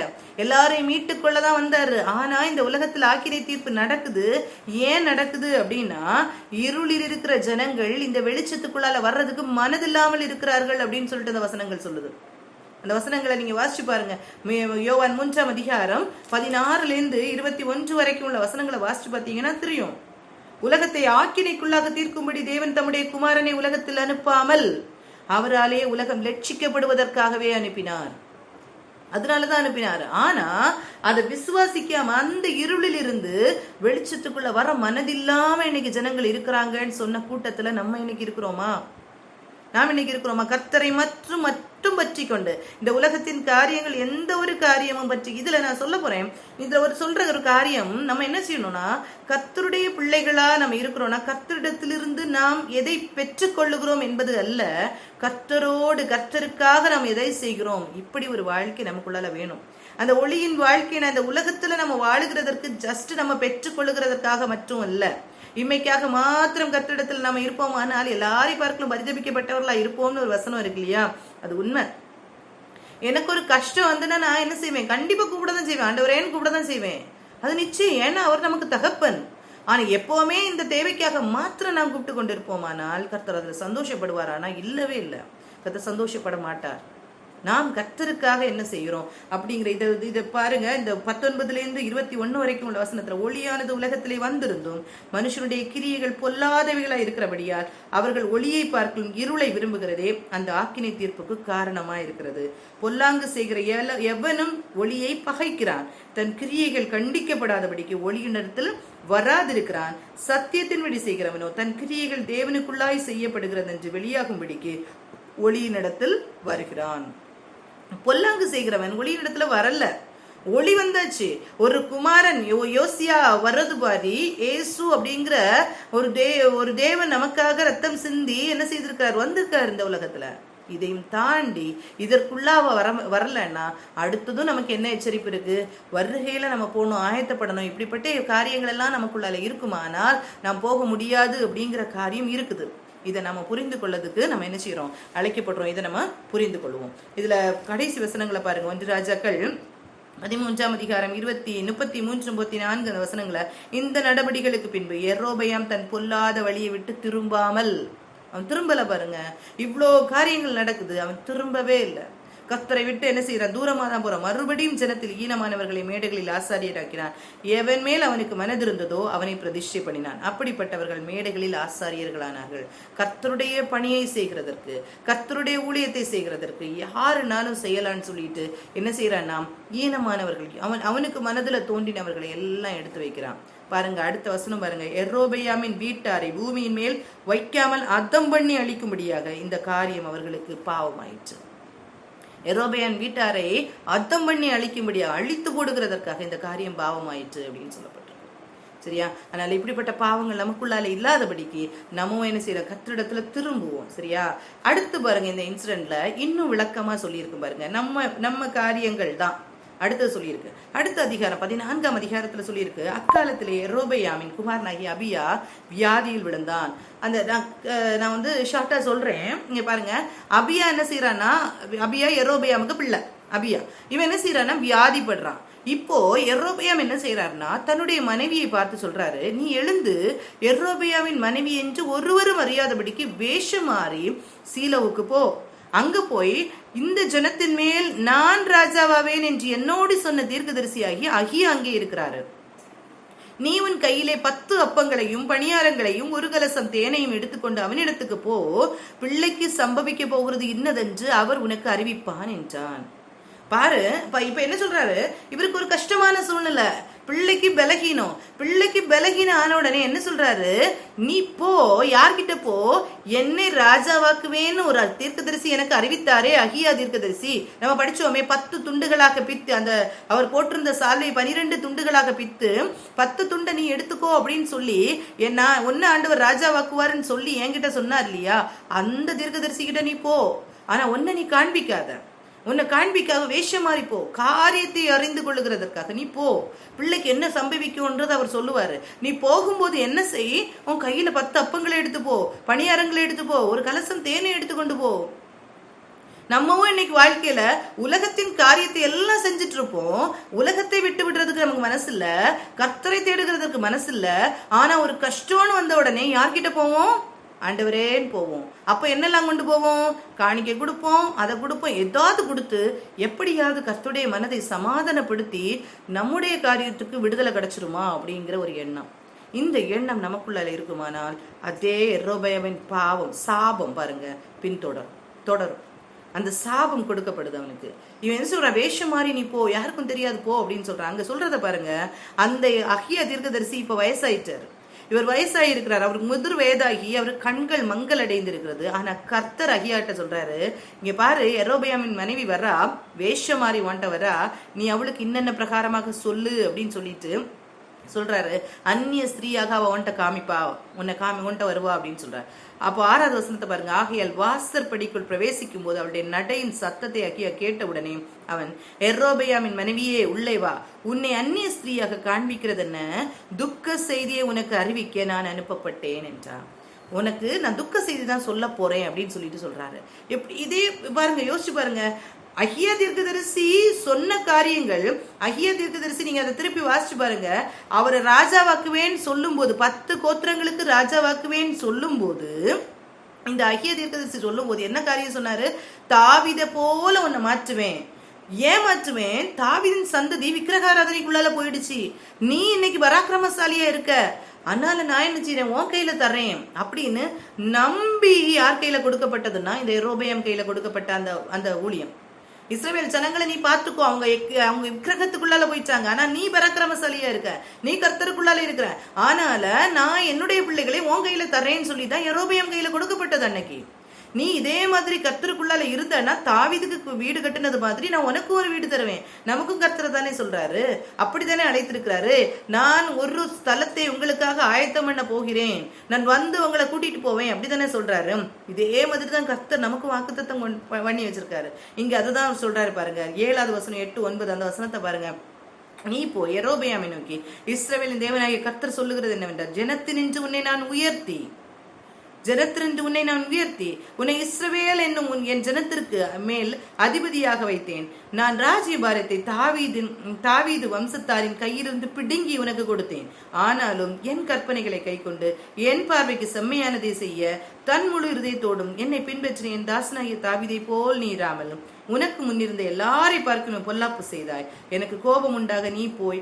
எல்லாரையும் மீட்டுக் கொள்ளதான் வந்தாரு. ஆனா இந்த உலகத்துல ஆக்கினை தீர்ப்பு நடக்குது. ஏன் நடக்குது அப்படின்னா, இருளில் இருக்கிற ஜனங்கள் இந்த வெளிச்சத்துக்குள்ளால வர்றதுக்கு மனதில்லாமல் இருக்கிறார்கள் அப்படின்னு சொல்லிட்டு அந்த வசனங்கள் சொல்லுது. அந்த வசனங்களை நீங்க வாசிச்சு பாருங்க. யோவான் 3ஆம் அதிகாரம் 16லிருந்து 21 வரைக்கும் உள்ள வசனங்களை வாசிச்சு பார்த்தீங்கன்னா தெரியும். உலகத்தை ஆக்கினைக்குள்ளாக தீர்க்கும்படி தேவன் தம்முடைய குமாரனை உலகத்தில் அனுப்பாமல் அவராலே உலகம் லட்சிக்கப்படுவதற்காகவே அனுப்பினார். அதனாலதான் அனுப்பினாரு. ஆனா அதை விசுவாசிக்காம அந்த இருளில் இருந்து வெளிச்சத்துக்குள்ள வர மனதில்லாம இன்னைக்கு ஜனங்கள் இருக்கிறாங்கன்னு சொன்ன கூட்டத்துல நம்ம இன்னைக்கு இருக்கிறோமா? நாம் இன்னைக்கு இருக்கிறோமா? கர்த்தரை மட்டும் பற்றி பற்றி கொண்டு இந்த உலகத்தின் காரியங்கள் எந்த ஒரு காரியமும் பற்றி இதுல நான் சொல்ல போறேன். இதுல சொல்ற ஒரு காரியம், நம்ம என்ன செய்யணும்னா, கர்த்தருடைய பிள்ளைகளா நம்ம இருக்கிறோம்னா கர்த்தரிடத்திலிருந்து நாம் எதை பெற்றுக் கொள்ளுகிறோம் என்பது அல்ல, கர்த்தரோடு கர்த்தருக்காக நாம் எதை செய்கிறோம், இப்படி ஒரு வாழ்க்கை நமக்குள்ளால வேணும். அந்த ஒளியின் வாழ்க்கையை அந்த உலகத்துல நம்ம வாழுகிறதற்கு ஜஸ்ட் நம்ம பெற்றுக் கொள்ளுகிறதற்காக மட்டும் அல்ல, இம்மைக்காக மாத்திரம் கர்த்தரிடத்துல நம்ம இருப்போம். ஆனால் எல்லாரையும் பார்க்கலும் பரிதபிக்கப்பட்டவர்களா இருப்போம்னு ஒரு வசனம் இருக்கு இல்லையா, அது உண்மை. எனக்கு ஒரு கஷ்டம் வந்துன்னா நான் என்ன செய்வேன், கண்டிப்பா கூப்பிடதான் செய்வேன், ஆண்டவரேன்னு கூப்பிடதான் செய்வேன், அது நிச்சயம். ஏன்னா அவர் நமக்கு தகப்பன். ஆனா எப்பவுமே இந்த தேவைக்காக மாத்திரம் நாம் கூப்பிட்டு கொண்டிருப்போமானால் கர்த்தர் அதுல சந்தோஷப்படுவார்? ஆனா இல்லவே இல்லை, கர்த்தர் சந்தோஷப்பட மாட்டார். நாம் கர்த்தருக்காக என்ன செய்கிறோம் அப்படிங்கிற இதை பாருங்க. இந்த 19 to 21 வரைக்கும் உள்ள வசனத்துல, ஒளியானது உலகத்திலே வந்திருந்தும் மனுஷனுடைய கிரியைகள் பொல்லாதவைகளா இருக்கிறபடியால் அவர்கள் ஒளியை பார்க்கும் இருளை விரும்புகிறதே அந்த ஆக்கினை தீர்ப்புக்கு காரணமா இருக்கிறது. பொல்லாங்கு செய்கிற எவனும் ஒளியை பகைக்கிறான், தன் கிரியைகள் கண்டிக்கப்படாதபடிக்கு ஒளியினிடத்தில் வராதிருக்கிறான். சத்தியத்தின்படி செய்கிறவனோ தன் கிரியைகள் தேவனுக்குள்ளாய் செய்யப்படுகிறது என்று வெளியாகும்படிக்கு ஒளியினிடத்தில் வருகிறான். பொல்லாங்கு செய்கிறவன் ஒளியினிடத்துல வரல, ஒளி வந்தாச்சு. ஒரு குமாரன் யோசியா வர்றது பாரி, ஏசு அப்படிங்கிற ஒரு தேவன் நமக்காக ரத்தம் சிந்தி என்ன செய்திருக்கிறார், வந்திருக்காரு இந்த உலகத்துல. இதையும் தாண்டி இதற்குள்ளா வரலன்னா அடுத்ததும் நமக்கு என்ன எச்சரிப்பு இருக்கு, வருகையில நம்ம போகணும், ஆயத்தப்படணும். இப்படிப்பட்ட காரியங்கள் எல்லாம் நமக்குள்ளால இருக்குமானால் நாம் போக முடியாது அப்படிங்கிற காரியம் இருக்குது. இதை நம்ம புரிந்து கொள்ளதுக்கு நம்ம என்ன செய்யறோம், அழைக்கப்படுறோம். இதை நம்ம புரிந்து கொள்வோம். இதுல கடைசி வசனங்களை பாருங்க. 1 ராஜாக்கள் 13 அதிகாரம் 33, 34 அந்த வசனங்களை, இந்த நடவடிக்கைகளுக்கு பின்பு யெரொபெயாம் தன் பொல்லாத வழியை விட்டு திரும்பாமல், அவன் திரும்பல பாருங்க. இவ்வளோ காரியங்கள் நடக்குது, அவன் திரும்பவே இல்லை. கர்த்தரை விட்டு என்ன செய்யறான், தூரமா தான் போறான். மறுபடியும் ஜனத்தில் ஈனமானவர்களை மேடைகளில் ஆசாரியராக்கினான். எவன் மேல் அவனுக்கு மனதிருந்ததோ அவனை பிரதிஷ்டை பண்ணினான். அப்படிப்பட்டவர்கள் மேடைகளில் ஆசாரியர்களானார்கள். கர்த்தருடைய பணியை செய்கிறதற்கு, கர்த்தருடைய ஊழியத்தை செய்கிறதற்கு யாருனாலும் செய்யலான்னு சொல்லிட்டு என்ன செய்யறான்னா, ஈனமானவர்கள் அவனுக்கு மனதுல தோன்றினவர்களை எல்லாம் எடுத்து வைக்கிறான். பாருங்க அடுத்த வசனம் பாருங்க. யெரொபெயாமின் வீட்டாரை பூமியின் மேல் வைக்காமல் அதம் பண்ணி அழிக்கும்படியாக இந்த காரியம் அவர்களுக்கு பாவமாயிற்று. யெரொபெயாம் வீட்டாரை அர்த்தம் பண்ணி அழிக்கும்படியாக, அழித்து போடுகிறதற்காக இந்த காரியம் பாவமாயிற்று அப்படின்னு சொல்லப்பட்டிருக்கு. சரியா? அதனால இப்படிப்பட்ட பாவங்கள் நமக்குள்ளால இல்லாதபடிக்கு நம்ம என்ன செய்யற, கர்த்தரிடத்துல திரும்புவோம். சரியா? அடுத்து பாருங்க, இந்த இன்சிடென்ட்ல இன்னும் விளக்கமா சொல்லியிருக்கு பாருங்க. நம்ம காரியங்கள் தான் அடுத்தது சொல்லியிருக்கு. அடுத்த அதிகாரம் 14 அதிகாரத்துல சொல்லியிருக்கு, அக்காலத்திலே யெரொபெயாமின் குமாரனாகிய அபியா வியாதியில் விழுந்தான். அந்த நான் ஷார்ட்டா சொல்றேன், இங்க பாருங்க. அபியா என்ன செய்யறான்னா, அபியா யெரொபெயாமுக்கு பிள்ளை. அபியா இவன் என்ன செய்யறான்னா வியாதிப்படுறான். இப்போ யெரொபெயாம் என்ன செய்யறாருன்னா, தன்னுடைய மனைவியை பார்த்து சொல்றாரு, நீ எழுந்து யெரொபெயாமின் மனைவி என்று ஒருவரும் அறியாதபடிக்கு வேஷம் மாறி சீலோவுக்கு போ. அங்க போய் இந்த ஜனத்தின் மேல் நான் ராஜாவாவேன் என்று என்னோடு சொன்ன தீர்க்கதரிசியாகி அகியா அங்கே இருக்கிறாரு. நீ உன் கையிலே 10 அப்பங்களையும் பணியாரங்களையும் 1 கலசம் தேனையும் எடுத்துக்கொண்டு அவனிடத்துக்கு போ, பிள்ளைக்கு சம்பவிக்க போகிறது இன்னதென்று அவர் உனக்கு அறிவிப்பான் என்றான். பாரு, இப்ப என்ன சொல்றாரு, இவருக்கு ஒரு கஷ்டமான சூழ்நிலை, பிள்ளைக்கு பலகீனம். பிள்ளைக்கு பலகீனம் ஆன உடனே என்ன சொல்றாரு, நீ போ, யார்கிட்ட போ, என்னை ராஜாவாக்குவேன்னு ஒரு தீர்க்கதரிசி எனக்கு அறிவித்தாரே, அகியா தீர்க்கதரிசி. நம்ம படிச்சோமே, 10 துண்டுகளாக பித்து, அந்த அவர் போட்டிருந்த சால்வை 12 துண்டுகளாக பித்து 10 துண்டை நீ எடுத்துக்கோ அப்படின்னு சொல்லி, நான் ஒன்னு ஆண்டவர் ராஜாவாக்குவாருன்னு சொல்லி என்கிட்ட சொன்னார் இல்லையா, அந்த தீர்க்கதரிசி கிட்ட நீ போ. ஆனா ஒன்ன நீ காண்பிக்காத, உன்னை காண்பிக்காக வேஷம் மாறி போ, காரியத்தை அறிந்து கொள்ளுகிறதற்காக நீ போ. பிள்ளைக்கு என்ன சம்பவிக்கும்ன்றது அவர் சொல்லுவாரு. நீ போகும்போது என்ன செய், உன் கையில 10 அப்பங்களை எடுத்து போ, பணியாரங்களை எடுத்து போ, 1 கலசம் தேனை எடுத்துக்கொண்டு போ. நம்மவும் இன்னைக்கு வாழ்க்கையில உலகத்தின் காரியத்தை எல்லாம் செஞ்சுட்டு இருப்போம். உலகத்தை விட்டு விடுறதுக்கு நமக்கு மனசு இல்ல, கர்த்தரை தேடுகிறதுக்கு மனசு இல்ல. ஆனா ஒரு கஷ்டம்னு வந்த உடனே யார்கிட்ட போவோம், ஆண்டவரேன்னு போவோம். அப்ப என்னெல்லாம் கொண்டு போவோம், காணிக்கை கொடுப்போம், அதை கொடுப்போம், ஏதாவது கொடுத்து எப்படியாவது கர்த்தருடைய மனதை சமாதானப்படுத்தி நம்முடைய காரியத்துக்கு விடுதலை கிடைச்சிருமா அப்படிங்கிற ஒரு எண்ணம். இந்த எண்ணம் நமக்குள்ள இருக்குமானால் அதே யெரொபெயாமின் பாவம், சாபம் பாருங்க தொடரும். அந்த சாபம் கொடுக்கப்படுது அவனுக்கு. இவன் என்ன சொல்றான், வேஷம் மாறி நீ போ, யாருக்கும் தெரியாது போ அப்படின்னு சொல்றான். அங்க சொல்றத பாருங்க, அந்த அகியா தீர்க்கதரிசி இப்ப வயசாயிட்டாரு. இவர் வயசாகி இருக்கிறார், அவருக்கு முதிர் வயதாகி அவருக்கு கண்கள் மங்கள் அடைந்திருக்கிறது. ஆனா கர்த்தர் அகியாட்ட சொல்றாரு, இங்க பாரு, யெரொபெயாமின் மனைவி வரா, வேஷம் மாறி வாண்ட வரா, நீ அவளுக்கு இன்னென்ன பிரகாரமாக சொல்லு அப்படின்னு சொல்லிட்டு சொல்றாரு. அந்நிய ஸ்திரீயாக அவ உன்ட்ட காமிப்பா, உன்ட்ட வருவா அப்படின்னு சொல்றாரு. அப்போ 6வது வசனத்தை பாருங்க. ஆகையால் வாசற்படிக்குள் பிரவேசிக்கும் போது அவளுடைய நடையின் சத்தத்தை அகியா கேட்டவுடனே அவன், யெரொபெயாமின் மனைவியே உள்ளே வா, உன்னை அந்நிய ஸ்திரீயாக காண்பிக்கிறது என்ன, துக்க செய்தியை உனக்கு அறிவிக்க நான் அனுப்பப்பட்டேன் என்றான். உனக்கு நான் துக்க செய்தி தான் சொல்ல போறேன் அப்படின்னு சொல்லிட்டு சொல்றாரு. எப்படி இதே பாருங்க, யோசிச்சு பாருங்க. அகியா தீர்க்கதரிசி சொன்ன காரியங்கள், அகியா தீர்க்கதரிசி நீங்க அதை திருப்பி வாசிச்சு பாருங்க. அவரை ராஜாவாக்குவேன்னு சொல்லும் போது, 10 கோத்திரங்களுக்கு ராஜாவாக்குவேன்னு சொல்லும் போது, இந்த அகியா தீர்க்கதரிசி சொல்லும் போது என்ன காரியம் சொன்னாரு? தாவீதை போல உன்னை மாற்றுவேன். ஏன் மாற்றுவேன்? தாவீதின் சந்ததி விக்கிரகாராதனைக்குள்ளால போயிடுச்சு, நீ இன்னைக்கு பராக்கிரமசாலியா இருக்க, அதனால நான் என்ன செய்யறேன், உன் கையில தர்றேன் அப்படின்னு நம்பி யார் கையில கொடுக்கப்பட்டதுன்னா இந்த யெரொபெயாம் கையில கொடுக்கப்பட்ட அந்த ஊழியம். இஸ்ரவேல் ஜனங்களை நீ பாத்துக்கோ, அவங்க விக்கிரகத்துக்குள்ளால போயிட்டாங்க, ஆனா நீ பராக்கிரமசாலியா இருக்க, நீ கர்த்தருக்குள்ளால இருக்கிற, ஆனால நான் என்னுடைய பிள்ளைகளை உன் கையில தர்றேன்னு சொல்லிதான் யெரொபெயாம் கையில கொடுக்கப்பட்டது. அன்னைக்கு நீ இதே மாதிரி கர்த்தருக்குள்ளால இருந்தனா, தாவீதுக்கு வீடு கட்டினது மாதிரி நான் உனக்கும் ஒரு வீடு தருவேன். நமக்கும் கர்த்தர் தானே சொல்றாரு, அப்படித்தானே அழைத்திருக்கிறாரு. நான் ஒரு ஸ்தலத்தை உங்களுக்காக ஆயத்தம் பண்ண போகிறேன், நான் வந்து உங்களை கூட்டிட்டு போவேன், அப்படித்தானே சொல்றாரு. இதே மாதிரி தான் கர்த்தர் நமக்கு வாக்குத்தத்தம் பண்ணி வச்சிருக்காரு. இங்க அதுதான் சொல்றாரு பாருங்க. 7வது வசனம் 8, 9 அந்த வசனத்தை பாருங்க. நீ போ, யெரொபெயாமை நோக்கி இஸ்ரவேலின் தேவனாகிய கர்த்தர் சொல்லுகிறது என்னவென்றால், ஜனத்தினின்று உன்னை நான் உயர்த்தி, ஜனத்திலிருந்து உன்னை நான் உயர்த்தி உன்னை இஸ்ரவேல் என்னும் என் ஜனத்திற்கு மேல் அதிபதியாக வைத்தேன். நான் ராஜ்யபாரத்தை தாவீது வம்சத்தாரின் கையிலிருந்து பிடுங்கி உனக்கு கொடுத்தேன். ஆனாலும் என் கற்பனைகளை கை கொண்டு என் பார்வைக்கு செம்மையானதை செய்ய தன் முழு இருதயத்தோடும் என்னை பின்பற்றின என் தாசனாகிய தாவீதை போல் நீ இராமலும் உனக்கு முன்னிருந்த எல்லாரை பார்க்கணும் பொல்லாப்பு செய்தாய். எனக்கு கோபம் உண்டாக நீ போய்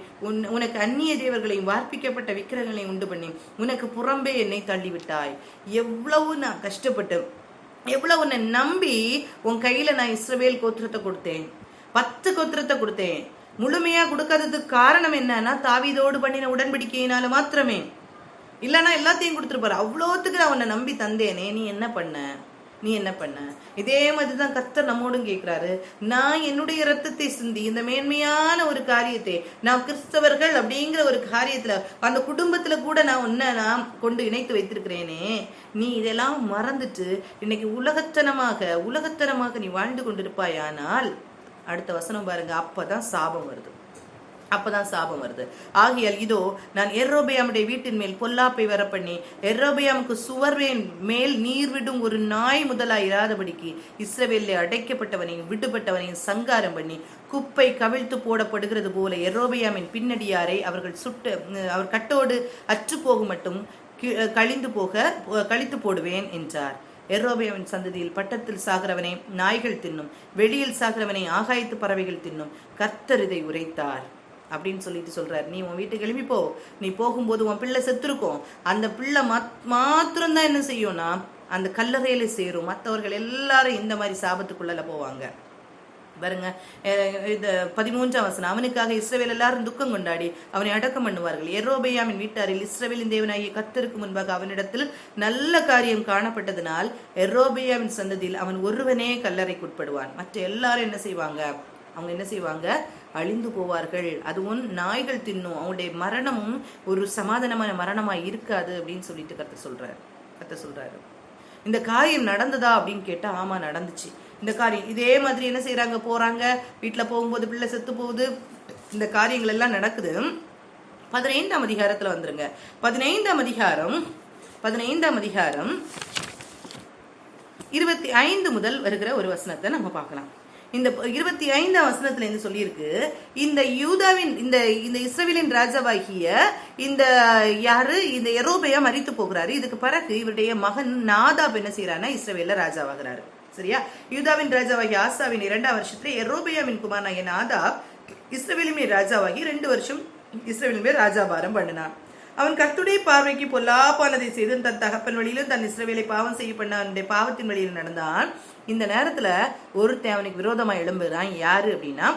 உனக்கு அந்நிய தேவர்களையும் வார்ப்பிக்கப்பட்ட விக்கிரகங்களையும் உண்டு பண்ணி உனக்கு புறம்பே என்னை தள்ளிவிட்டாய். எவ்வளவு நான் கஷ்டப்பட்டு, எவ்வளவு உன்னை நம்பி உன் கையில நான் இஸ்ரவேல் கோத்திரத்தை கொடுத்தேன், 10 கோத்திரத்தை கொடுத்தேன். முழுமையா கொடுக்காததுக்கு காரணம் என்னன்னா, தாவீதோடு பண்ணின உடன்படிக்கையினால மாத்திரமே, இல்லைன்னா எல்லாத்தையும் கொடுத்துருப்பாரு. அவ்வளோத்துக்கு நான் உன்னை நம்பி தந்தேனே, நீ என்ன பண்ண? இதே மாதிரிதான் கர்த்தர் நம்மோடும் கேட்கிறாரு. நான் என்னுடைய ரத்தத்தை சிந்தி இந்த மேன்மையான ஒரு காரியத்தை, நான் கிறிஸ்தவர்கள் அப்படிங்கிற ஒரு காரியத்துல, அந்த குடும்பத்துல கூட நான் உன்னை நான் கொண்டு இணைத்து வைத்திருக்கிறேனே, நீ இதெல்லாம் மறந்துட்டு இன்னைக்கு உலகத்தனமாக நீ வாழ்ந்து கொண்டிருப்பாயானால், அடுத்த வசனம் பாருங்க, அப்பதான் சாபம் வருது. ஆகையால் இதோ நான் யெரொபெயாமுடைய வீட்டின் மேல் பொல்லாப்பை வரப்பண்ணி யெரொபெயாமுக்கு சுவர்வேன் மேல் நீர் விடும் ஒரு நாய் முதலாய் இராதபடிக்கு இஸ்ரவேலிலே அடைக்கப்பட்டவனையும் விடுபட்டவனையும் சங்காரம் பண்ணி குப்பை கவிழ்த்து போடப்படுகிறது போல யெரொபெயாமின் பின்னடியாரை அவர் கட்டோடு அற்று போகும் மட்டும் கழித்து போடுவேன் என்றார். யெரொபெயாமின் சந்ததியில் பட்டத்தில் சாகிறவனை நாய்கள் தின்னும், வெளியில் சாகிறவனை ஆகாயத்து பறவைகள் தின்னும், கர்த்தர் இதை உரைத்தார் அப்படின்னு சொல்லிட்டு சொல்றாரு. நீ உன் வீட்டுக்கு எழுப்பி போ, நீ போகும்போது உன் பிள்ளை செத்துருக்கும், அந்த பிள்ளை மாத்திரம்தான் என்ன செய்யும்னா அந்த கல்லறையில சேரும். மற்றவர்கள் எல்லாரும் இந்த மாதிரி சாபத்துக்குள்ள போவாங்க பாருங்க. இந்த 13ஆம் வசனம், அவனுக்காக இஸ்ரவேல் எல்லாரும் துக்கம் கொண்டாடி அவனை அடக்கம் பண்ணுவார்கள். யெரொபெயாமின் வீட்டாரில் இஸ்ரவேலின் தேவனாகிய கர்த்தருக்கு முன்பாக அவனிடத்தில் நல்ல காரியம் காணப்பட்டதனால் யெரொபெயாமின் சந்ததியில் அவன் ஒருவனே கல்லறைக்குட்படுவான். மற்ற எல்லாரும் என்ன செய்வாங்க? அழிந்து போவார்கள். அதுவும் நாய்கள் தின்னும். அவங்களுடைய மரணமும் ஒரு சமாதானமான மரணமாய் இருக்காது அப்படின்னு சொல்லிட்டு கர்த்தர் சொல்றாரு. இந்த காரியம் நடந்ததா அப்படின்னு கேட்டா, ஆமா நடந்துச்சு. இந்த காரியம் இதே மாதிரி என்ன செய்யறாங்க, போறாங்க, வீட்டுல போகும்போது பிள்ளை செத்து போகுது, இந்த காரியங்கள் எல்லாம் நடக்குது. 15ஆம் அதிகாரத்துல வந்துருங்க. 15ஆம் அதிகாரம் 25 முதல் வருகிற ஒரு வசனத்தை நம்ம பார்க்கலாம். இந்த 25ஆம் வசனத்துல இருந்து சொல்லியிருக்கு, இந்த யூதாவின் இந்த இஸ்ரவேலின் ராஜாவாகிய இந்த யெரொபெயாம் மரித்து போகிறாரு. இதுக்கு பிறகு இவருடைய மகன் நாதாப் என்ன செய்யறாருன்னா இஸ்ரவேல்ல ராஜாவாகிறாரு. சரியா? யூதாவின் ராஜாவாகிய ஆசாவின் 2ஆம் வருஷத்துல யெரொபெயாமின் குமாரனாகிய நாதாப் இஸ்ரவேலின் மேல் ராஜாவாகி 2 வருஷம் இஸ்ரவேலின் மேல் ராஜாபாரம் பண்ணினான். அவன் கர்த்தருடைய பார்வைக்கு பொல்லாப்பானதை செய்து தன் தகப்பன் வழியிலும் தன் இஸ்ரவேலை பாவம் செய்ய பண்ண அவனுடைய பாவத்தின் வழியில் நடந்தான். இந்த நேரத்துல ஒருத்தன் அவனுக்கு விரோதமா எழும்புகிறான். யாரு அப்படின்னா,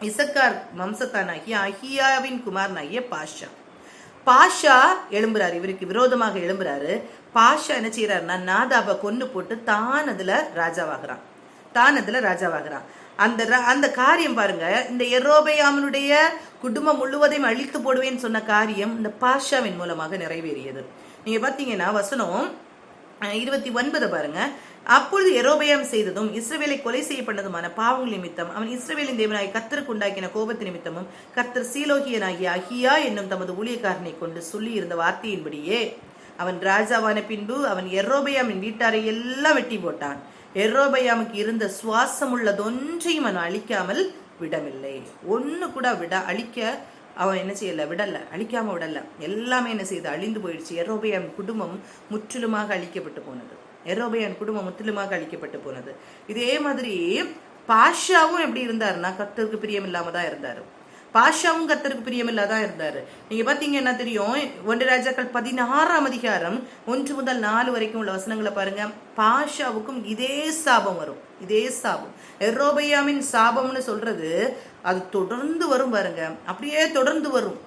இசக்கார் வம்சத்தானாகிய அகியாவின் குமாரனாகிய பாஷா. பாஷா எழும்புறாரு, இவருக்கு விரோதமாக எழும்புறாரு. பாஷா என்ன செய்யறாருன்னா நாதாபை கொன்னு போட்டு தான் அதுல ராஜாவாகிறான். அந்த காரியம் பாருங்க, இந்த யெரொபெயாமினுடைய குடும்பம் முழுவதையும் அழித்து போடுவேன்னு சொன்ன காரியம் இந்த பாஷாவின் மூலமாக நிறைவேறியது. நீங்க பாத்தீங்கன்னா வசனம் 29 பாருங்க. அப்பொழுது யெரொபெயாம் செய்ததும் இஸ்ரவேலை கொலை செய்யப்பட்டதுமான பாவங்கள் நிமித்தம் அவன் இஸ்ரவேலின் தேவனாய் கர்த்தருக்கு உண்டாக்கின கோபத்து நிமித்தமும் கர்த்தர் சீலோகியனாகிய அகியா என்னும் தமது ஊழியக்காரனை கொண்டு சொல்லி இருந்த வார்த்தையின்படியே அவன் ராஜாவான பின்பு அவன் யெரொபெயாமின் வீட்டாரை எல்லாம் வெட்டி போட்டான். யெரொபெயாமுக்கு இருந்த சுவாசம் உள்ளதொன்றையும் அவன் அழிக்காமல் விடவில்லை. ஒன்னு கூட அழிக்க அவன் என்ன செய்யல, அழிக்காம விடல. எல்லாமே என்ன செய்து அழிந்து போயிடுச்சு. யெரொபெயாம் குடும்பம் முற்றிலுமாக அழிக்கப்பட்டு போனது. இதே மாதிரி பாஷாவும் எப்படி இருந்தாருன்னா கர்த்தருக்கு பிரியம் இல்லாம தான் இருந்தாரு. நீங்க பாத்தீங்க என்ன தெரியும், 1 ராஜாக்கள் 16ஆம் அதிகாரம் 1 முதல் 4 வரைக்கும் உள்ள வசனங்களை பாருங்க. பாஷாவுக்கும் இதே சாபம் வரும். யெரொபெயாமின் சாபம்னு சொல்றது அது தொடர்ந்து வரும் பாருங்க, அப்படியே தொடர்ந்து வரும்.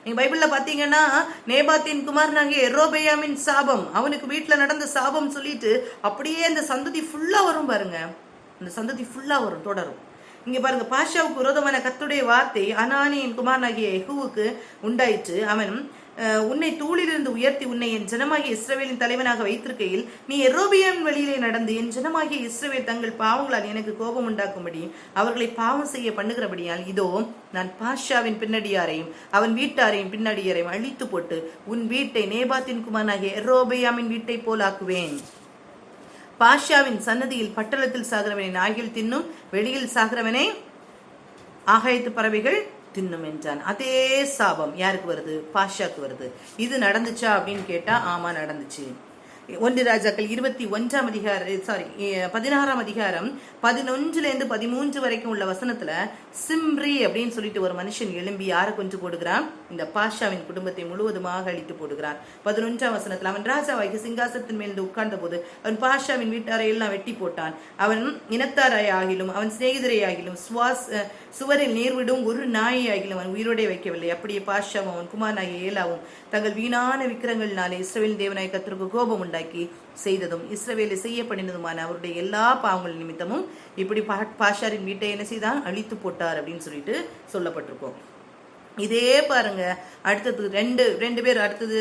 நீங்க பைபிள்ல பாத்தீங்கன்னா நேபாத்தின் குமாரனாகிய யெரொபெயாமின் சாபம், அவனுக்கு வீட்டுல நடந்த சாபம் சொல்லிட்டு அப்படியே அந்த சந்ததி ஃபுல்லா வரும் பாருங்க. தொடரும். இங்க பாருங்க, பாஷாவுக்கு விரோதமான கர்த்தருடைய வார்த்தை அனானியின் குமாரனாகிய யெகூவுக்கு உண்டாயிற்று. அவன் உன்னை தூளிலிருந்து உயர்த்தி உன்னை என் ஜனமாகிய இஸ்ரவேலின் தலைவனாக வைத்திருக்கையில் நீ யெரொபெயாம் வழியிலே நடந்து என் ஜனமாகிய இஸ்ரவேல் தங்கள் பாவங்களால் எனக்கு கோபம் உண்டாக்கும்படி அவர்களை பாவம் செய்ய பண்ணுகிறபடியால் இதோ நான் பாஷாவின் பின்னடியாரையும் அவன் வீட்டாரையும் பின்னடியாரையும் அழித்து போட்டு உன் வீட்டை நேபாத்தின் குமாரனாகிய யெரொபெயாமின் வீட்டை போலாக்குவேன். பாஷாவின் சன்னதியில் பட்டணத்தில் சாகிறவனை நாய்கள் தின்னும், வெளியில் சாகிறவனை ஆகாயத்து பறவைகள் தின்னும் என்றான். அதே சாபம் யாருக்கு வருது? பாஷாக்கு வருது. இது நடந்துச்சா அப்படின்னு கேட்டா ஆமா நடந்துச்சு. 1 ராஜாக்கள் 21ஆம் அதிகாரம் 16ஆம் அதிகாரம் 11 13 வரைக்கும் உள்ள வசனத்துல சிம்ரி அப்படின்னு சொல்லிட்டு ஒரு மனுஷன் எழும்பி யாரை கொன்று போடுகிறான்? இந்த பாஷாவின் குடும்பத்தை முழுவதுமாக அழித்து போடுகிறான். 11ஆம் வசனத்துல அவன் ராஜாவாகி சிங்காசனத்தின் மேல் உட்கார்ந்த போது அவன் பாஷாவின் வீட்டாரை எல்லாம் வெட்டி போட்டான். அவன் இனத்தாரையாகிலும் அவன் சிநேகிதரையாகிலும் சுவரில் நேர்விடும் ஒரு நாயையாகிலும் அவன் உயிரோடே வைக்கவில்லை. அப்படியே பாஷாவும் அவன் குமாரனாகிய ஏலாவும் தங்கள் வீணான விக்கிரங்களினாலே இஸ்ரவேல் தேவனாய கர்த்தருக்கு கோபம் உண்டாக்கி செய்ததும் இஸ்ரவேலை செய்யப்படினதுமான அவருடைய எல்லா பாவங்கள் நிமித்தமும் இப்படி பாஷாரின் வீட்டை என்ன செய்தான்? அழித்து போட்டார் அப்படின்னு சொல்லிட்டு சொல்லப்பட்டிருக்கோம். இதே பாருங்க, அடுத்தது ரெண்டு பேர் அடுத்தது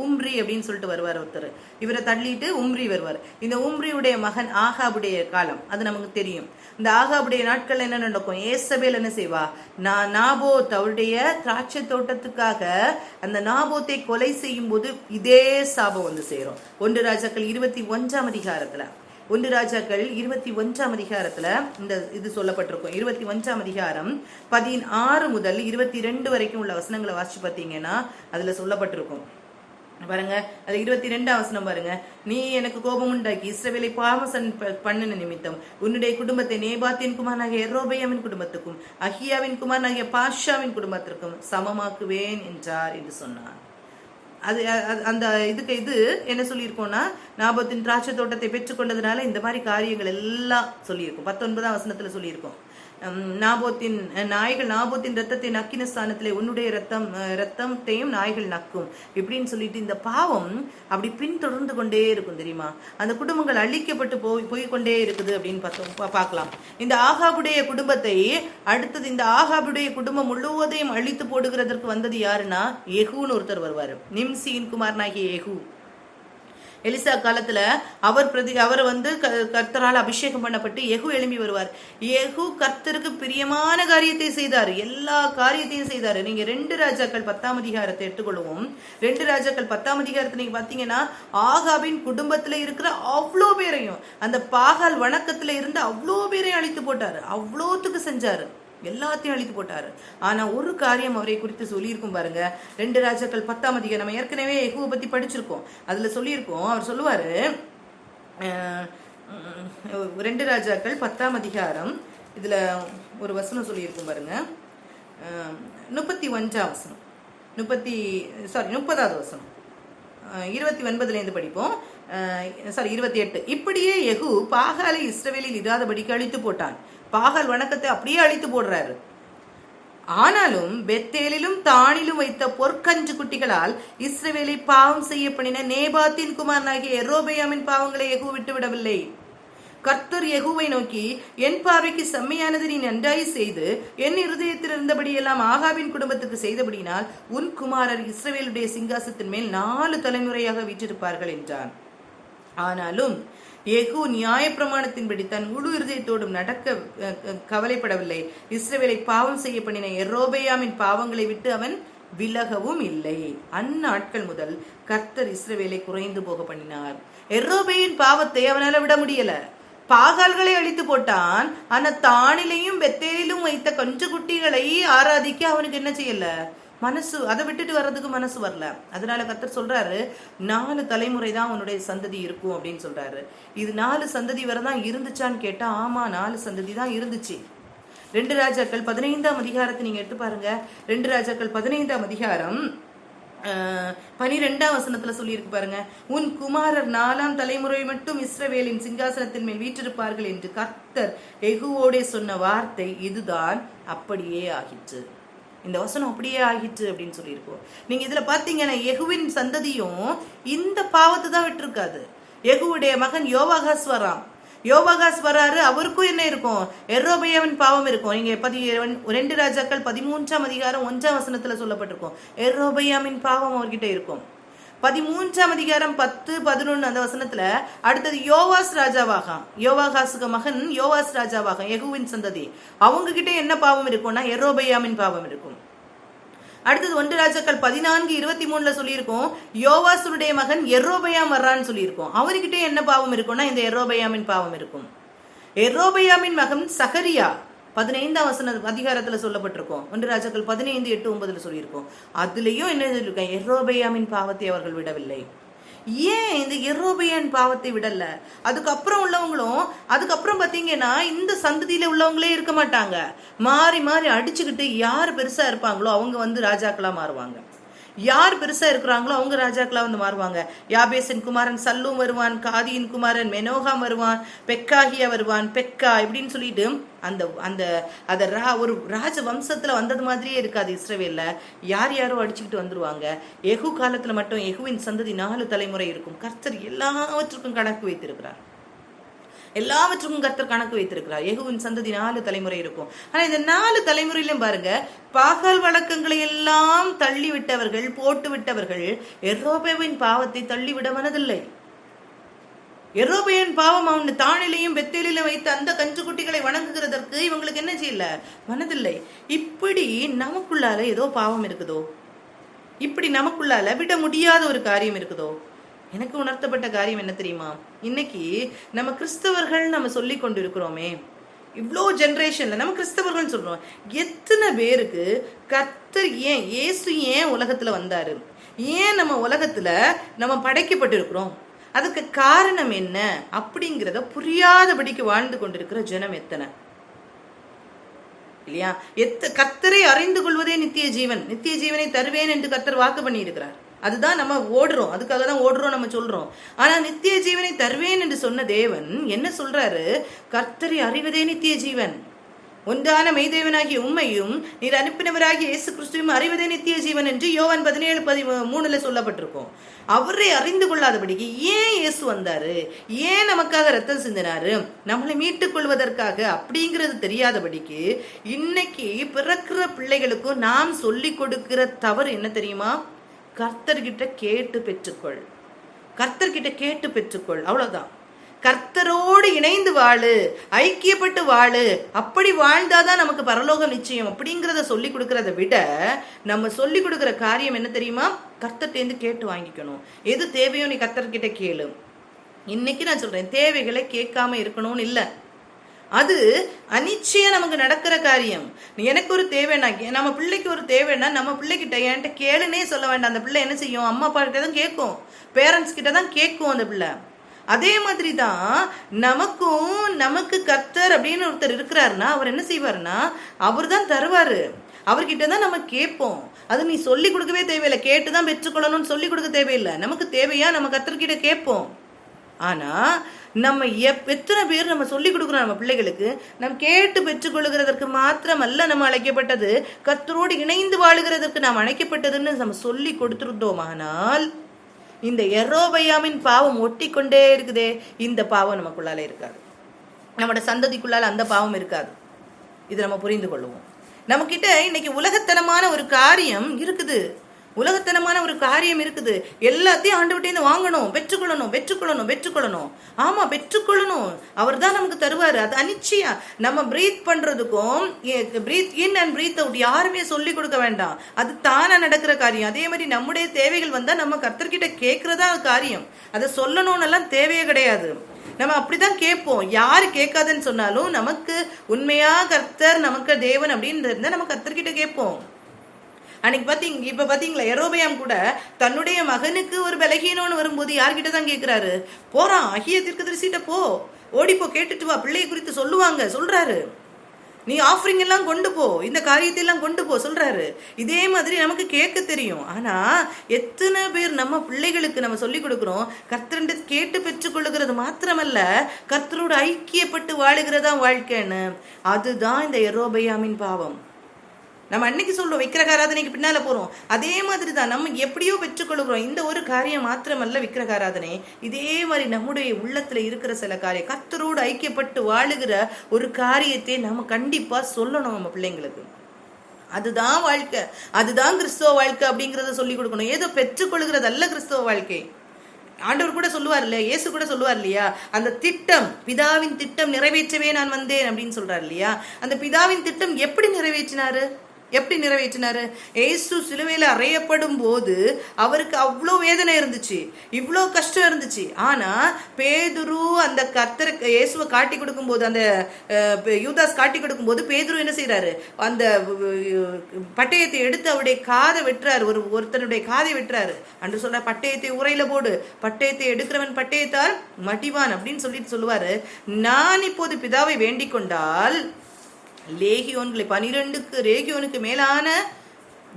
உம்ரி அப்படின்னு சொல்லிட்டு வருவார் ஒருத்தர். இவரை தள்ளிட்டு உம்ரி வருவார். இந்த உம்ரியுடைய மகன் ஆகாபுடைய காலம் அது நமக்கு தெரியும். இந்த ஆகாபுடைய நாட்கள் என்ன நடக்கும்? ஏசபேல் என்ன செய்வா? நாபோத் அவருடைய திராட்சை தோட்டத்துக்காக அந்த நாபோத்தை கொலை செய்யும் போது இதே சாபம் வந்து சேரும். 1 ராஜாக்கள் 21ஆம் அதிகாரத்துல 1 ராஜாக்கள் 21ஆம் அதிகாரத்துல இந்த இது சொல்லப்பட்டிருக்கும். 21ஆம் அதிகாரம் 16 முதல் 22 வரைக்கும் உள்ள வசனங்களை வாசிச்சு பார்த்தீங்கன்னா அதுல சொல்லப்பட்டிருக்கும் பாருங்க. அது 22ஆம் வசனம் பாருங்க. நீ எனக்கு கோபம் உண்டாக்கி இஸ்ரவேலை பாவம் பண்ணின நிமித்தம் உன்னுடைய குடும்பத்தை நேபாத்தின் குமாரனாகிய யெரொபெயாமின் குடும்பத்துக்கும் அகியாவின் குமாரனாகிய பாஷாவின் குடும்பத்திற்கும் சமமாக்குவேன் என்றார் என்று சொன்னார். அது அந்த இதுக்கு இது என்ன சொல்லியிருக்கோம்னா நாபோத்தின் திராட்சை தோட்டத்தை பெற்றுக்கொண்டதுனால இந்த மாதிரி காரியங்கள் எல்லாம் சொல்லியிருக்கோம். 19ஆம் வசனத்துல சொல்லியிருக்கோம். நாபோத்தின் ரத்தத்தை நக்கின ஸ்தானத்திலே உன்னுடைய ரத்தத்தையும் நாய்கள் நக்கும் இப்படின்னு சொல்லிட்டு இந்த பாவம் அப்படி பின்தொடர்ந்து கொண்டே இருக்கும் தெரியுமா? அந்த குடும்பங்கள் அழிக்கப்பட்டு போய்கொண்டே இருக்குது அப்படின்னு பார்க்கலாம். இந்த ஆகாபுடைய குடும்பத்தை அடுத்தது இந்த ஆகாபுடைய குடும்பம் முழுவதையும் அழித்து போடுகிறதற்கு வந்தது யாருன்னா யெகூன்னு ஒருத்தர் வருவாரு. நிம்சியின் குமாரனாகிய யெகூ. எலிசா காலத்துல அவர் வந்து கர்த்தரால் அபிஷேகம் பண்ணப்பட்டு யெகூ எழும்பி வருவார். யெகூ கர்த்தருக்கு பிரியமான காரியத்தை செய்தார், எல்லா காரியத்தையும் செய்தாரு. நீங்க 2 ராஜாக்கள் 10ஆம் அதிகாரத்தை எடுத்துக்கொள்வோம். 2 ராஜாக்கள் 10ஆம் அதிகாரத்தை நீங்க பாத்தீங்கன்னா ஆகாபின் குடும்பத்துல இருக்கிற அவ்வளோ பேரையும் அந்த பாகால் வணக்கத்துல இருந்து அவ்வளோ பேரையும் அழித்து போட்டாரு. அவ்வளோத்துக்கு செஞ்சாரு, எல்லாத்தையும் அழித்து போட்டாரு. ஆனா ஒரு காரியம் அவரை குறித்து சொல்லியிருக்கும் பாருங்க. 2 ராஜாக்கள் 10ஆம் அதிகாரம் நம்ம ஏற்கனவே யெகூவை பத்தி படிச்சிருக்கோம். அதுல சொல்லியிருக்கோம். அவர் சொல்லுவாரு 2 ராஜாக்கள் 10ஆம் அதிகாரம் இதுல ஒரு வசனம் சொல்லியிருக்கும் பாருங்க. 31ஆம் வசனம் 30வது வசனம் 29 படிப்போம். 28. இப்படியே யெகூ பாகாலை இஸ்ரவேலில் இராதபடிக்கு அழித்து போட்டான். பாகால் வணக்கத்தை அப்படியே அழித்து போடுறாரு. ஆனாலும் பெத்தேலிலும் தானிலும் வைத்த பொற்கன்று குட்டிகளால் இஸ்ரவேலை பாவம் செய்ய பண்ணின நேபாத்தின் குமாரனாகிய யெரொபெயாமின் பாவங்களை யெகூ விட்டு விடவில்லை. கர்த்தர் யெகூவை நோக்கி, என் பார்வைக்கு செம்மையானது நீ நன்றாய் செய்து என் இருதயத்தில் இருந்தபடியெல்லாம் ஆகாபின் குடும்பத்துக்கு செய்தபடியினால் உன் குமாரர் இஸ்ரவேலுடைய சிங்காசத்தின் மேல் 4 தலைமுறையாக வீற்றிருப்பார்கள் என்றான். ஆனாலும் யெகூ நியாயப்பிரமாணத்தின்படி தன் முழு இருதயத்தோடும் நடக்க கவலைப்படவில்லை. இஸ்ரவேலை பாவம் செய்ய பண்ணின யெரொபெயாமின் பாவங்களை விட்டு அவன் விலகவும் இல்லை. அந்நாட்கள் முதல் கர்த்தர் இஸ்ரவேலை குறைந்து போக பண்ணினார். யெரொபெயின் பாவத்தை அவனால விட முடியல. பாகால்களை அழித்து போட்டான். ஆனா தானிலையும் பெத்தேலிலும் வைத்த கன்று குட்டிகளை ஆராதிக்க அவனுக்கு என்ன செய்யல, மனசு, அதை விட்டுட்டு வர்றதுக்கு மனசு வரல. அதனால கர்த்தர் சொல்றாரு, 4 தலைமுறை தான் உன்னுடைய சந்ததி இருக்கும் அப்படின்னு சொல்றாரு. இது 4 சந்ததி வரதான் இருந்துச்சான்னு கேட்டா, ஆமா 4 சந்ததி தான் இருந்துச்சு. 2 ராஜாக்கள் 15ஆம் அதிகாரத்தை நீங்க எடுத்து பாருங்க. 2 ராஜாக்கள் 15ஆம் அதிகாரம் 12ஆம் வசனத்துல சொல்லி இருக்கு பாருங்க. உன் குமாரர் 4ஆம் தலைமுறை மட்டும் இஸ்ரவேலின் சிங்காசனத்தின் மேல் வீற்றிருப்பார்கள் என்று கர்த்தர் யெகூவோடே சொன்ன வார்த்தை இதுதான், அப்படியே ஆகிற்று. இந்த வசனம் அப்படியே ஆகிட்டு அப்படின்னு சொல்லியிருக்கோம். நீங்க இதுல பாத்தீங்கன்னா யெகூவின் சந்ததியும் இந்த பாவத்தை தான் விட்டுருக்காது. யெகூவுடைய மகன் யோவாகாஸ் வரான். யோவாகாஸ் வராரு, அவருக்கும் என்ன இருக்கும், யெரொபெயாமின் பாவம் இருக்கும். நீங்க 2 ராஜாக்கள் 13ஆம் அதிகாரம் 1ஆம் வசனத்துல சொல்லப்பட்டிருக்கும். யெரொபெயாமின் பாவம் அவர்கிட்ட இருக்கும். 13ஆம் அதிகாரம் 10, 11 அந்த வசனத்துல அடுத்தது யோவாஸ் ராஜாவாக, யோவாகாசுக்கு மகன் யோவாஸ் ராஜாவாக, யெகூவின் சந்ததி, அவங்க கிட்ட என்ன பாவம் இருக்கும்னா யெரொபெயாமின் பாவம் இருக்கும். அடுத்தது 1 ராஜாக்கள் 14:23 சொல்லியிருக்கோம், யோவாசுடைய மகன் யெரொபெயாம் வர்றான்னு சொல்லியிருக்கோம். அவர்கிட்ட என்ன பாவம் இருக்கும்னா இந்த யெரொபெயாமின் பாவம் இருக்கும். யெரொபெயாமின் மகன் சகரியா 15ஆம் அதிகாரத்துல சொல்லப்பட்டிருக்கோம். 1 ராஜாக்கள் 15:8-9 சொல்லியிருக்கோம். அதுலயும் என்ன சொல்லியிருக்கேன், யெரொபெயாமின் பாவத்தை அவர்கள் விடவில்லை. ஏன் இந்த யெரொபெயாமின் பாவத்தை விடல? அதுக்கப்புறம் உள்ளவங்களும், அதுக்கப்புறம் பாத்தீங்கன்னா இந்த சந்ததியில உள்ளவங்களே இருக்க மாட்டாங்க. மாறி மாறி அடிச்சுக்கிட்டு யார் பெருசா இருப்பாங்களோ அவங்க ராஜாக்களா மாறுவாங்க. யார் பெருசா இருக்கிறாங்களோ அவங்க ராஜாக்களா மாறுவாங்க. யாபேசின் குமாரன் சல்லூம் வருவான், காதியின் குமாரன் மெனோகாம் வருவான், பெக்காகியா வருவான், பெக்கா இப்படின்னு சொல்லிட்டு ஒரு ராஜ வம்சத்துல வந்தது மாதிரியே இருக்காது. இஸ்ரவேல்ல யாரோ அடிச்சுக்கிட்டு வந்துருவாங்க. யெகூ காலத்துல மட்டும் யெகூவின் சந்ததி 4 தலைமுறை இருக்கும். கர்த்தர் எல்லாவற்றுக்கும் கணக்கு வைத்திருக்கிறார். எல்லாவற்றுக்கும் கர்த்தர் கணக்கு வைத்திருக்கிறார். யெகூவின் சந்ததி 4 தலைமுறை இருக்கும். ஆனா இந்த 4 தலைமுறையிலும் பாருங்க, பாகால் வழக்கங்களை எல்லாம் தள்ளி விட்டவர்கள், போட்டு விட்டவர்கள் யெரொபெயாமின் பாவத்தை தள்ளிவிட மனதில்லை. யெரொபெயாமின் பாவம் அவன் தானிலையும் பெத்தேலிலும் வைத்த அந்த கன்று குட்டிகளை வணங்குகிறதற்கு இவங்களுக்கு என்ன செய்யல, மனதில்லை. இப்படி நமக்குள்ளால ஏதோ பாவம் இருக்குதோ, இப்படி நமக்குள்ளால விட முடியாத ஒரு காரியம் இருக்குதோ. எனக்கு உணர்த்தப்பட்ட காரியம் என்ன தெரியுமா, இன்னைக்கு நம்ம கிறிஸ்தவர்கள் நம்ம சொல்லி கொண்டு இருக்கிறோமே, இவ்வளோ ஜென்ரேஷன்ல நம்ம கிறிஸ்தவர்கள் சொல்றோம். எத்தனை பேருக்கு கர்த்தர் ஏன், இயேசு ஏன் உலகத்துல வந்தாரு, ஏன் நம்ம உலகத்துல நம்ம படைக்கப்பட்டிருக்கிறோம், அதுக்கு காரணம் என்ன அப்படிங்கிறத புரியாதபடிக்கு வாழ்ந்து கொண்டிருக்கிற ஜனம் எத்தனை இல்லையா? கர்த்தரை அறிந்து கொள்வதே நித்திய ஜீவன், நித்திய ஜீவனை தருவேன் என்று கர்த்தர் வாக்கு பண்ணி இருக்கிறார். அதுதான் நம்ம ஓடுறோம், அதுக்காக தான் ஓடுறோம், நம்ம சொல்றோம். ஆனா நித்திய ஜீவனை தருவேன் என்று சொன்ன தேவன் என்ன சொல்றாரு, கர்த்தரை அறிவதே நித்திய ஜீவன், ஒன்றான மெய்தேவனாகிய உம்மையும் நீர் அனுப்பினவராகிய இயேசு கிறிஸ்துவையும் அறிவதே நித்திய ஜீவன் என்று யோவான் 17:13 சொல்லப்பட்டிருக்கும். அவரை அறிந்து கொள்ளாதபடிக்கு ஏன் இயேசு வந்தாரு, ஏன் நமக்காக ரத்தம் சிந்தினாரு, நம்மளை மீட்டுக் கொள்வதற்காக அப்படிங்கிறது தெரியாதபடிக்கு இன்னைக்கு பிறக்கிற பிள்ளைகளுக்கும் நாம் சொல்லி கொடுக்கிற தவறு என்ன தெரியுமா, கர்த்தர்கிட்ட கேட்டு பெற்றுக்கொள், கர்த்தர்கிட்ட கேட்டு பெற்றுக்கொள், அவ்வளவுதான். கர்த்தரோடு இணைந்து வாழு, ஐக்கியப்பட்டு வாழு, அப்படி வாழ்ந்தாதான் நமக்கு பரலோகம் நிச்சயம் அப்படிங்கிறத சொல்லி கொடுக்கறத விட நம்ம சொல்லி கொடுக்கிற காரியம் என்ன தெரியுமா, கர்த்தர்கிட்ட கேட்டு வாங்கிக்கணும். எது தேவையோ நீ கர்த்தர்கிட்ட கேளு. இன்னைக்கு நான் சொல்றேன், தேவைகளை கேட்காம இருக்கணும்னு இல்லை, அது அனிச்சயம் நமக்கு நடக்கிற காரியம். எனக்கு ஒரு தேவைன்னா, நம்ம பிள்ளைக்கு ஒரு தேவைன்னா நம்ம பிள்ளைகிட்ட என்கிட்ட கேளுன்னே சொல்ல வேண்டாம். அந்த பிள்ளை என்ன செய்யும், அம்மா அப்பா கிட்ட தான் கேட்கும், பேரண்ட்ஸ் கிட்ட தான் கேட்கும் அந்த பிள்ளை. அதே மாதிரி தான் நமக்கு கர்த்தர் அப்படின்னு ஒருத்தர் இருக்கிறாருன்னா அவர் என்ன செய்வாருன்னா அவர் தான் தருவாரு, அவர்கிட்ட தான் நம்ம கேட்போம். அது நீ சொல்லி கொடுக்கவே தேவையில்லை, கேட்டுதான் பெற்றுக்கொள்ளணும்னு சொல்லி கொடுக்க தேவையில்லை. நமக்கு தேவையா நம்ம கர்த்தர்கிட்ட கேட்போம். ஆனா நம்ம எத்தனை பேர் நம்ம சொல்லிக் கொடுக்குறோம் நம்ம பிள்ளைகளுக்கு. நம் கேட்டு பெற்றுக்கொள்கிறதற்கு மாத்திரமல்ல நம்ம அழைக்கப்பட்டது, கர்த்தரோடு இணைந்து வாழுகிறதற்கு நாம் அழைக்கப்பட்டதுன்னு நம்ம சொல்லி கொடுத்துருந்தோமானால் இந்த யெரொபெயாமின் பாவம் ஒட்டி கொண்டே இருக்குதே, இந்த பாவம் நமக்குள்ளால இருக்காது. நம்மளோட சந்ததிக்குள்ளால அந்த பாவம் இருக்காது. இது நம்ம புரிந்து கொள்ளுவோம். நம்ம கிட்ட இன்னைக்கு உலகத்தனமான ஒரு காரியம் இருக்குது. உலகத்தனமான ஒரு காரியம் இருக்குது. எல்லாத்தையும் ஆண்டவர்கிட்ட வாங்கணும், பெற்றுக்கொள்ளணும், பெற்றுக்கொள்ளணும், பெற்றுக்கொள்ளணும். ஆமா, பெற்றுக்கொள்ளணும். அவர் தான் நமக்கு தருவாரு. அது அனிச்சையா நம்ம பிரீத் பண்றதுக்கும் breathe in and breathe out யாருமே சொல்லி கொடுக்க வேண்டாம். அது தானா நடக்கிற காரியம். அதே மாதிரி நம்முடைய தேவைகள் வந்தா நம்ம கர்த்தர்கிட்ட கேட்கறதா காரியம். அதை சொல்லணும்னு எல்லாம் தேவையே கிடையாது. நம்ம அப்படிதான் கேட்போம். யாரு கேட்காதுன்னு சொன்னாலும் நமக்கு உண்மையா கர்த்தர் நமக்கு தேவன் அப்படின்னு இருந்தா நம்ம கர்த்தர்கிட்ட கேட்போம். அன்னைக்கு இப்ப பாத்தீங்களா, யெரொபெயாம் கூட தன்னுடைய மகனுக்கு ஒரு பலகீனம்னு வரும்போது யார்கிட்ட தான் கேட்கிறாரு? போறான், அகியா தீர்க்கதரிசிட்ட போ, ஓடிப்போ, கேட்டுட்டு வா, பிள்ளையை குறித்து சொல்றாரு. நீ ஆஃபரிங் எல்லாம் கொண்டு போ, இந்த காரியத்தை எல்லாம் கொண்டு போ சொல்றாரு. இதே மாதிரி நமக்கு கேட்க தெரியும். ஆனா எத்தனை பேர் நம்ம பிள்ளைகளுக்கு நம்ம சொல்லி கொடுக்கிறோம்? கர்த்தர்கிட்ட கேட்டு பெற்றுக்கொள்ளுகிறது மாத்திரமல்ல, கர்த்தரோடு ஐக்கியப்பட்டு வாழுகிறதா வாழ்க்கைன்னு. அதுதான் இந்த யெரொபெயாமின் பாவம். நம்ம அன்னைக்கு சொல்லுவோம் விக்கிரகாராதனைக்கு பின்னால போறோம். அதே மாதிரி தான் நம்ம எப்படியோ பெற்றுக்கொள்கிறோம். இந்த ஒரு காரியம் மாத்திரமல்ல விக்கிரகாராதனை, இதே மாதிரி நம்முடைய உள்ளத்துல இருக்கிற சில காரியம், கர்த்தரோடு ஐக்கியப்பட்டு வாழுகிற ஒரு காரியத்தை நம்ம கண்டிப்பா சொல்லணும் நம்ம பிள்ளைங்களுக்கு. அதுதான் வாழ்க்கை, அதுதான் கிறிஸ்தவ வாழ்க்கை அப்படிங்கறத சொல்லி கொடுக்கணும். ஏதோ பெற்றுக்கொள்கிறது அல்ல கிறிஸ்தவ வாழ்க்கை. ஆண்டவர் கூட சொல்லுவார் இல்லையா, இயேசு கூட சொல்லுவார் இல்லையா, அந்த திட்டம், பிதாவின் திட்டம் நிறைவேற்றவே நான் வந்தேன் அப்படின்னு சொல்றாரு இல்லையா. அந்த பிதாவின் திட்டம் எப்படி நிறைவேற்றினாரு? இயேசு சிலுவையில அறையப்படும் போது அவருக்கு அவ்வளோ வேதனை இருந்துச்சு, இவ்வளோ கஷ்டம் இருந்துச்சு. ஆனா பேதுரு அந்த கர்த்தருக்கு இயேசுவை காட்டி கொடுக்கும் போது, அந்த யூதாஸ் காட்டி கொடுக்கும் போது பேதுரு என்ன செய்யறாரு? அந்த பட்டயத்தை எடுத்து அவருடைய காதை வெட்டுறாரு, ஒருத்தனுடைய காதை வெட்டுறாரு. அன்று சொல்ற பட்டயத்தை உரையில போடு, பட்டயத்தை எடுக்கிறவன் பட்டயத்தால் மடிவான் அப்படின்னு சொல்லிட்டு சொல்லுவாரு. நான் இப்போது பிதாவை வேண்டிக் கொண்டால் லேகியோன்களை 12 லேகியோனுக்கு மேலான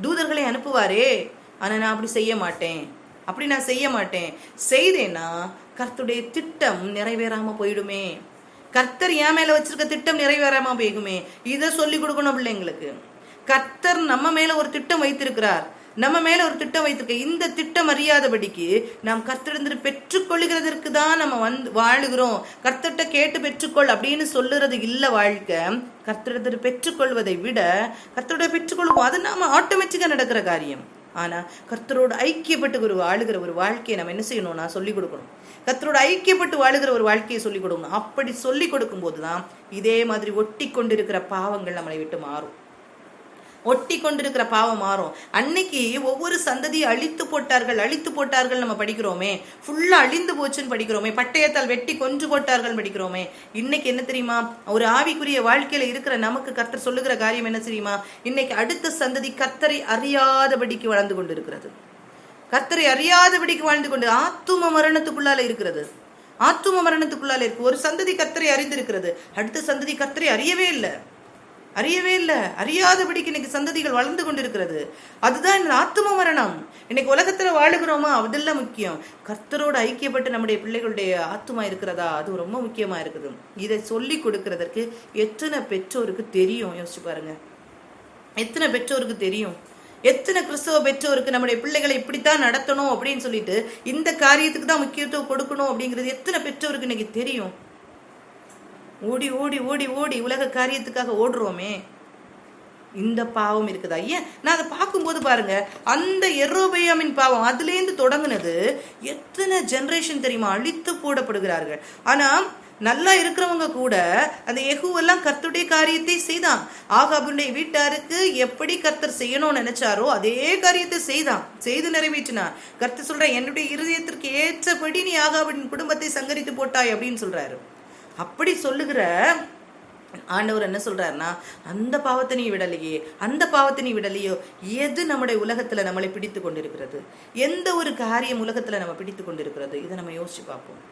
தூதர்களை அனுப்புவாரே. ஆனா நான் அப்படி செய்ய மாட்டேன். செய்தேன்னா கர்த்தருடைய திட்டம் நிறைவேறாம போயிடுமே. கர்த்தர் என் மேல வச்சிருக்க திட்டம் நிறைவேறாம போகுமே. இதை சொல்லி கொடுக்கணும் பிள்ளைங்களுக்கு. கர்த்தர் நம்ம மேல ஒரு திட்டம் வைத்திருக்கிறார், இந்த திட்டம் அறியாதபடிக்கு நாம் கர்த்தரிடத்தில் பெற்றுக்கொள்கிறதற்கு தான் நம்ம வாழுகிறோம். கர்த்தர்கிட்ட கேட்டு பெற்றுக்கொள் அப்படின்னு சொல்லுறது இல்ல வாழ்க்கை. கர்த்தரிடத்தில் பெற்றுக்கொள்வதை விட கர்த்தரோட பெற்றுக்கொள்வோம், அது நாம ஆட்டோமேட்டிக்கா நடக்கிற காரியம். ஆனா கர்த்தரோடு ஐக்கியப்பட்டு வாழுகிற ஒரு வாழ்க்கையை நம்ம என்ன செய்யணும்னா சொல்லிக் கொடுக்கணும். கர்த்தரோடு ஐக்கியப்பட்டு வாழுகிற ஒரு வாழ்க்கையை சொல்லிக் கொடுக்கணும். அப்படி சொல்லிக் கொடுக்கும் போதுதான் இதே மாதிரி ஒட்டி கொண்டிருக்கிற பாவங்கள் நம்மளை விட்டு மாறும். ஒட்டி கொண்டிருக்கிற பாவம் மாறும். அன்னைக்கு ஒவ்வொரு சந்ததியை அழித்து போட்டார்கள் நம்ம படிக்கிறோமே, ஃபுல்லா அழிந்து போச்சுன்னு படிக்கிறோமே, பட்டயத்தால் வெட்டி கொன்று போட்டார்கள் படிக்கிறோமே. இன்னைக்கு என்ன தெரியுமா, ஒரு ஆவிக்குரிய வாழ்க்கையில இருக்கிற நமக்கு கர்த்தர் சொல்லுகிற காரியம் என்ன தெரியுமா? இன்னைக்கு அடுத்த சந்ததி கர்த்தரை அறியாதபடிக்கு வாழ்ந்து கொண்டிருக்கிறது. ஆத்தும மரணத்துக்குள்ளால இருக்கிறது. ஒரு சந்ததி கர்த்தரை அறிந்திருக்கிறது, அடுத்த சந்ததி கர்த்தரை அறியவே இல்லை. அறியாதபடிக்கு இன்னைக்கு சந்ததிகள் வளர்ந்து கொண்டிருக்கிறது. அதுதான் இந்த ஆத்தும மரணம். இன்னைக்கு உலகத்துல வாழுகிறோமா, அதெல்லாம் முக்கியம். கர்த்தரோடு ஐக்கியப்பட்டு நம்முடைய பிள்ளைகளுடைய ஆத்துமா இருக்கிறதா, அது ரொம்ப முக்கியமா இருக்குது. இதை சொல்லி கொடுக்கறதற்கு எத்தனை பெற்றோருக்கு தெரியும்? யோசிச்சு பாருங்க, எத்தனை பெற்றோருக்கு தெரியும்? எத்தனை கிறிஸ்தவ பெற்றோருக்கு நம்முடைய பிள்ளைகளை இப்படித்தான் நடத்தணும் அப்படின்னு சொல்லிட்டு இந்த காரியத்துக்கு தான் முக்கியத்துவம் கொடுக்கணும் அப்படிங்கிறது எத்தனை பெற்றோருக்கு இன்னைக்கு தெரியும்? ஓடி ஓடி ஓடி ஓடி உலக காரியத்துக்காக ஓடுறோமே. இந்த பாவம் இருக்குதா? ஏன் நான் அதை பார்க்கும்போது பாருங்க, அந்த யெரொபெயாமின் பாவம் அதுலேருந்து தொடங்குனது. எத்தனை ஜெனரேஷன் தெரியுமா அழித்து போடப்படுகிறார்கள். ஆனா நல்லா இருக்கிறவங்க கூட அந்த யெகூவெல்லாம் கர்த்தருடைய காரியத்தை செய்தான். ஆகாபுடைய வீட்டாருக்கு எப்படி கர்த்தர் செய்யணும்னு நினைச்சாரோ அதே காரியத்தை செய்து நிறைவேற்றினார். கர்த்தர் சொல்ற, என்னுடைய இருதயத்திற்கு ஏற்றபடி நீ ஆகாபின் குடும்பத்தை சங்கரித்து போட்டாய் அப்படின்னு சொல்றாரு. அப்படி சொல்லுகிற ஆண்டவர் என்ன சொல்றாருன்னா, அந்த பாவத்தை நீ விடலையோ, எது நம்முடைய உலகத்துல நம்மளை பிடித்து கொண்டிருக்கிறது? எந்த ஒரு காரியம் உலகத்துல நம்ம பிடித்து கொண்டிருக்கிறது? இதை நம்ம யோசிச்சு பார்ப்போம்.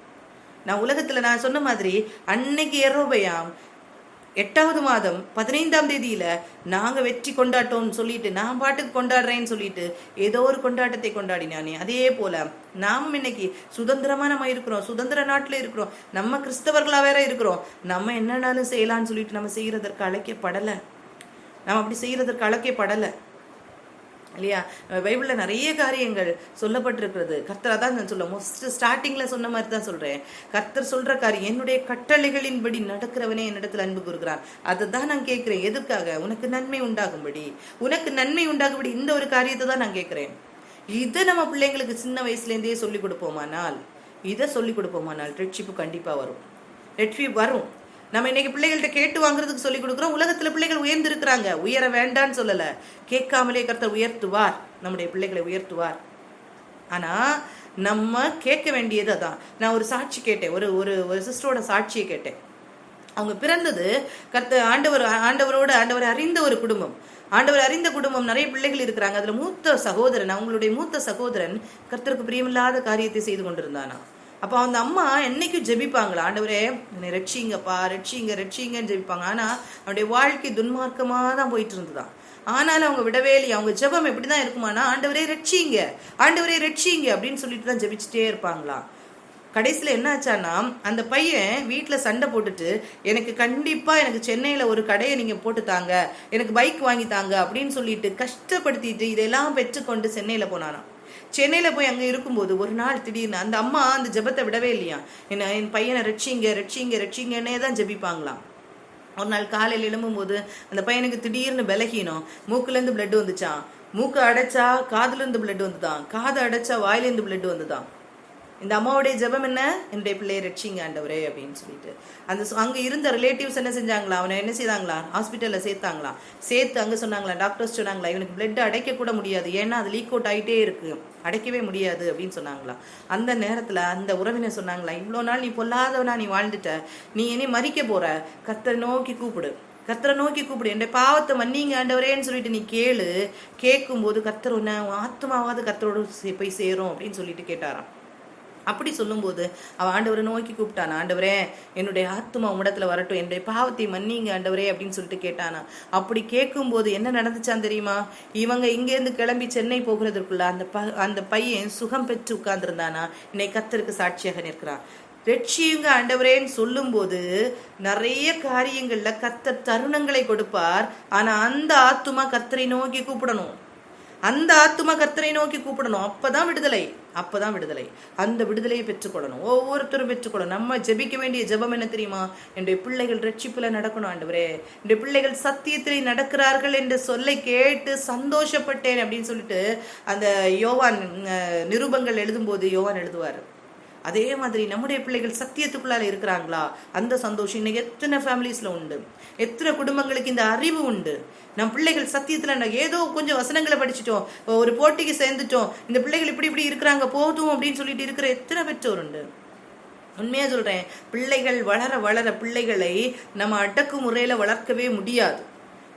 நான் சொன்ன மாதிரி அன்னைக்கு யெரொபெயாம் 8வது மாதம் 15ஆம் தேதியில நாங்க வெற்றி கொண்டாட்டோம்னு சொல்லிட்டு நான் பாட்டுக்கு கொண்டாடுறேன்னு சொல்லிட்டு ஏதோ ஒரு கொண்டாட்டத்தை கொண்டாடினானே, அதே போல நாமும் இன்னைக்கு சுதந்திரமா நம்ம இருக்கிறோம், சுதந்திர நாட்டுல இருக்கிறோம், நம்ம கிறிஸ்தவர்களா வேற இருக்கிறோம். நம்ம என்னன்னாலும் செய்யலாம்னு சொல்லிட்டு நம்ம செய்யறதற்கு அழைக்கப்படலை. நம்ம அப்படி செய்யறதற்கு அழைக்கப்படலை இல்லையா? பைபிள்ல நிறைய காரியங்கள் சொல்லப்பட்டிருக்கிறது. கர்த்தர் அதான் நான் சொல்ல மோஸ்ட் ஸ்டார்டிங்ல சொன்ன மாதிரி தான் சொல்றேன். கர்த்தர் சொல்ற காரியம், என்னுடைய கட்டளைகளின்படி நடக்கிறவனே என்னிடத்துல அன்பு கூறுகிறான். அதை தான் நான் கேட்கிறேன். எதுக்காக? உனக்கு நன்மை உண்டாகும்படி, உனக்கு நன்மை உண்டாகும்படி. இந்த ஒரு காரியத்தை தான் நான் கேட்கிறேன். இதை நம்ம பிள்ளைங்களுக்கு சின்ன வயசுல இருந்தே சொல்லி கொடுப்போமானால், ரட்சிப்பு கண்டிப்பா வரும். ரட்சிப்பு வரும். நம்ம இன்னைக்கு பிள்ளைகள்கிட்ட கேட்டு வாங்குறதுக்கு சொல்லி கொடுக்குறோம். உலகத்துல பிள்ளைகள் உயர்ந்து இருக்கிறாங்க, உயர வேண்டான்னு சொல்லல. கேட்காமலே கர்த்தர் உயர்த்துவார், நம்முடைய பிள்ளைகளை உயர்த்துவார். ஆனா நம்ம கேட்க வேண்டியது அதான். நான் ஒரு சாட்சி கேட்டேன், ஒரு சிஸ்டரோட சாட்சியை கேட்டேன். அவங்க பிறந்தது ஆண்டவரை அறிந்த ஒரு குடும்பம். ஆண்டவர் அறிந்த குடும்பம், நிறைய பிள்ளைகள் இருக்கிறாங்க. அதுல மூத்த சகோதரன், அவங்களுடைய மூத்த சகோதரன் கர்த்தருக்கு பிரியமில்லாத காரியத்தை செய்து கொண்டிருந்தானா. அப்போ அந்த அம்மா என்னைக்கும் ஜெபிப்பாங்களா, ஆண்டவரே என்னை ரட்சிங்கப்பா, ரட்சிங்கன்னு ஜெபிப்பாங்க. ஆனா அவனுடைய வாழ்க்கை துன்மார்க்கமாக தான் போயிட்டு இருந்துதான். ஆனாலும் அவங்க விடவே இல்லையா. அவங்க ஜெபம் எப்படிதான் இருக்குமானா, ஆண்டவரே ரட்சிங்க அப்படின்னு சொல்லிட்டு தான் ஜெபிச்சுட்டே இருப்பாங்களாம். கடைசியில் என்ன ஆச்சான்னா, அந்த பையன் வீட்டில் சண்டை போட்டுட்டு, எனக்கு கண்டிப்பா எனக்கு சென்னையில ஒரு கடையை நீங்க போட்டு தாங்க, எனக்கு பைக் வாங்கி தாங்க அப்படின்னு சொல்லிட்டு கஷ்டப்படுத்திட்டு இதெல்லாம் பெற்றுக்கொண்டு சென்னையில போனானா. சென்னையில போய் அங்க இருக்கும்போது ஒரு நாள் திடீர்னு அந்த அம்மா அந்த ஜெபத்தை விடவே இல்லையா. என் பையனை ரட்சிங்கன்னே தான் ஜெபிப்பாங்களாம். ஒரு நாள் காலையில் எழும்பும்போது அந்த பையனுக்கு திடீர்னு பலகீனம், மூக்குல இருந்து பிளட் வந்துச்சான், மூக்கு அடைச்சா காதுல இருந்து பிளட் வந்துதான், காது அடைச்சா வாயில இருந்து பிளட் வந்துதான். இந்த அம்மாவுடைய ஜெபம் என்ன? என்னுடைய பிள்ளையை ரட்சிங்க ஆண்டவரே அப்படின்னு சொல்லிட்டு அங்க இருந்த ரிலேட்டிவ்ஸ் என்ன செஞ்சாங்களா, அவனை என்ன செய்தாங்களா, ஹாஸ்பிட்டல்ல சேர்த்தாங்களா. சேர்த்து அங்க சொன்னாங்களா, டாக்டர்ஸ் சொன்னாங்களா, இவனுக்கு பிளட் அடைக்க கூட முடியாது, ஏன்னா அது லீக் அவுட் ஆகிட்டே இருக்கு, அடைக்கவே முடியாது அப்படின்னு சொன்னாங்களா. அந்த நேரத்துல அந்த உறவினர் சொன்னாங்களா, இவ்வளோ நாள் நீ பொல்லாதவனா நீ வாழ்ந்துட்ட, நீ இனி மறிக்க போற, கர்த்தரை நோக்கி கூப்பிடு, என்னுடைய பாவத்தை மன்னிங்க ஆண்டவரேன்னு சொல்லிட்டு நீ கேட்கும்போது கர்த்தர் உன்னை ஆத்மாவாவது கர்த்தரோடு போய் சேரும் அப்படின்னு சொல்லிட்டு கேட்டாராம். அப்படி சொல்லும்போது அவன் ஆண்டவரை நோக்கி கூப்பிட்டானா, ஆண்டவரே என்னுடைய ஆத்மா உம்மிடத்துல வரட்டும், என்னுடைய பாவத்தை மன்னிங்க ஆண்டவரே அப்படின்னு சொல்லிட்டு கேட்டானா. அப்படி கேட்கும்போது என்ன நடந்துச்சான் தெரியுமா? இவங்க இங்கேருந்து கிளம்பி சென்னை போகிறதுக்குள்ள அந்த பையன் சுகம் பெற்று உட்கார்ந்துருந்தானா. இன்னைக்கு கர்த்தருக்கு சாட்சியாக நிற்கிறான். ரட்சியுங்க ஆண்டவரேன்னு சொல்லும் போது நிறைய காரியங்கள்ல கர்த்தர் தருணங்களை கொடுப்பார். ஆனா அந்த ஆத்துமா கர்த்தரை நோக்கி கூப்பிடணும், அப்பதான் விடுதலை. அந்த விடுதலையை பெற்றுக்கொள்ளணும், ஒவ்வொருத்தரும் பெற்றுக்கொள்ளணும். நம்ம ஜெபிக்க வேண்டிய ஜெபம் என்ன தெரியுமா? என்னுடைய பிள்ளைகள் ரட்சிப்புல நடக்கணும் ஆண்டவரே, என்னுடைய பிள்ளைகள் சத்தியத்திலே நடக்கிறார்கள் என்ற சொல்லை கேட்டு சந்தோஷப்பட்டேன் அப்படின்னு சொல்லிட்டு அந்த யோவான் நிருபங்கள் எழுதும் போது யோவான் எழுதுவார். அதே மாதிரி நம்முடைய பிள்ளைகள் சத்தியத்துக்குள்ளால இருக்கிறாங்களா, அந்த சந்தோஷம் இன்னைக்கு எத்தனை ஃபேமிலிஸ்ல உண்டு, எத்தனை குடும்பங்களுக்கு இந்த அறிவு உண்டு. நம் பிள்ளைகள் சத்தியத்துல ஏதோ கொஞ்சம் வசனங்களை படிச்சுட்டோம், ஒரு போட்டிக்கு சேர்ந்துட்டோம், இந்த பிள்ளைகள் இப்படி இருக்கிறாங்க போதும் அப்படின்னு சொல்லிட்டு இருக்கிற எத்தனை பெற்றோர் உண்டு. உண்மையா சொல்றேன், பிள்ளைகள் வளர பிள்ளைகளை நம்ம அடக்குமுறையில வளர்க்கவே முடியாது,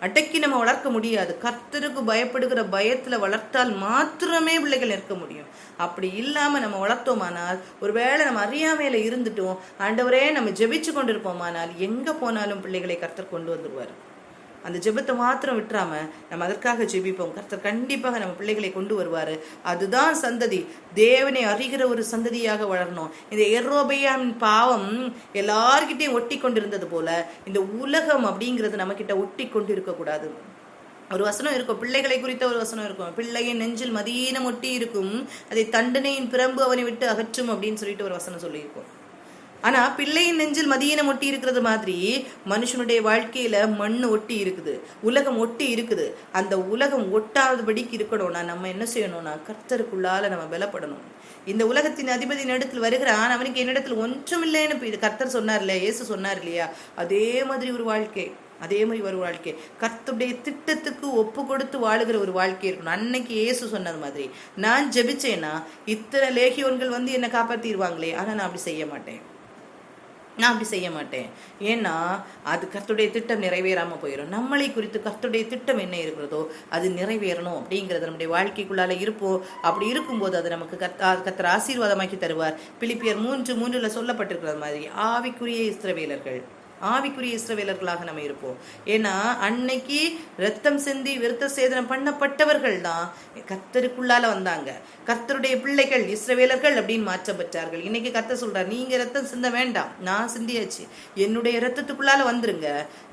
அடக்கி நம்ம வளர்க்க முடியாது. கர்த்தருக்கு பயப்படுகிற பயத்துல வளர்த்தால் மாத்திரமே பிள்ளைகள் இருக்க முடியும். அப்படி இல்லாம நம்ம வளர்த்தோமானால், ஒருவேளை நம்ம அறியாமையில இருந்துட்டோம், ஆண்டவரே நம்ம ஜெபிச்சு கொண்டிருப்போமானால் எங்க போனாலும் பிள்ளைகளை கர்த்தர் கொண்டு வந்துடுவார். அந்த ஜெபத்தை மாத்திரம் விட்டுறாம நம்ம அதற்காக ஜெபிப்போம், கர்த்தர் கண்டிப்பாக நம்ம பிள்ளைகளை கொண்டு வருவாரு. அதுதான் சந்ததி, தேவனை அறிகிற ஒரு சந்ததியாக வளரணும். இந்த எரோபெயாம் பாவம் எல்லார்கிட்டையும் ஒட்டி கொண்டிருந்தது போல இந்த உலகம் அப்படிங்கிறது நம்ம கிட்ட ஒட்டி கொண்டு இருக்கக்கூடாது. ஒரு வசனம் இருக்கும், பிள்ளைகளை குறித்த ஒரு வசனம் இருக்கும், பிள்ளையின் நெஞ்சில் மதீனம் ஒட்டி இருக்கும், அதை தண்டனையின் பிரம்பு அவனை விட்டு அகற்றும் அப்படின்னு சொல்லிட்டு ஒரு வசனம் சொல்லியிருக்கும். ஆனா பிள்ளையின் நெஞ்சில் மதியினம் ஒட்டி இருக்கிறது மாதிரி மனுஷனுடைய வாழ்க்கையில மண்ணு ஒட்டி இருக்குது, உலகம் ஒட்டி இருக்குது. அந்த உலகம் ஒட்டாதபடிக்கு இருக்கணும்னா நம்ம என்ன செய்யணும்னா கர்த்தருக்குள்ளால நம்ம பலப்படணும். இந்த உலகத்தின் அதிபதி இடத்தில் வருகிறான், அவனுக்கு என்னிடத்தில் ஒன்றும் இல்லைன்னு கர்த்தர் சொன்னார் இல்லையா, இயேசு சொன்னார் இல்லையா, அதே மாதிரி ஒரு வாழ்க்கை கர்த்தருடைய திட்டத்துக்கு ஒப்பு கொடுத்து வாழுகிற ஒரு வாழ்க்கை இருக்கணும். அன்னைக்கு இயேசு சொன்னது மாதிரி நான் ஜெபிச்சேன்னா இத்தனை லேகியோன்கள் வந்து என்னை காப்பாத்திடுவாங்களே, ஆனா நான் அப்படி செய்ய மாட்டேன். ஏன்னா அது கர்த்தருடைய திட்டம் நிறைவேறாம போயிடும். நம்மளை குறித்து கர்த்தருடைய திட்டம் என்ன இருக்கிறதோ அது நிறைவேறணும் அப்படிங்கிறது நம்முடைய வாழ்க்கைக்குள்ளால இருப்போம். அப்படி இருக்கும்போது அது நமக்கு கர்த்தர் ஆசீர்வாதமாக்கி தருவார். பிலிப்பியர் 3:3 சொல்லப்பட்டிருக்கிறது மாதிரி ஆவிக்குரிய இஸ்ரவேலர்கள் ஆவிக்குரிய இஸ்ரவேலர்களாக நம்ம இருப்போம். ஏன்னா அன்னைக்கு ரத்தம் சிந்தி விருத்த சேதனம் பண்ணப்பட்டவர்கள் தான் கர்த்தருக்குள்ளால வந்தாங்க. கர்த்தருடைய பிள்ளைகள் இஸ்ரவேலர்கள் அப்படின்னு மாற்றப்பட்டார்கள். இன்னைக்கு கர்த்தர் சொல்றார், நீங்க ரத்தம் சிந்த வேண்டாம், நான் சிந்தியாச்சு, என்னுடைய ரத்தத்துக்குள்ளால வந்துருங்க,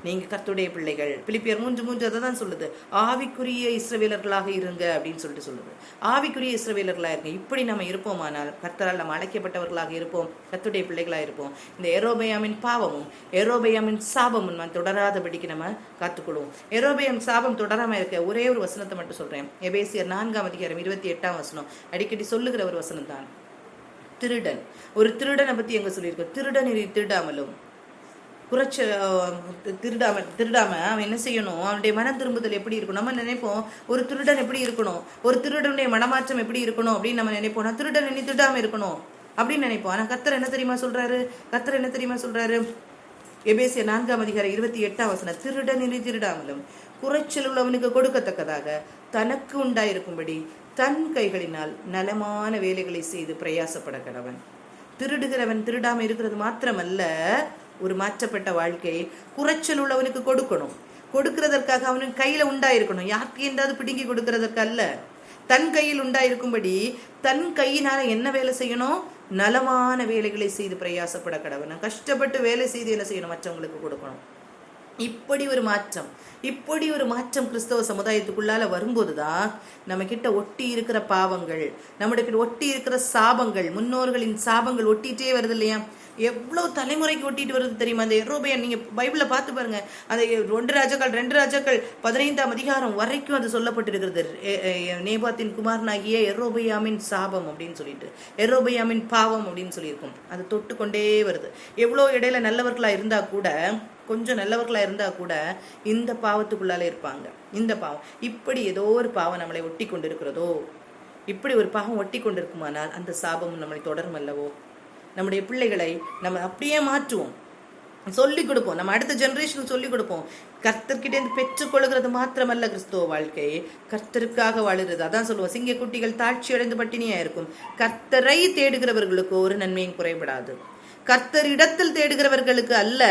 நீங்க கர்த்தருடைய பிள்ளைகள். பிலிப்பியர் 3:3 அதை தான் சொல்லுது, ஆவிக்குரிய இஸ்ரவேலர்களாக இருங்க அப்படின்னு சொல்லுது. ஆவிக்குரிய இஸ்ரவேலர்களாக இருங்க. இப்படி நம்ம இருப்போமானால் கர்த்தரால் நம்ம அழைக்கப்பட்டவர்களாக இருப்போம், கர்த்தருடைய பிள்ளைகளாக இருப்போம். இந்த எரோபெயாமின் பாவமும் எரோபெயாமின் சாபமும் நம்ம தொடராதபடிக்கு நம்ம காத்துக்கொள்வோம். எரோபெயாம் சாபம் தொடராம இருக்க ஒரே ஒரு வசனத்தை மட்டும் சொல்றேன். எபேசியர் 4:28 அடிக்கடி சொல்லுகிற ஒரு வசனம் தான். திருடன், ஒரு திருடனை பத்தி எங்க சொல்லியிருக்கோம், திருடன் திருடாமலும் திருடாம அவன் என்ன செய்யணும், அவனுடைய மனம் திரும்புதல் எப்படி இருக்கணும். நம்ம நினைப்போம் ஒரு திருடன் எப்படி இருக்கணும், ஒரு திருடனுடைய மனமாற்றம் எப்படி இருக்கணும் அப்படின்னு நம்ம நினைப்போம். நான் திருடன் இனி திருடாம இருக்கணும் அப்படின்னு நினைப்போம். ஆனா கர்த்தர் என்ன தெரியுமா சொல்றாரு, எபேசியர் 4:28 திருடன் இனி திருடாமலும் குறைச்சல் உள்ளவனுக்கு கொடுக்கத்தக்கதாக தனக்கு உண்டாயிருக்கும்படி தன் கைகளினால் நலமான வேலைகளை செய்து பிரயாசப்பட கடவன். திருடுகிறவன் திருடாம இருக்கிறது மாத்திரமல்ல, ஒரு மாற்றப்பட்ட வாழ்க்கை குறைச்சல் உள்ளவனுக்கு கொடுக்கணும். கொடுக்கிறதற்காக அவனுக்கு கையில உண்டாயிருக்கணும், யாருக்கு என்றாவது பிடுங்கி கொடுக்கறதற்கு அல்ல. தன் கையில் உண்டாயிருக்கும்படி தன் கையினால என்ன வேலை செய்யணும், நலமான வேலைகளை செய்து பிரயாசப்பட கடவன். கஷ்டப்பட்டு வேலை செய்து என்ன செய்யணும், மற்றவங்களுக்கு கொடுக்கணும். இப்படி ஒரு மாற்றம் கிறிஸ்தவ சமுதாயத்துக்குள்ளால வரும்போதுதான் நம்ம கிட்ட ஒட்டி இருக்கிற பாவங்கள், நம்மகிட்ட ஒட்டி இருக்கிற சாபங்கள், முன்னோர்களின் சாபங்கள் ஒட்டிட்டே வருது இல்லையா. எவ்வளவு தலைமுறைக்கு ஒட்டிட்டு வருது தெரியுமா. அந்த எரோபெயாம் நீங்க பைபிள்ல பார்த்து பாருங்க, அந்த 2 ராஜாக்கள் 15ஆம் அதிகாரம் வரைக்கும் அது சொல்லப்பட்டிருக்கிறது. நேபாத்தின் குமாரனாகிய எரோபெயாமின் சாபம் அப்படின்னு சொல்லிட்டு, எரோபெயாமின் பாவம் அப்படின்னு சொல்லியிருக்கும். அது தொட்டு கொண்டே வருது. எவ்வளோ இடையில நல்லவர்களா இருந்தா கூட, கொஞ்சம் நல்லவர்களா இருந்தா கூட இந்த பாவத்துக்குள்ளாலே இருப்பாங்க. இந்த பாவம், இப்படி ஏதோ ஒரு பாவம் நம்மளை ஒட்டி கொண்டிருக்கிறதோ, இப்படி ஒரு பாவம் ஒட்டி கொண்டிருக்குமானால் அந்த சாபம் நம்மளை தொடரும் அல்லவோ. நம்முடைய பிள்ளைகளை நம்ம அப்படியே மாற்றுவோம், சொல்லிக் கொடுப்போம், நம்ம அடுத்த ஜெனரேஷனுக்கு சொல்லிக் கொடுப்போம். கர்த்தர்கிட்ட பெற்றுக்கொள்கிறது மாத்திரமல்ல கிறிஸ்துவ வாழ்க்கை, கர்த்தருக்காக வாழுறது. அதான் சொல்லுவோம், சிங்க குட்டிகள் தாழ்ச்சி அடைந்து பட்டினியா இருக்கும், கர்த்தரை தேடுகிறவர்களுக்கு ஒரு நன்மையும் குறைபடாது. கர்த்தர் இடத்தில் தேடுகிறவர்களுக்கு அல்ல,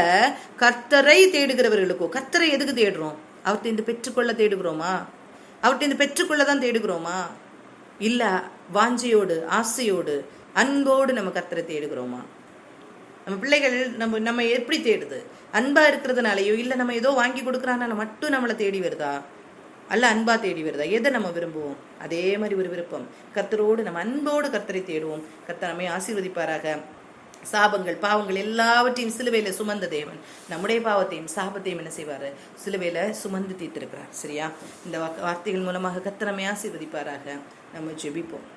கர்த்தரை தேடுகிறவர்களுக்கோ. கர்த்தரை எதுக்கு தேடுறோம், அவர்கிட்ட இந்த பெற்றுக்கொள்ள தேடுகிறோமா, அவர்கிட்ட இந்த பெற்றுக்கொள்ளதான் தேடுகிறோமா, இல்ல வாஞ்சையோடு ஆசையோடு அன்போடு நம்ம கர்த்தரை தேடுகிறோமா. நம்ம பிள்ளைகள் நம்ம எப்படி தேடுது, அன்பா இருக்கிறதுனாலயோ இல்ல நம்ம ஏதோ வாங்கி கொடுக்குறானால மட்டும் நம்மளை தேடி வருதா, அல்ல அன்பா தேடி வருதா. எதை நம்ம விரும்புவோம், அதே மாதிரி ஒரு விருப்பம். கர்த்தரோடு நம்ம அன்போடு கர்த்தரை தேடுவோம். கர்த்தர் நம்மை ஆசீர்வதிப்பாராக. சாபங்கள் பாவங்கள் எல்லாவற்றையும் சிலுவையில சுமந்த தேவன் நம்முடைய பாவத்தையும் சாபத்தையும் என்ன செய்வாரு, சிலுவையில சுமந்து தீர்த்திருக்கிறார். சரியா, இந்த வார்த்தைகள் மூலமாக கர்த்தர் நம்மை ஆசீர்வதிப்பாராக. நம்ம ஜெபிப்போம்.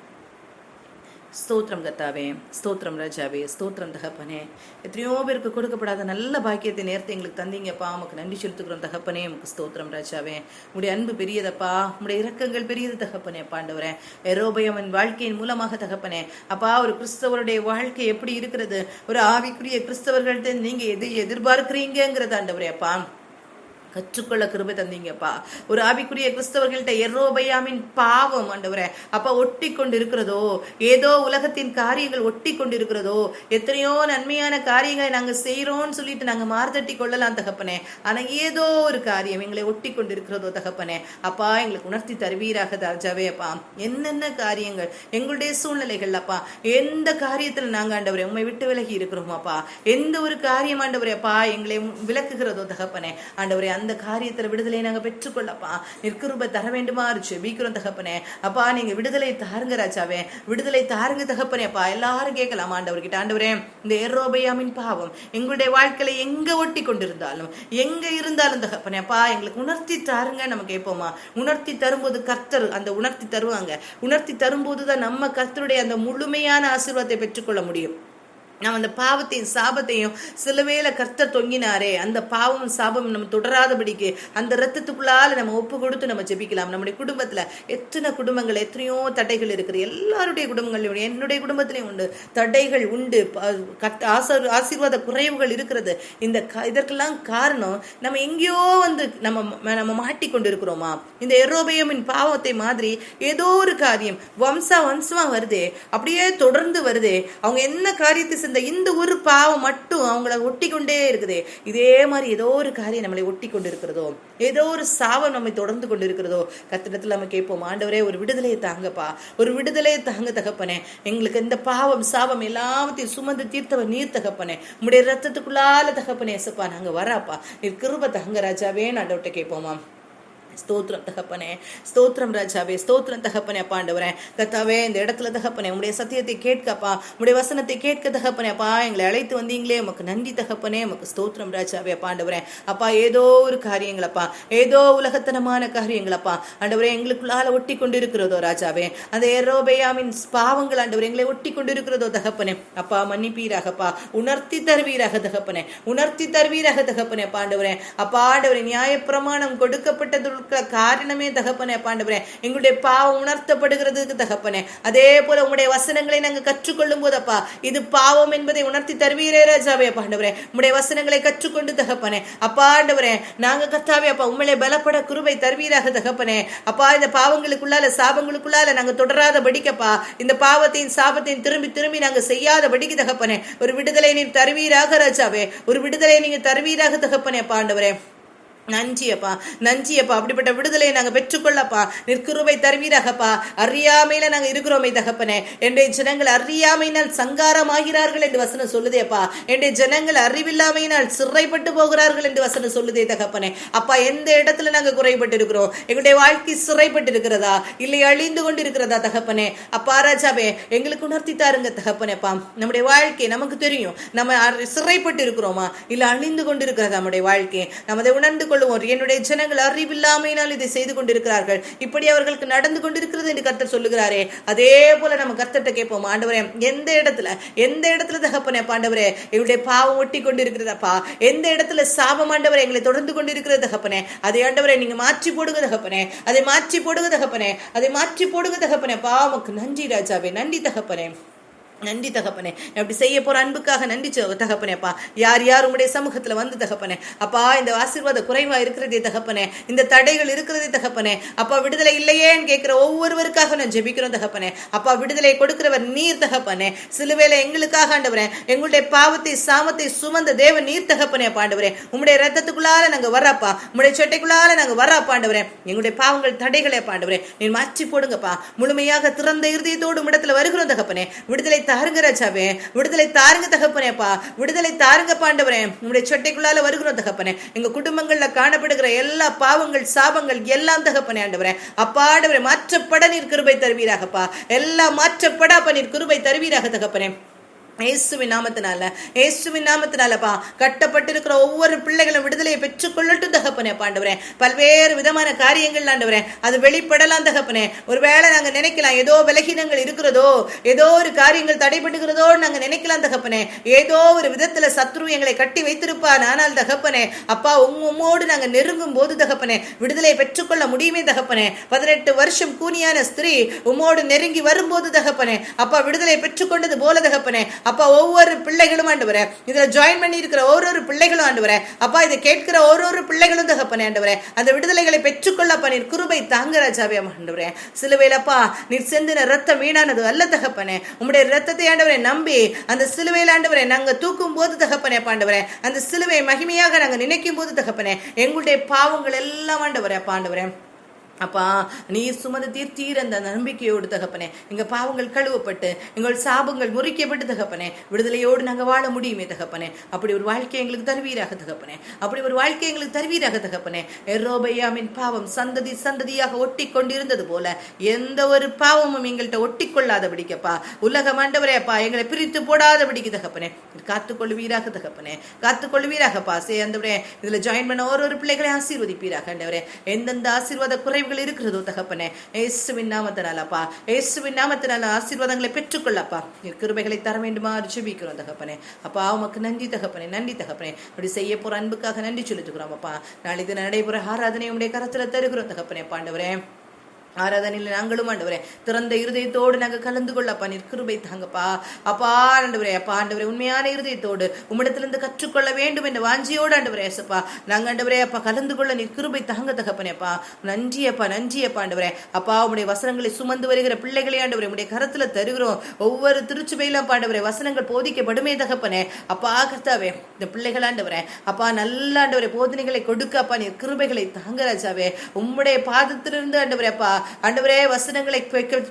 ஸ்தோத்திரம் கர்த்தாவே, ஸ்தோத்திரம் ராஜாவே, ஸ்தோத்திரம் தகப்பனே. எத்தனையோ பேருக்கு கொடுக்கப்படாத நல்ல பாக்கியத்தை நேரத்தை எங்களுக்கு தந்தீங்கப்பா, உமக்கு நன்றி செலுத்துக்கிறோம் தகப்பனே. உமக்கு ஸ்தோத்திரம் ராஜாவே. உடைய அன்பு பெரியதப்பா, உடைய இரக்கங்கள் பெரியது தகப்பனே. பாண்டவரே, எரோபெயாமின் வாழ்க்கையின் மூலமாக தகப்பனே அப்பா, ஒரு கிறிஸ்தவருடைய வாழ்க்கை எப்படி இருக்கிறது, ஒரு ஆவிக்குரிய கிறிஸ்தவர்கள்ட்ட நீங்க எது எதிர்பார்க்கிறீங்கிறது ஆண்டவரே அப்பா கற்றுக்கொள்ள கிருபை தந்தீங்கப்பா. ஒரு ஆவிக்குரிய கிறிஸ்தவர்கள்ட்ட எரோபெயாமின் பாவம் ஆண்டவரே அப்பா ஒட்டி கொண்டு இருக்கிறதோ, ஏதோ உலகத்தின் காரியங்கள் ஒட்டி கொண்டு இருக்கிறதோ, எத்தனையோ நன்மையான காரியங்களை நாங்க செய்யறோம்னு சொல்லிட்டு நாங்க மார்தட்டி கொள்ளலாம் தகப்பனே, ஆனா ஏதோ ஒரு காரியம் எங்களை ஒட்டி கொண்டு இருக்கிறதோ தகப்பனே அப்பா எங்களுக்கு உணர்த்தி தருவீராக ராஜாவே. அப்பா என்னென்ன காரியங்கள் எங்களுடைய சூழ்நிலைகள் அப்பா, எந்த காரியத்துல நாங்க ஆண்டவரே உண்மை விட்டு விலகி இருக்கிறோமாப்பா, எந்த ஒரு காரியம் ஆண்டவரே அப்பா எங்களை விலக்குகிறதோ தகப்பனே ஆண்டவரே, அந்த காரியத்துல விடுதலை நாங்க பெற்றுக்கொள்ளப்பா நிற்கிருபை தர வேண்டுமா ஜெபிக்கிறோம் தகப்பனே. அப்பா நீங்க விடுதலை தாருங்க ராஜாவே, விடுதலை தாருங்க தகப்பனே. அப்பா எல்லாரும் கேட்கலாம் ஆண்டவர்கிட்ட, ஆண்டவரே இந்த எரோபெயாமின் பாவம் எங்களுடைய வாழ்க்கையில எங்க ஒட்டி கொண்டிருந்தாலும் எங்க இருந்தாலும் தகப்பனே அப்பா எங்களுக்கு உணர்த்தி தாருங்க. நம்ம கேட்போமா, உணர்த்தி தரும்போது கர்த்தர் அந்த உணர்த்தி தருவாங்க. உணர்த்தி தரும்போதுதான் நம்ம கர்த்தருடைய அந்த முழுமையான ஆசீர்வாதத்தை பெற்றுக்கொள்ள முடியும். நம்ம அந்த பாவத்தையும் சாபத்தையும் சிலுவையில கர்த்தர் தொங்கினாரே, அந்த பாவம் சாபம் நம்ம தொடராதபடிக்கு அந்த ரத்தத்துக்குள்ளால நம்ம ஒப்பு கொடுத்து நம்ம ஜெபிக்கலாம். நம்முடைய குடும்பத்துல எத்தனை குடும்பங்கள் எத்தனையோ தடைகள் இருக்குது, எல்லாருடைய குடும்பங்களையும் என்னுடைய குடும்பத்திலையும் உண்டு, தடைகள் உண்டு, ஆசீர்வாத குறைவுகள் இருக்கிறது. இதற்கெல்லாம் காரணம் நம்ம எங்கேயோ வந்து நம்ம மாட்டிக்கொண்டு இருக்கிறோமா. இந்த எரோபெயாமின் பாவத்தை மாதிரி ஏதோ ஒரு காரியம் வம்சமா வருதே, அப்படியே தொடர்ந்து வருதே. அவங்க என்ன காரியத்தை இந்த ஒரு பாவம் மட்டும் அவங்கள ஒட்டி கொண்டே இருக்குதே. இதே மாதிரி ஏதோ ஒரு காரியம் நம்மளை ஒட்டி கொண்டு இருக்கிறதோ, ஏதோ ஒரு சாபம் நம்மை தொடர்ந்து கொண்டு இருக்கிறதோ, கத்திரத்துல நம்ம கேட்போம், ஆண்டவரே ஒரு விடுதலையை தாங்கப்பா, ஒரு விடுதலையை தாங்க தகப்பனே. எங்களுக்கு இந்த பாவம் சாபம் எல்லாத்தையும் சுமந்து தீர்த்தவர் நீர் தகப்பனே. உம்முடைய ரத்தத்துக்குள்ளால தகப்பனே ஏசப்பா நாங்க வராப்பா, நீர் கிருபை தாங்க ராஜாவே ஆண்டவர்கிட்ட கேட்போமா. ஸ்தோத்திரம் தகப்பனே, ஸ்தோத்திரம் ராஜாவே, ஸ்தோத்திரம் தகப்பனே. அப்பா ஆண்டவரே கர்த்தாவே, இந்த இடத்துல தகப்பனே உடைய சத்தியத்தை கேட்கப்பா, உடைய வசனத்தை கேட்க தகப்பனே. அப்பா எங்களை அழைத்து வந்தீங்களே, உமக்கு நன்றி தகப்பனே, உமக்கு ஸ்தோத்திரம் ராஜாவே. அப்பா ஆண்டவரே அப்பா ஏதோ ஒரு காரியங்களப்பா, ஏதோ உலகத்தனமான காரியங்களப்பா ஆண்டவரே எங்களுக்குள்ளால ஒட்டி கொண்டு இருக்கிறதோ ராஜாவே, அந்த எரோபெயாமின் பாவங்கள் ஆண்டவரே எங்களை ஒட்டி கொண்டு இருக்கிறதோ தகப்பனே. அப்பா மன்னிப்பீராகப்பா, உணர்த்தி தருவீராக தகப்பனே, உணர்த்தி தருவீராக தகப்பனே. அப்பா ஆண்டவரே அப்பா ஆண்டவரே நியாயப்பிரமாணம் கொடுக்கப்பட்டது காரணமே தகப்பனே. பாண்டவரே எங்களுடைய பாவம் உணர்த்தப்படுகிறதுக்கு தகப்பனே, அதே போல உங்களுடைய வசனங்களை நாங்க கற்றுக்கொள்ளும் போதப்பா இது பாவம் என்பதை உணர்த்தி தருவீரே ராஜாவே. பாண்டவரே உங்களுடைய வசனங்களை கற்றுக்கொண்டு தகப்பனே அப்பா ஆண்டவரே நாங்க கர்த்தாவே அப்பா உண்மையிலே பலப்பட கிருபை தருவீராக தகப்பனே. அப்பா இந்த பாவங்களுக்குள்ளால சாபங்களுக்குள்ளால நாங்க தொடராத படிக்கப்பா, இந்த பாவத்தையும் சாபத்தையும் திரும்பி திரும்பி நாங்க செய்யாத படிக்க தகப்பனே. ஒரு விடுதலை நீர் தருவீராக ராஜாவே, ஒரு விடுதலை நீங்க தருவீராக தகப்பனே. பாண்டவரே நன்றியப்பா, நன்றியப்பா. அப்படிப்பட்ட விடுதலையை நாங்க பெற்றுக்கொள்ளப்பா, நிற்கிருபை தருவீராகப்பா. அறியாமையில நாங்க இருக்கிறோமே தகப்பனே. என்னுடைய ஜனங்கள் அறியாமையினால் சங்காரமாகிறார்கள் என்று வசனம் சொல்லுதேப்பா. என்னுடைய ஜனங்கள் அறிவில்லாமையினால் சிறைப்பட்டு போகிறார்கள் என்று வசனம் சொல்லுதே தகப்பனே. அப்பா எந்த இடத்துல நாங்க குறைபட்டு இருக்கிறோம்? எங்களுடைய வாழ்க்கை சிறைப்பட்டு இருக்கிறதா, இல்லை அழிந்து கொண்டு இருக்கிறதா தகப்பனே? அப்பா ராஜாவே எங்களுக்கு உணர்த்தி தாருங்க தகப்பனேப்பா. நம்முடைய வாழ்க்கை நமக்கு தெரியும், நம்ம சிறைப்பட்டு இருக்கிறோமா இல்ல அழிந்து கொண்டு இருக்கிறதா நம்முடைய வாழ்க்கை? நம்ம அதை உணர்ந்து கொள்ளுவோம். என்னுடைய ஜனங்கள் அறிவில்லாமையினால் இதை செய்து கொண்டிருக்கிறார்கள், இப்படி அவர்களுக்கு நடந்து கொண்டிருக்கிறது என்று கர்த்தர் சொல்லுகிறாரே. அதே போல நம்ம கர்த்தர்ட்ட கேட்போம், ஆண்டவரே எந்த இடத்துல தகப்பனே ஆண்டவரே எங்களுடைய பாவம் ஒட்டி கொண்டிருக்கிறதப்பா, எந்த இடத்துல சாபம் ஆண்டவரே எங்களை தொடர்ந்து கொண்டிருக்கிறது தகப்பனே, அதை ஆண்டவரே நீங்க மாற்றி போடுங்க தகப்பனே, அதை மாற்றி போடுங்க தகப்பனே, அதை மாற்றி போடுங்க தகப்பனே. பாவமுக்கு நன்றி ராஜாவே, நன்றி தகப்பனே, நன்றி தகப்பனே. அப்படி செய்ய போற அன்புக்காக நன்றி தகப்பனேப்பா. யார் யார் உங்களுடைய சமூகத்துல வந்து தகப்பனே அப்பா இந்த ஆசீர்வாத குறைவா இருக்கிறதே தகப்பனே, இந்த தடைகள் இருக்கிறதே தகப்பனே அப்பா, விடுதலை இல்லையேன்னு கேட்கிற ஒவ்வொருவருக்காக நான் ஜெபிக்கிறோம் தகப்பனே. அப்பா விடுதலை கொடுக்கிறவர் நீர் தகப்பனே. சிலுவையில எங்களுக்காக ஆண்டவரே எங்களுடைய பாவத்தை சாமத்தை சுமந்த தேவன் நீர் தகப்பனே. பாண்டவரே உங்களுடைய ரத்தத்துக்குள்ளால நாங்க வராப்பா, உங்களுடைய சொட்டைக்குள்ளால நாங்க வரா பாண்டவரே. எங்களுடைய பாவங்கள் தடைகளே பாண்டவரே நீர் மாற்றி போடுங்கப்பா. முழுமையாக திறந்த இருதயத்தோடு இடத்துல வருகிறோம் தகப்பனே. விடுதலை தாருங்க ராஜாவே, விடுதலை தாருங்க தகப்பனேப்பா, விடுதலை தாருங்க பாண்டவரே. உங்களுடைய சொட்டைக்குள்ளால வருகிறோம் தகப்பனே. எங்க குடும்பங்கள்ல காணப்படுகிற எல்லா பாவங்கள் சாபங்கள் எல்லாம் தகப்பனே ஆண்டவரே அப்பா ஆண்டவரே மாற்றப்பட நீர் கிருபை தருவீராகப்பா. எல்லாம் மாற்றப்பட நீர் கிருபை தருவீராக தகப்பனே. இயேசுவின் நாமத்தினாலப்பா கட்டப்பட்டிருக்கிற ஒவ்வொரு பிள்ளைகளும் விடுதலையை பெற்றுக்கொள்ளட்டும் தகப்பனே. பாண்டவரே பல்வேறு விதமான காரியங்கள் ஆண்டவரே அது வெளிப்படலாம் தகப்பனே. ஒருவேளை நாங்க நினைக்கலாம் ஏதோ விலகினங்கள் இருக்கிறதோ, ஏதோ ஒரு காரியங்கள் தடைபடுகிறதோ நாங்க நினைக்கலாம் தகப்பனே. ஏதோ ஒரு விதத்துல சத்ரு எங்களை கட்டி வைத்திருப்பான். ஆனால் தகப்பனே அப்பா உம்மோடு நாங்க நெருங்கும் போது தகப்பனே விடுதலையை பெற்றுக்கொள்ள முடியுமே தகப்பனே. 18 வருஷம் கூனியான ஸ்திரீ உம்மோடு நெருங்கி வரும்போது தகப்பனே அப்பா விடுதலை பெற்றுக்கொண்டது போல தகப்பனே அப்பா ஒவ்வொரு பிள்ளைகளும் ஆண்டவரே இதுல ஜாயின் பண்ணி இருக்கிற ஒவ்வொரு பிள்ளைகளும் ஆண்டவரே அப்பா இதை கேட்கிற ஒவ்வொரு பிள்ளைகளும் தகப்பனே ஆண்டவரே அந்த விடுதலைகளை பெற்றுக்கொள்ளப்பா நீர் கிருபை தாங்க ராஜாவே. ஆண்டவரே சிலுவையிலப்பா நீர் சிந்தின ரத்தம் வீணானது அல்ல தகப்பனே. உம்முடைய ரத்தத்தை ஆண்டவரே நம்பி அந்த சிலுவையில் ஆண்டவரே நாங்க தூக்கும் போது தகப்பனே பாண்டவரே அந்த சிலுவை மகிமையாக நாங்க நினைக்கும் போது தகப்பனே எங்களுடைய பாவங்கள் எல்லாம் ஆண்டவரே அப்பா ஆண்டவரே அப்பா நீர் சுமந்து தீர்த்தீர் அந்த நம்பிக்கையோடு தகப்பனே எங்க பாவங்கள் கழுவப்பட்டு எங்கள் சாபங்கள் முறிக்கப்பட்டு தகப்பனே விடுதலையோடு நாங்க வாழ முடியுமே தகப்பனே. அப்படி ஒரு வாழ்க்கை எங்களுக்கு தருவீராக தகப்பனே, அப்படி ஒரு வாழ்க்கை எங்களுக்கு தருவீராக தகப்பனே. எரோபெயாமின் பாவம் சந்ததி சந்ததியாக ஒட்டி கொண்டிருந்தது போல எந்த ஒரு பாவமும் எங்கள்கிட்ட ஒட்டி கொள்ளாதபடிக்கப்பா உலகம் ஆண்டவரே அப்பா எங்களை பிரித்து போடாதபடிக்கு தகப்பனே காத்துக்கொள்வீராக தகப்பனே, காத்துக்கொள்வீராகப்பா. ஆண்டவரே இதுல ஜாயின் பண்ண ஒரு பிள்ளைகளை ஆசீர்வதிப்பீராக ஆண்டவரே. எந்தெந்த ஆசீர்வாத குறைவுகள் இருக்கிறதோ தகப்பனே இயேசுவின் நாமத்தினாலப்பா, இயேசுவின் நாமத்தினால ஆசீர்வாதங்களை பெற்றுக்கொள்ளப்பா கிருபைகளை தர வேண்டுமா ஜெபிக்கிறோம் தகப்பனே. அப்பா உமக்கு நன்றி தகப்பனே, நன்றி தகப்பனே. அப்படி செய்ய போற அன்புக்காக நன்றி சொல்லிட்டுக்கிறோம் அப்பா. நாளை தினம் நடைபெற ஆராதனை உடைய கரத்துல தருகிறோம் தகப்பனே. பாண்டவரே ஆராதனையில் நாங்களும் ஆண்டவரே திறந்த இருதயத்தோடு நாங்கள் கலந்து கொள்ளப்பா, நீர் கிருபை தாங்கப்பா. அப்பா ஆண்டவரே, அப்பா ஆண்டவரே, உண்மையான இருதயத்தோடு உம்மிடத்திலிருந்து கற்றுக்கொள்ள வேண்டும் என்ற வாஞ்சியோடு ஆண்டவரே ஏசப்பா நாங்கள் ஆண்டவரே அப்பா கலந்து கொள்ள நீர் கிருபை தாங்க தகப்பனேப்பா. நன்றியப்பா, நன்றியப்பா ஆண்டவரே. அப்பா உடைய வசனங்களை சுமந்து வருகிற பிள்ளைகளே ஆண்டவரே உடைய கரத்துல தருகிறோம். ஒவ்வொரு திருச்சுவையிலும் ஆண்டவரே வசனங்கள் போதிக்கப்படுமே தகப்பனே. அப்பா கர்த்தாவே, இந்த பிள்ளைகள் ஆண்டவரே அப்பா நல்ல ஆண்டவரே போதனைகளை கொடுக்க அப்பா நீர் கிருபைகளை தாங்க ராஜாவே. உம்முடைய பாதத்திலிருந்து ஆண்டவரே அப்பா ஆண்டவரே வசனங்களை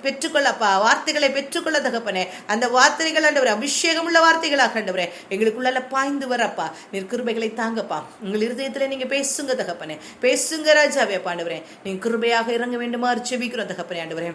பெற்றுக்கொள்ளப்பா, வார்த்தைகளை பெற்றுக்கொள்ள தகப்பனே. அந்த வார்த்தைகள் ஆண்டவரே அபிஷேகம் உள்ள வார்த்தைகளாக ஆண்டவரே எங்களுக்குள்ள பாய்ந்து வரப்பா, நீர் கிருபைகளை தாங்கப்பா. உங்கள் இருதயத்துல நீங்க பேசுங்க தகப்பனே, பேசுங்க ராஜாவே. ஆண்டவரே நீங்க கிருபையாக இறங்க வேண்டுமா செபிக்கிறோம் தகப்பனே. ஆண்டவரே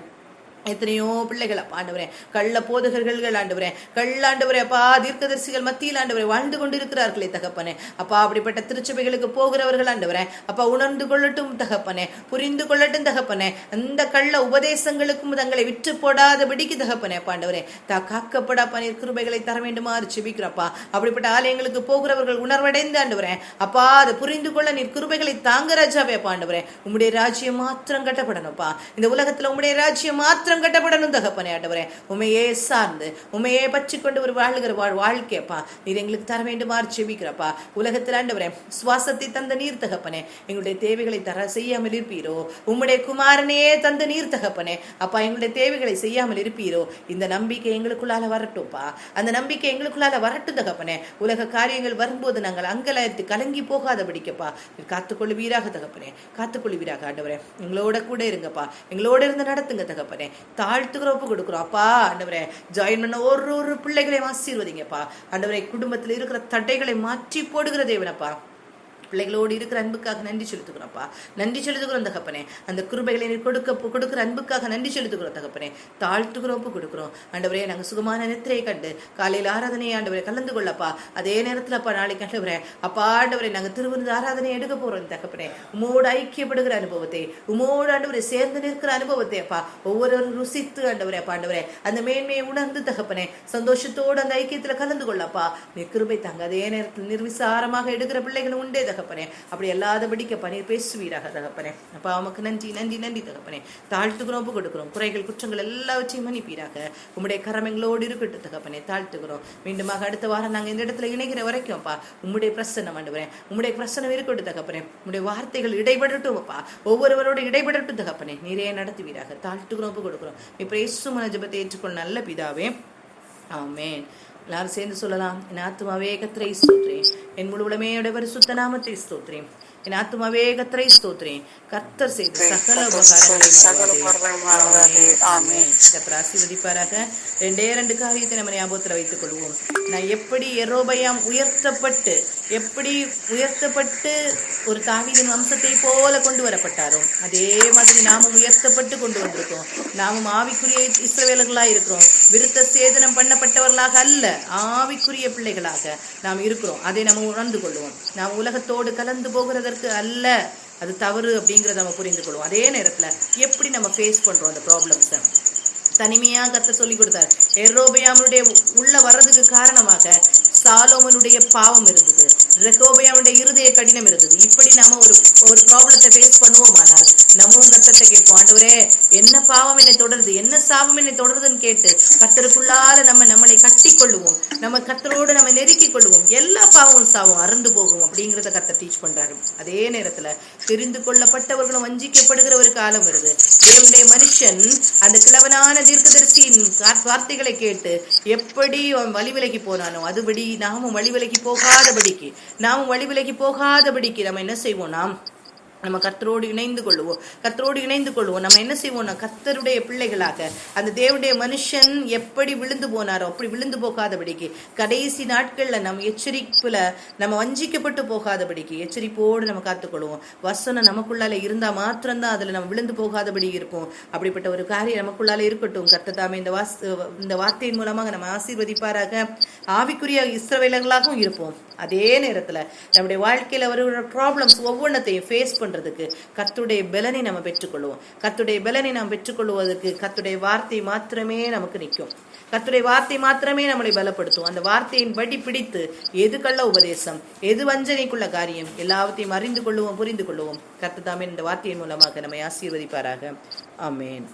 எத்தனையோ பிள்ளைகள் அப்பா ஆண்டவரே கள்ள போதகர்கள் ஆண்டவரே கள்ளாண்டவரே அப்பா தீர்க்கதரிசிகள் மத்தியில் ஆண்டவரே வாழ்ந்து கொண்டு இருக்கிறார்களே தகப்பனே. அப்பா அப்படிப்பட்ட திருச்சபைகளுக்கு போகிறவர்கள் ஆண்டவரே அப்பா உணர்ந்து கொள்ளட்டும் தகப்பனே, புரிந்து கொள்ளட்டும் தகப்பனே. அந்த கள்ள உபதேசங்களுக்கும் தங்களை விற்று போடாதபடிக்கு தகப்பனே ஆண்டவரே காக்கப்படாப்பா நீர் கிருபைகளை தர வேண்டுமாறு செபிக்கிறப்பா. அப்படிப்பட்ட ஆலயங்களுக்கு போகிறவர்கள் உணர்வடைந்து ஆண்டவரே அப்பா அதை புரிந்து கொள்ள நீர் கிருபைகளை தாங்க ராஜாவே ஆண்டவரே. உம்முடைய ராஜ்யம் மாத்திரம் கட்டப்படணும்ப்பா, இந்த உலகத்துல உம்முடைய ராஜ்யம் மாத்திரம் கட்டப்படணும் தகப்பனே. ஆண்டவரே உமையே சார்ந்து உமையே பற்றி கொண்டு ஒரு வாழ்கிற வாழ்க்கையப்பா நீர் எங்களுக்கு தர வேண்டுமாறு செபிக்கிறப்பா. உலகத்தில் ஆண்டவரே சுவாசத்தை தந்த நீர் தகப்பனே, எங்களுடைய தேவைகளை தர செய்யாமல் இருப்பீரோ. உம்முடைய குமாரனே தந்த நீர் தகப்பனே அப்பா எங்களுடைய தேவைகளை செய்யாமல் இருப்பீரோ. இந்த நம்பிக்கை எங்களுக்குள்ளால வரட்டும்ப்பா, அந்த நம்பிக்கை எங்களுக்குள்ளால வரட்டும் தகப்பனே. உலக காரியங்கள் வரும்போது நாங்கள் அங்கலாய்த்து கலங்கி போகாதபடிக்கப்பா நீர் காத்துக்கொள்ளுவீராக தகப்பனே, காத்துக்கொள்ளுவீராக. ஆண்டவரே எங்களோட கூட இருங்கப்பா, எங்களோட இருந்து நடத்துங்க தகப்பனே. தாழ்த்துக்கிற ஒப்பு கொடுக்குறோம் அப்பா. ஆண்டவரே ஜாயின் பண்ண ஒரு பிள்ளைகளையும் ஆசீர்வதிங்கப்பா. ஆண்டவரே குடும்பத்தில் இருக்கிற தடைகளை மாற்றி போடுகிற தேவனப்பா. பிள்ளைகளோடு இருக்கிற அன்புக்காக நன்றி செலுத்துகிறோம்ப்பா, நன்றி செலுத்துகிறோம் தகப்பனே. அந்த கிருபைகளை கொடுக்கிற அன்புக்காக நன்றி செலுத்துகிறோம் தகப்பனே. தாழ்த்துகிறோம் கொடுக்குறோம் ஆண்டவரே. நாங்கள் சுகமான நித்திரையை கண்டு காலையில் ஆராதனையை ஆண்டவரை கலந்து கொள்ளப்பா. அதே நேரத்தில் அப்பா நாளைக்கு ஆண்டவரே அப்பா ஆண்டவரை நாங்கள் திருவிருந்து ஆராதனை எடுக்க போறோம் தகப்பனே. உமோடு ஐக்கியப்படுகிற அனுபவத்தை, உமோடு ஆண்டவரை சேர்ந்து நிற்கிற அனுபவத்தை அப்பா ஒவ்வொரு ருசித்து ஆண்டவரே அப்பா ஆண்டவரே அந்த மேன்மையை உணர்ந்து தகப்பனே சந்தோஷத்தோடு அந்த ஐக்கியத்தில் கலந்து கொள்ளப்பா நீ கிருபை தாங்க. அதே நேரத்தில் நிர்விசாரமாக எடுக்கிற பிள்ளைகள் உண்டே தகப்பனே, அப்படி எல்லாதபடிக்க பன்னீர் பேசுவீராக தகப்பனே. அப்பா உமக்கு நன்றி நன்றி நன்றி தகப்பனே. தாழ்த்துக்கிறோம் கொடுக்கிறோம், குறைகள் குற்றங்கள் எல்லாவற்றையும் மன்னிப்பீராக. உம்முடைய கரமெங்களோடு இருக்கட்டும் தகப்பனே, தாழ்த்துக்கிறோம். மீண்டுமாக அடுத்த வாரம் நாங்கள் இந்த இடத்துல இணைகிற வரைக்கும் அப்பா உம்முடைய பிரசன்னம் ஆண்டவரே, உம்முடைய பிரசன்னம் இருக்கட்டும் தகப்பனே. உம்முடைய வார்த்தைகள் இடைபடட்டும் அப்பா, ஒவ்வொருவரோடு இடைபடட்டும் தகப்பனே. நீரே நடத்துவீராக. தாழ்த்துக்கிறோம் கொடுக்கிறோம். இப்ப இயேசுவின் ஜெபத்தை ஏற்றுக்கொள்ள நல்ல பிதாவே, ஆமென். எல்லாரும் சேர்ந்து சொல்லலாம். என் ஆத்துமாவே கர்த்தரை ஸ்தோத்திரேன், என் முழு உலகமே பரிசுத்த நாமத்தை ஸ்தோத்திரேன். என் ஆத்துமாவே கர்த்தரை ஸ்தோத்திரேன், கர்த்தர் செய்த சகல உபகாரங்களையும் கர்த்தர் ஆசீர்வதிப்பாராக. ரெண்டு காரியத்தை நம்ம ஞாபகத்தில் வைத்துக் கொள்வோம். நான் எப்படி யெரொபெயாம் எப்படி உயர்த்தப்பட்டு ஒரு தாவீதின் வம்சத்தை போல கொண்டு வரப்பட்டாரோ அதே மாதிரி நாமும் உயர்த்தப்பட்டு கொண்டு வந்திருக்கோம். நாமும் ஆவிக்குரிய இஸ்ரவேலர்களாக இருக்கிறோம். விருத்த சேதனம் பண்ணப்பட்டவர்களாக அல்ல, ஆவிக்குரிய பிள்ளைகளாக நாம் இருக்கிறோம். அதை நம்ம உணர்ந்து கொள்வோம். நாம் உலகத்தோடு கலந்து போகிறதற்கு அல்ல, அது தவறு அப்படிங்கிறத நம்ம புரிந்து கொள்வோம். அதே நேரத்துல எப்படி நம்ம ஃபேஸ் பண்றோம் அந்த ப்ராப்ளம்ஸை தனிமையா கர்த்தர் சொல்லி கொடுத்தார். யெரொபெயாமுடைய உள்ள வர்றதுக்கு காரணமாக சாலோமனுடைய பாவம் இருந்தது, ரெகோபெயாமுடைய இருதய கடினம் இருந்தது. இப்படி நாம ஒரு ப்ராப்ளத்தை ஃபேஸ் பண்ணுவோமானால் நம்மவும் கர்த்தர்ட்ட கேட்போம், ஆண்டவரே என்ன பாவம் என்னை தொடருது, என்ன சாபம் என்னை தொடருதுன்னு கேட்டு கர்த்தருக்குள்ளால நம்மளை கட்டி கொள்ளுவோம். நம்ம கர்த்தரோடு நம்ம நெருக்கி கொள்ளுவோம். எல்லா பாவமும் சாவும் அறந்து போகும் அப்படிங்கிறத கர்த்தர் டீச் பண்றாரு. அதே நேரத்துல தெரிந்து கொள்ளப்பட்டவர்களும் வஞ்சிக்கப்படுகிற ஒரு காலம் வருது. தேவனுடைய மனுஷன் அந்த கிழவனான தீர்க்கதரிசியின் வார்த்தைகளை கேட்டு எப்படி வழி விலகி போனானோ அதுபடி நாமும் வழி விலகி போகாதபடிக்கு நம்ம என்ன செய்வோம்னா நம்ம கர்த்தரோடு இணைந்து கொள்வோம். நம்ம என்ன செய்வோம்னா கர்த்தருடைய பிள்ளைகளாக அந்த தேவனுடைய மனுஷன் எப்படி விழுந்து போனாரோ அப்படி விழுந்து போகாதபடிக்கு கடைசி நாட்கள்ல நம்ம எச்சரிப்புல நம்ம வஞ்சிக்கப்பட்டு போகாதபடிக்கு எச்சரிப்போடு நம்ம காத்துக்கொள்வோம். வசனம் நமக்குள்ளால இருந்தா மாத்திரம்தான் அதுல நம்ம விழுந்து போகாதபடி இருப்போம். அப்படிப்பட்ட ஒரு காரியம் நமக்குள்ளால இருக்கட்டும். கர்த்தர் தாமே இந்த வார்த்தையின் மூலமாக நம்ம ஆசீர்வதிப்பாராக. ஆவிக்குரிய இஸ்ரவேலர்களாகவும் இருப்போம். அதே நேரத்துல நம்முடைய வாழ்க்கையில வருகிற ப்ராப்ளம்ஸ் ஒவ்வொன்றத்தையும் ஃபேஸ் பண்றதுக்கு கர்த்தருடைய பலனை நம்ம பெற்றுக்கொள்வோம். கர்த்தருடைய பலனை நாம் பெற்றுக்கொள்வதற்கு கர்த்தருடைய வார்த்தை மாத்திரமே நமக்கு நிற்கும். கர்த்தருடைய வார்த்தை மாத்திரமே நம்மளை பலப்படுத்தும். அந்த வார்த்தையின் படி பிடித்து எது கள்ள உபதேசம், எது வஞ்சனைக்குள்ள காரியம், எல்லாவற்றையும் அறிந்து கொள்ளுவோம், புரிந்து கொள்ளுவோம். கர்த்தர் தாமே இந்த வார்த்தையின் மூலமாக நம்மை ஆசீர்வதிப்பாராக. ஆமென்.